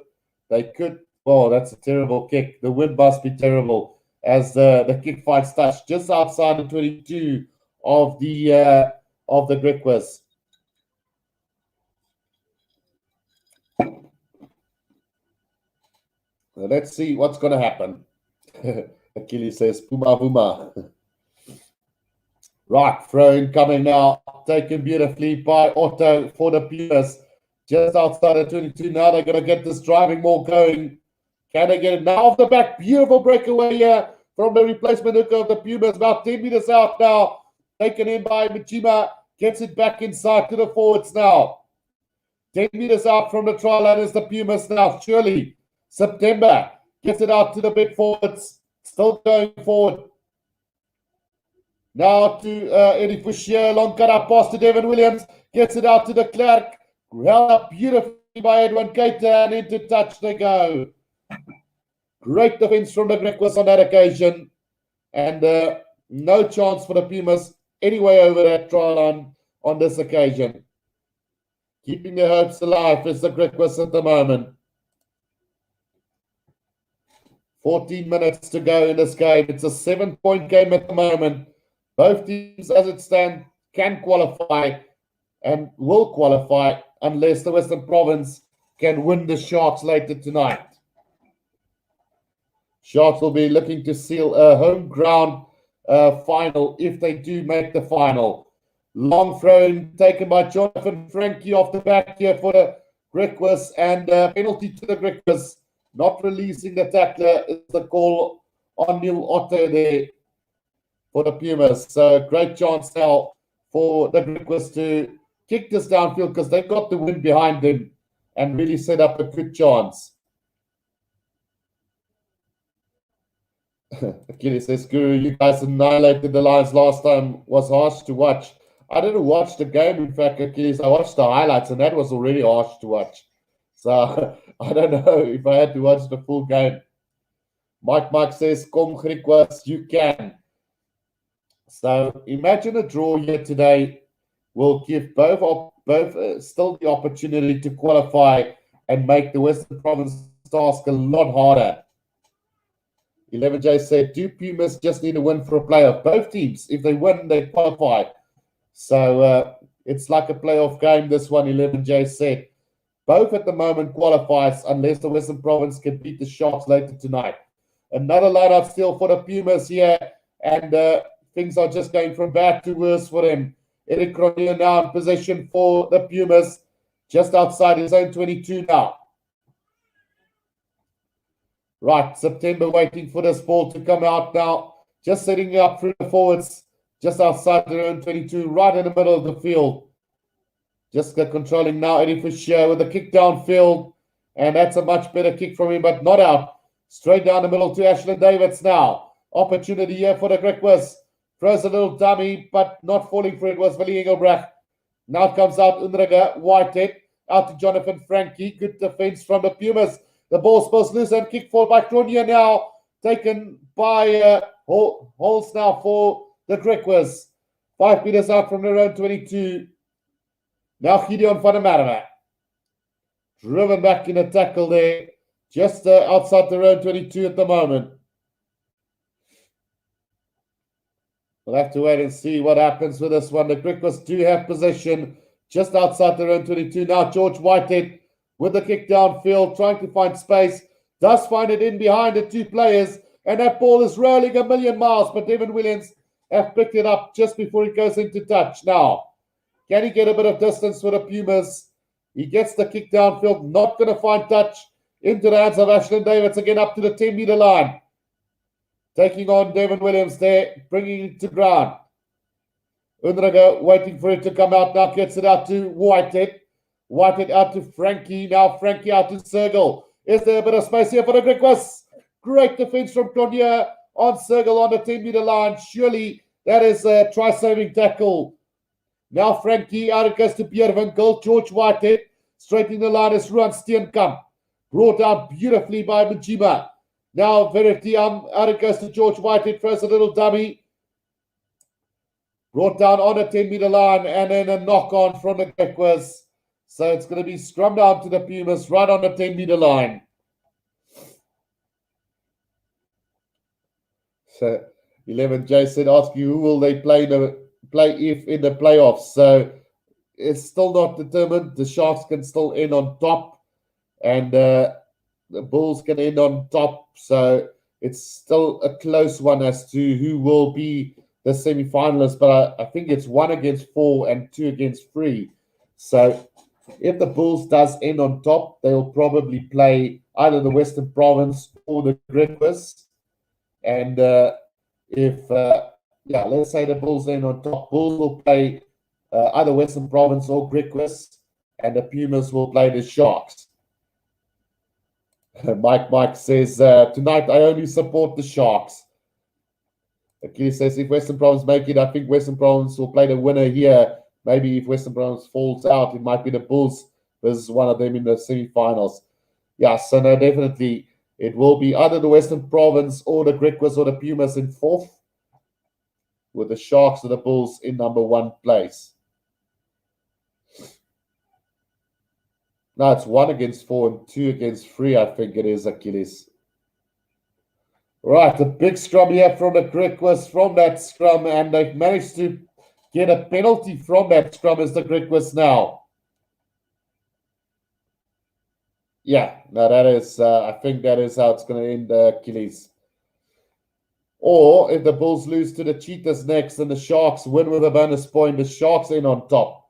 they could... Oh, that's a terrible kick. The wind must be terrible as the kick finds touch just outside the 22 of the Griquas. Let's see what's going to happen. Achilles says, Puma, Puma. Right, throw-in coming now. Taken beautifully by Otto for the Pumas. Just outside the 22. Now they're going to get this driving ball going. Can they get it? Now off the back. Beautiful breakaway here from the replacement hooker of the Pumas. About 10 meters out now. Taken in by Majima. Gets it back inside to the forwards now. 10 meters out from the try line is the Pumas now. Surely September gets it out to the big forwards. Still going forward. Now to Eddie Fouchier. Long cut up pass to Devin Williams. Gets it out to the Clark. Held up beautifully by Edwin Keita. And into touch they go. Great defense from the Griquas on that occasion. And no chance for the Pumas anyway over that try line on this occasion. Keeping their hopes alive is the Griquas at the moment. 14 minutes to go in this game. It's a 7-point game at the moment. Both teams, as it stands, can qualify and will qualify unless the Western Province can win the Sharks later tonight. Sharks will be looking to seal a home ground final if they do make the final. Long throw taken by Jonathan Frankie off the back here for the Griquas, and penalty to the Griquas. Not releasing the tackler is the call on Neil Otto there for the Pumas. So great chance now for the Griquas to kick this downfield because they've got the wind behind them and really set up a good chance. Achilles says, Guru, you guys annihilated the Lions last time. Was harsh to watch. I didn't watch the game, in fact, Achilles. I watched the highlights, and that was already harsh to watch. So I don't know if I had to watch the full game. Mike says, Kom Griquas, you can. So imagine a draw here today will give both still the opportunity to qualify and make the Western Province task a lot harder. 11J said, do Pumas just need to win for a playoff? Both teams, if they win, they qualify. So it's like a playoff game, this one, 11J said. Both at the moment qualifies unless the Western Province can beat the Sharks later tonight. Another line-up still for the Pumas here, and things are just going from bad to worse for them. Eric Cronje now in possession for the Pumas, just outside his own 22 now. Right, September waiting for this ball to come out now. Just setting up through the forwards, just outside their own 22, right in the middle of the field. Just controlling now Eddie Fisher with a kick downfield. And that's a much better kick from him, but not out. Straight down the middle to Ashland Davids now. Opportunity here for the Griquas. Throws a little dummy, but not falling for it was Willie Engelbrecht. Now comes out Unrega, Whitehead. Out to Jonathan Frankie. Good defense from the Pumas. The ball supposed loose and kick for by Cronje now. Taken by Holes now for the Griquas. 5 meters out from their own 22. Now Gideon van der Merwe. Driven back in a tackle there. Just outside their own 22 at the moment. We'll have to wait and see what happens with this one. The Griquas do have possession just outside their own 22. Now George Whitehead with the kick downfield, trying to find space. Does find it in behind the two players. And that ball is rolling a million miles. But Devin Williams have picked it up just before it goes into touch. Now, can he get a bit of distance for the Pumas? He gets the kick downfield. Not going to find touch. Into the hands of Ashland Davids again up to the 10-meter line. Taking on Devin Williams there, bringing it to ground. Unrega waiting for it to come out now, gets it out to Whitehead. Whitehead out to Frankie. Now Frankie out to Sergel. Is there a bit of space here for the Griquas? Great defense from Cronje on Sergel on the 10-meter line. Surely that is a try-saving tackle. Now Frankie out it goes to Bierwinkel. George Whitehead straightening the line is Ruan Steenkamp. Brought down beautifully by Majima. Now Verity out it goes to George Whitehead. Throws a little dummy. Brought down on the 10-meter line and then a knock-on from the Griquas. So it's going to be scrummed down to the Pumas right on the 10-meter line. So 11J said, ask you who will they play if in the playoffs. So it's still not determined. The Sharks can still end on top. And the Bulls can end on top. So it's still a close one as to who will be the semi-finalists. But I think it's 1 against 4 and 2 against 3. So if the Bulls does end on top, they'll probably play either the Western Province or the Griquas. And let's say the Bulls end on top, Bulls will play either Western Province or Griquas, and the Pumas will play the Sharks. Mike says, tonight I only support the Sharks. Achilles says, if Western Province make it, I think Western Province will play the winner here. Maybe if Western Province falls out, it might be the Bulls versus one of them in the semi-finals. Yeah, so no, definitely it will be either the Western Province or the Griquas or the Pumas in 4th, with the Sharks or the Bulls in number 1 place. Now it's 1 against 4 and 2 against 3, I think it is, Achilles. Right, a big scrum here from the Griquas from that scrum, and they've managed to get a penalty from that scrum as the Griquas now. Yeah, no, that is, I think that is how it's going to end, Achilles. Or if the Bulls lose to the Cheetahs next and the Sharks win with a bonus point, the Sharks in on top.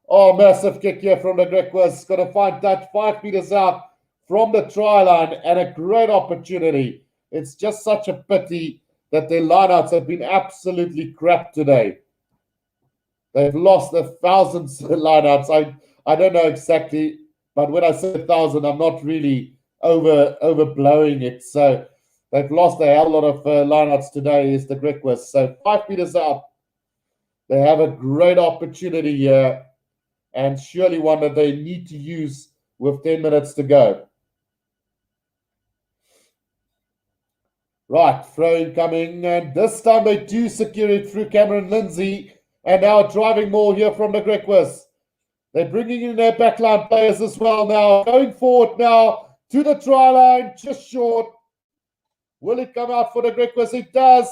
Oh, massive kick here from the Griquas. Going to find touch 5 meters out from the try line, and a great opportunity. It's just such a pity that their lineouts have been absolutely crap today. They've lost 1,000 lineouts. I don't know exactly, but when I say 1,000, I'm not really overblowing it. So they've lost a hell lot of lineouts today, is the Griquas. So 5 meters out. They have a great opportunity here, and surely one that they need to use with 10 minutes to go. Right, throwing coming, and this time they do secure it through Cameron Lindsay, and now driving more here from the Griquas. They're bringing in their backline players as well now. Going forward now, to the try line, just short. Will it come out for the Griquas? It does,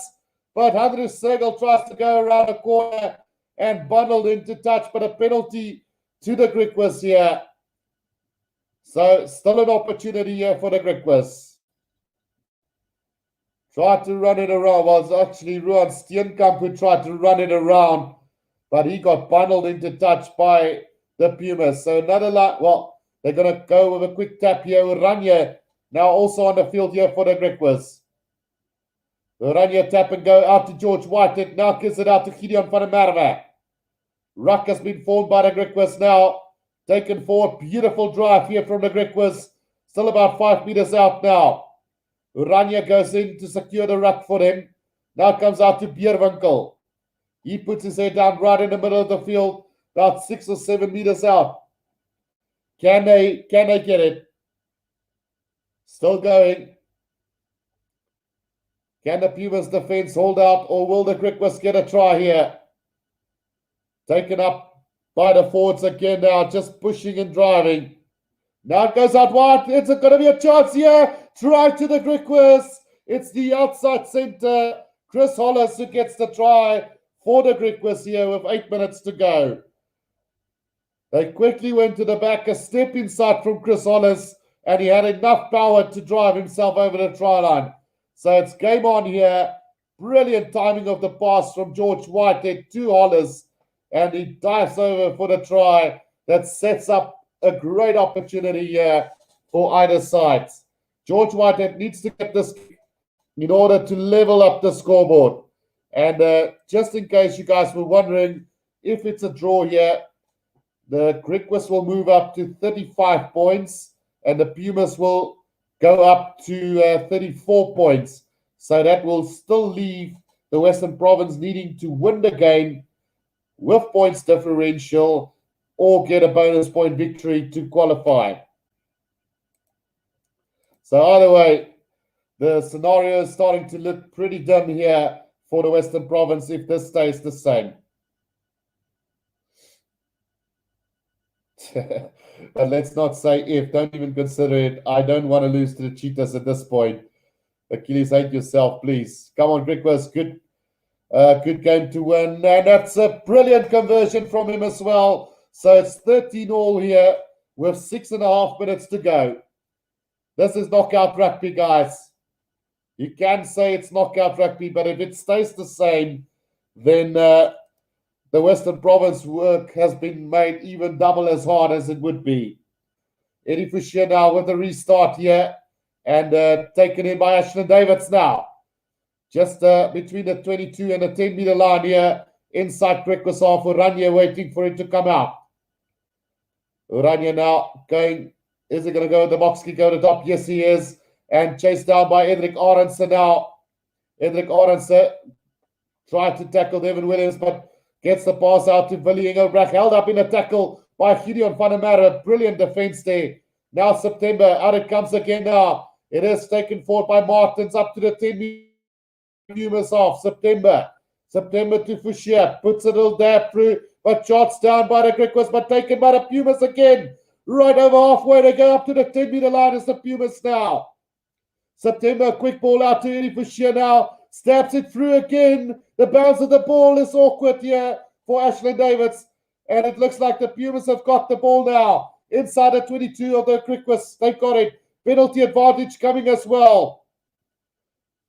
but Andrew Sergel tries to go around the corner and bundled into touch, but a penalty to the Griquas here. So still an opportunity here for the Griquas. Tried to run it around. Well, it's actually Ruan Steenkamp who tried to run it around, but he got bundled into touch by the Pumas. So another line. Well, they're going to go with a quick tap here. Urania now also on the field here for the Griquas. Urania tap and go out to George White. It now gives it out to Gideon van der Merwe. Ruck has been formed by the Griquas now. Taken forward. Beautiful drive here from the Griquas. Still about 5 meters out now. Urania goes in to secure the ruck for him. Now comes out to Bierwinkel. He puts his head down right in the middle of the field, about 6 or 7 meters out. Can they get it? Still going. Can the Pumas defense hold out, or will the Griquas get a try here? Taken up by the forwards again now, just pushing and driving. Now it goes out wide. It's going to be a chance here. Try to the Griquas. It's the outside centre, Chris Hollis, who gets the try for the Griquas here with 8 minutes to go. They quickly went to the back, a step inside from Chris Hollis, and he had enough power to drive himself over the try line. So it's game on here. Brilliant timing of the pass from George Whitehead to Hollis, and he dives over for the try. That sets up a great opportunity here for either side. George Whitehead needs to get this in order to level up the scoreboard. And just in case you guys were wondering, if it's a draw here, the Griquas will move up to 35 points and the Pumas will go up to 34 points. So that will still leave the Western Province needing to win the game with points differential or get a bonus point victory to qualify. So either way, the scenario is starting to look pretty dim here for the Western Province if this stays the same. But let's not say if, don't even consider it. I don't want to lose to the Cheetahs at this point. Achilles, hate yourself, please. Come on, Griquas, good game to win. And that's a brilliant conversion from him as well. So it's 13-all here with 6.5 minutes to go. This is knockout rugby, guys. You can say it's knockout rugby, but if it stays the same, then the Western Province work has been made even double as hard as it would be. Eddie Fischer now with the restart here and taken in by Ashland Davids now. Just between the 22 and the 10-meter line here, inside Griquas half. Urania waiting for it to come out. Urania now going. Is he going to go the box kick over the top? Yes, he is. And chased down by Edric Arendse now. Edric Arendse tried to tackle Devin Williams, but gets the pass out to Willie Engelbrecht. Held up in a tackle by Gideon van der Merwe. Brilliant defense there. Now September. Out it comes again now. It is taken forward by Martins up to the 10 Pumas off. September to Fouchier. Puts a little dab through, but shots down by the Griquas, but taken by the Pumas again. Right over halfway, they go up to the 10-meter line as the Pumas now. September, quick ball out to Eddie Fouchier now. Stabs it through again. The bounce of the ball is awkward here for Ashland Davids. And it looks like the Pumas have got the ball now. Inside the 22 of the Griquas. They've got it. Penalty advantage coming as well.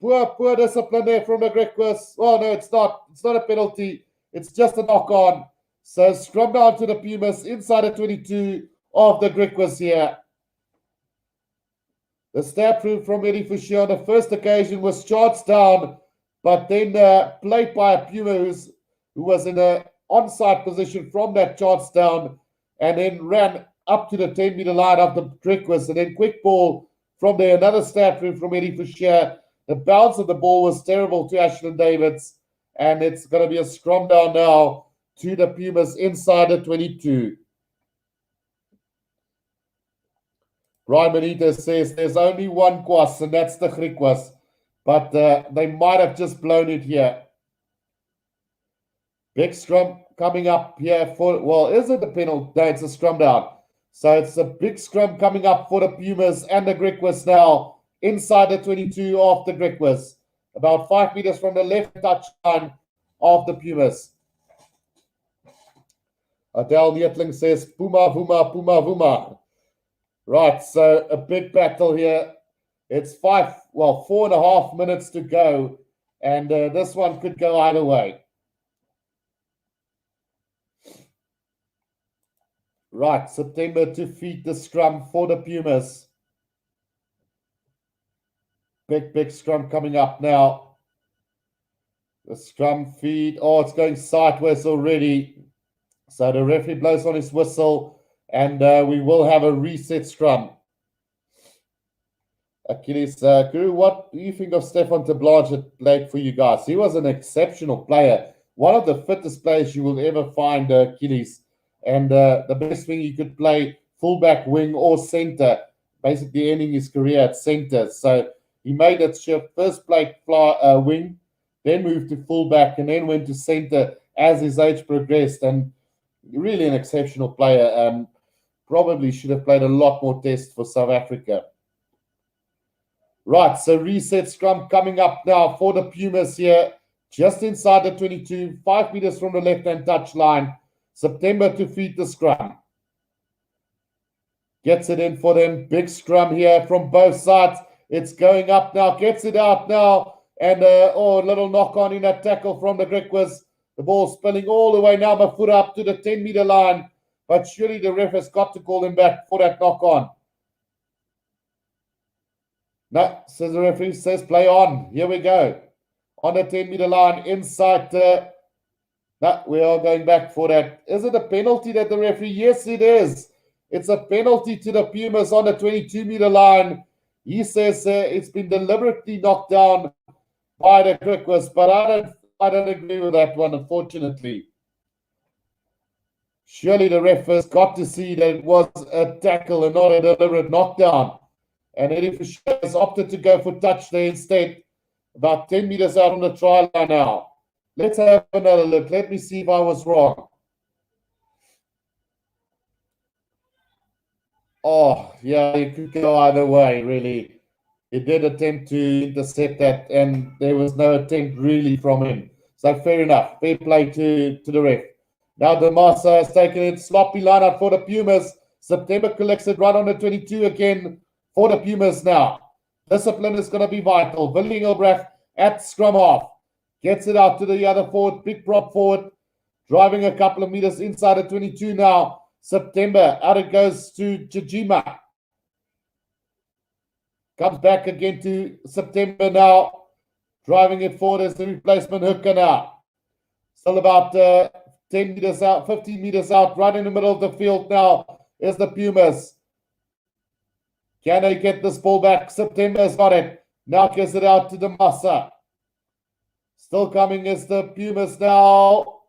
Poor discipline there from the Griquas. Oh, no, it's not. It's not a penalty. It's just a knock-on. So scrum down to the Pumas inside the 22 of the Griquas here. The stab through from Eddie Fouchier on the first occasion was charged down, but then played by a Puma who was in an onside position from that charge down and then ran up to the 10-meter line of the Griquas, and then quick ball from there, another stab through from Eddie Fouchier. The bounce of the ball was terrible to Ashland Davids, and it's going to be a scrum down now to the Pumas inside the 22. Brian Benitez says there's only one Kwas, and that's the Griquas. But they might have just blown it here. Big scrum coming up here for, well, is it a penalty? No, it's a scrum down. So it's a big scrum coming up for the Pumas and the Griquas now, inside the 22 of the Griquas, about 5 meters from the left touchline of the Pumas. Adele Neetling says, Puma, Vuma, Puma, Vuma. Right, so a big battle here. It's 4.5 minutes to go, and this one could go either way. Right, September to feed the scrum for the Pumas. Big scrum coming up now. The scrum feed, it's going sideways already. So the referee blows on his whistle, and we will have a reset scrum. Achilles, Guru, what do you think of Stefan de Blanche that played for you guys? He was an exceptional player, one of the fittest players you will ever find, Achilles. And the best thing, he could play fullback, wing, or center, basically ending his career at center. So he made that shift, first played wing, then moved to fullback, and then went to center as his age progressed. And really an exceptional player. Probably should have played a lot more tests for South Africa. Right, so reset scrum coming up now for the Pumas here, just inside the 22, 5 meters from the left-hand touch line. September to feed the scrum. Gets it in for them. Big scrum here from both sides. It's going up now. Gets it out now. And a little knock on in that tackle from the Griquas. The ball spilling all the way now. Mafura up to the 10-meter line. But surely the ref has got to call him back for that knock on. No, says the referee, says play on. Here we go. On the 10-meter line, inside. No, we are going back for that. Is it a penalty that the referee? Yes, it is. It's a penalty to the Pumas on the 22-meter line. He says it's been deliberately knocked down by the Griquas, but I don't agree with that one, unfortunately. Surely the ref has got to see that it was a tackle and not a deliberate knockdown. And Eddie Fisher has opted to go for touch there instead, about 10 meters out on the try line now. Let's have another look. Let me see if I was wrong. Oh, yeah, it could go either way, really. He did attempt to intercept that, and there was no attempt really from him. So fair enough. Fair play to the ref. Now Damasa has taken it. Sloppy lineup for the Pumas. September collects it right on the 22 again for the Pumas now. Discipline is going to be vital. Willie Engelbrecht at scrum half. Gets it out to the other forward. Big prop forward. Driving a couple of meters inside the 22 now. September. Out it goes to Jajima. Comes back again to September now. Driving it forward as the replacement hooker now. Still about 10 meters out, 15 meters out. Right in the middle of the field now is the Pumas. Can they get this ball back? September's got it. Now gets it out to the Massa. Still coming is the Pumas now.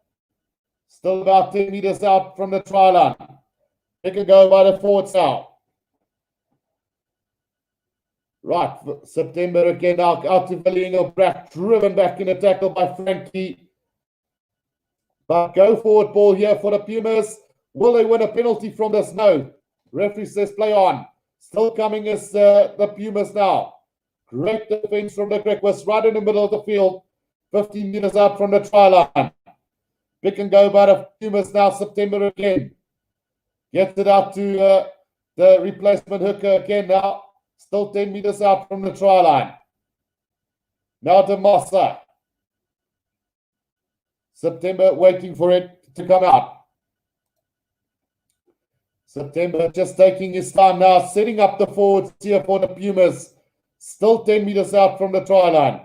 Still about 10 meters out from the try line. They can go by the forwards now. Right, September again out to Willie Engelbrecht. Driven back in a tackle by Frankie. But go forward ball here for the Pumas. Will they win a penalty from this? No. Referee says play on. Still coming is the Pumas now. Great defense from the Griquas right in the middle of the field. 15 meters out from the try line. Pick and go by the Pumas now. September again. Gets it out to the replacement hooker again now. Still 10 meters out from the try line. Now to Massa. September waiting for it to come out. September just taking his time now, setting up the forwards here for the Pumas. Still 10 meters out from the try line.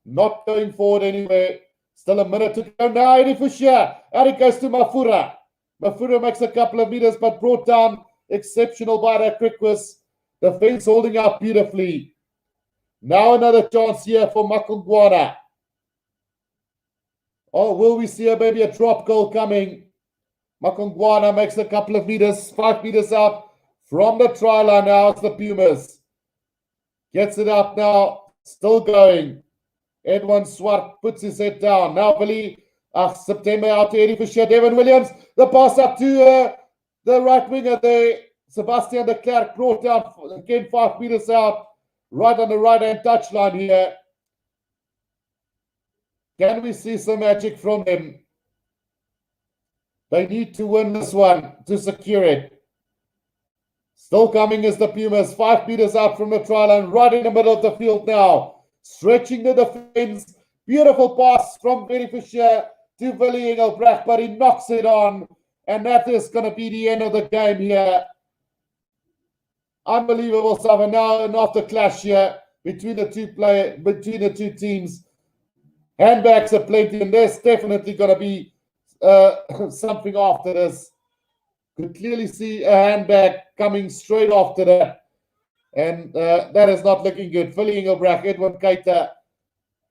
Not going forward anywhere. Still a minute to go. Now Eddie Fisher. Out it goes to Mafura. Mafura makes a couple of meters, but brought down. Exceptional by the Griquas. The fence holding up beautifully. Now another chance here for Makongwana. Oh, will we see maybe a drop goal coming? Makongwana makes a couple of meters, 5 meters out from the try line. Now it's the Pumas. Gets it up now. Still going. Edwin Swart puts his head down. Now Billy, September out to Eddie Fisher. Devin Williams. The pass up to the right winger there. Sebastian de Klerk brought down again 5 meters out, right on the right-hand touchline here. Can we see some magic from them? They need to win this one to secure it. Still coming is the Pumas, 5 meters out from the try line, right in the middle of the field now. Stretching the defense. Beautiful pass from Benny Fisher to Willie Engelbrecht, but he knocks it on. And that is going to be the end of the game here. Unbelievable stuff. And now an after clash here between the two teams. Handbags are plenty, and there's definitely going to be something after this. Could clearly see a handbag coming straight after that. And that is not looking good. Philly Engelbrecht, Edwin Keita,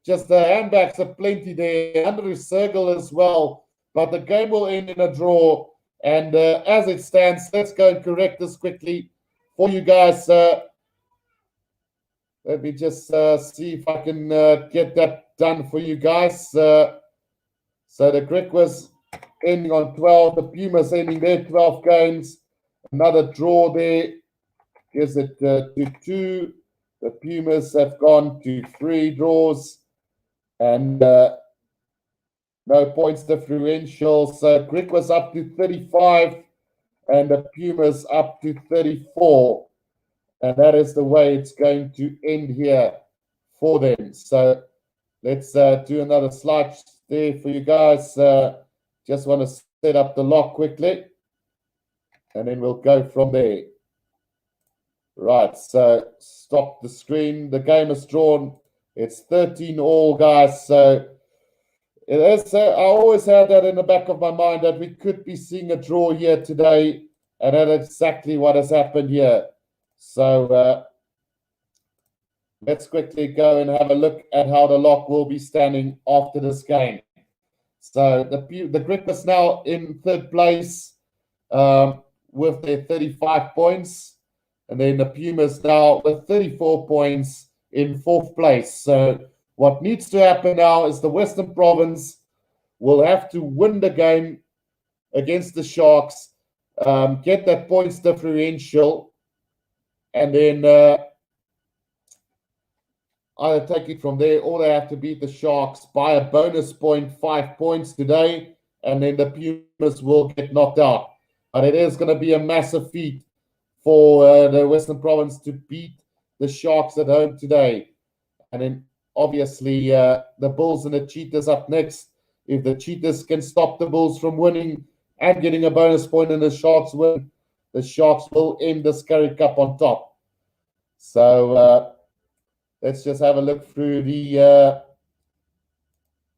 just the handbags are plenty there. Andrew Circle as well. But the game will end in a draw. And as it stands, let's go and correct this quickly for you guys. Let me just see if I can get that done for you guys. So the Griquas ending on 12. The Pumas ending their 12 games. Another draw there. Gives it to 2. The Pumas have gone to 3 draws. And no points differential. So Griquas up to 35. And the Pumas up to 34. And that is the way it's going to end here for them. So let's do another slide there for you guys. Just want to set up the lock quickly. And then we'll go from there. Right, so stop the screen. The game is drawn. It's 13 all, guys. So it is. I always had that in the back of my mind that we could be seeing a draw here today. And that's exactly what has happened here. So let's quickly go and have a look at how the lock will be standing after this game. So the Griquas now in 3rd place with their 35 points. And then the Pumas now with 34 points in 4th place. So what needs to happen now is the Western Province will have to win the game against the Sharks, get that points differential, and then either take it from there or they have to beat the Sharks by a bonus point, 5 points today, and then the Pumas will get knocked out. But it is going to be a massive feat for the Western Province to beat the Sharks at home today. And then obviously the Bulls and the Cheetahs up next. If the Cheetahs can stop the Bulls from winning and getting a bonus point and the Sharks win, the Sharks will end this Currie Cup on top. So let's just have a look through the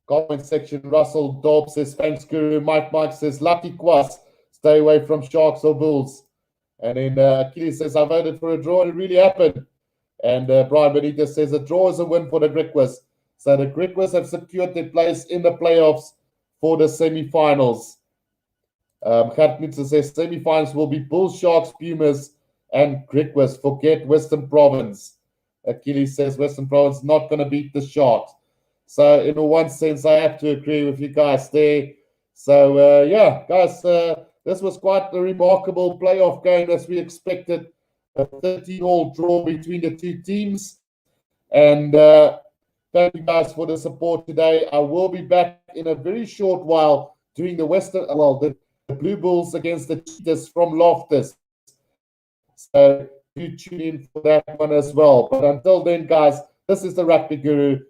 comment section. Russell Daub says, thanks, Guru. Mike says, lucky Kwas. Stay away from Sharks or Bulls. And then Achilles says, I voted for a draw and it really happened. And Brian Benitez says, a draw is a win for the Griquas. So the Griquas have secured their place in the playoffs for the semi-finals. Gert Nitzer says, semi-finals will be Bulls, Sharks, Pumas, and Griquas. Forget Western Province. Achilles says, Western Province not going to beat the Sharks. So in one sense, I have to agree with you guys there. So, yeah, guys, this was quite a remarkable playoff game as we expected. A 13-all draw between the two teams. And thank you guys for the support today. I will be back in a very short while doing the Blue Bulls against the Cheetahs from Loftus. So do tune in for that one as well. But until then, guys, this is the Rugby Guru.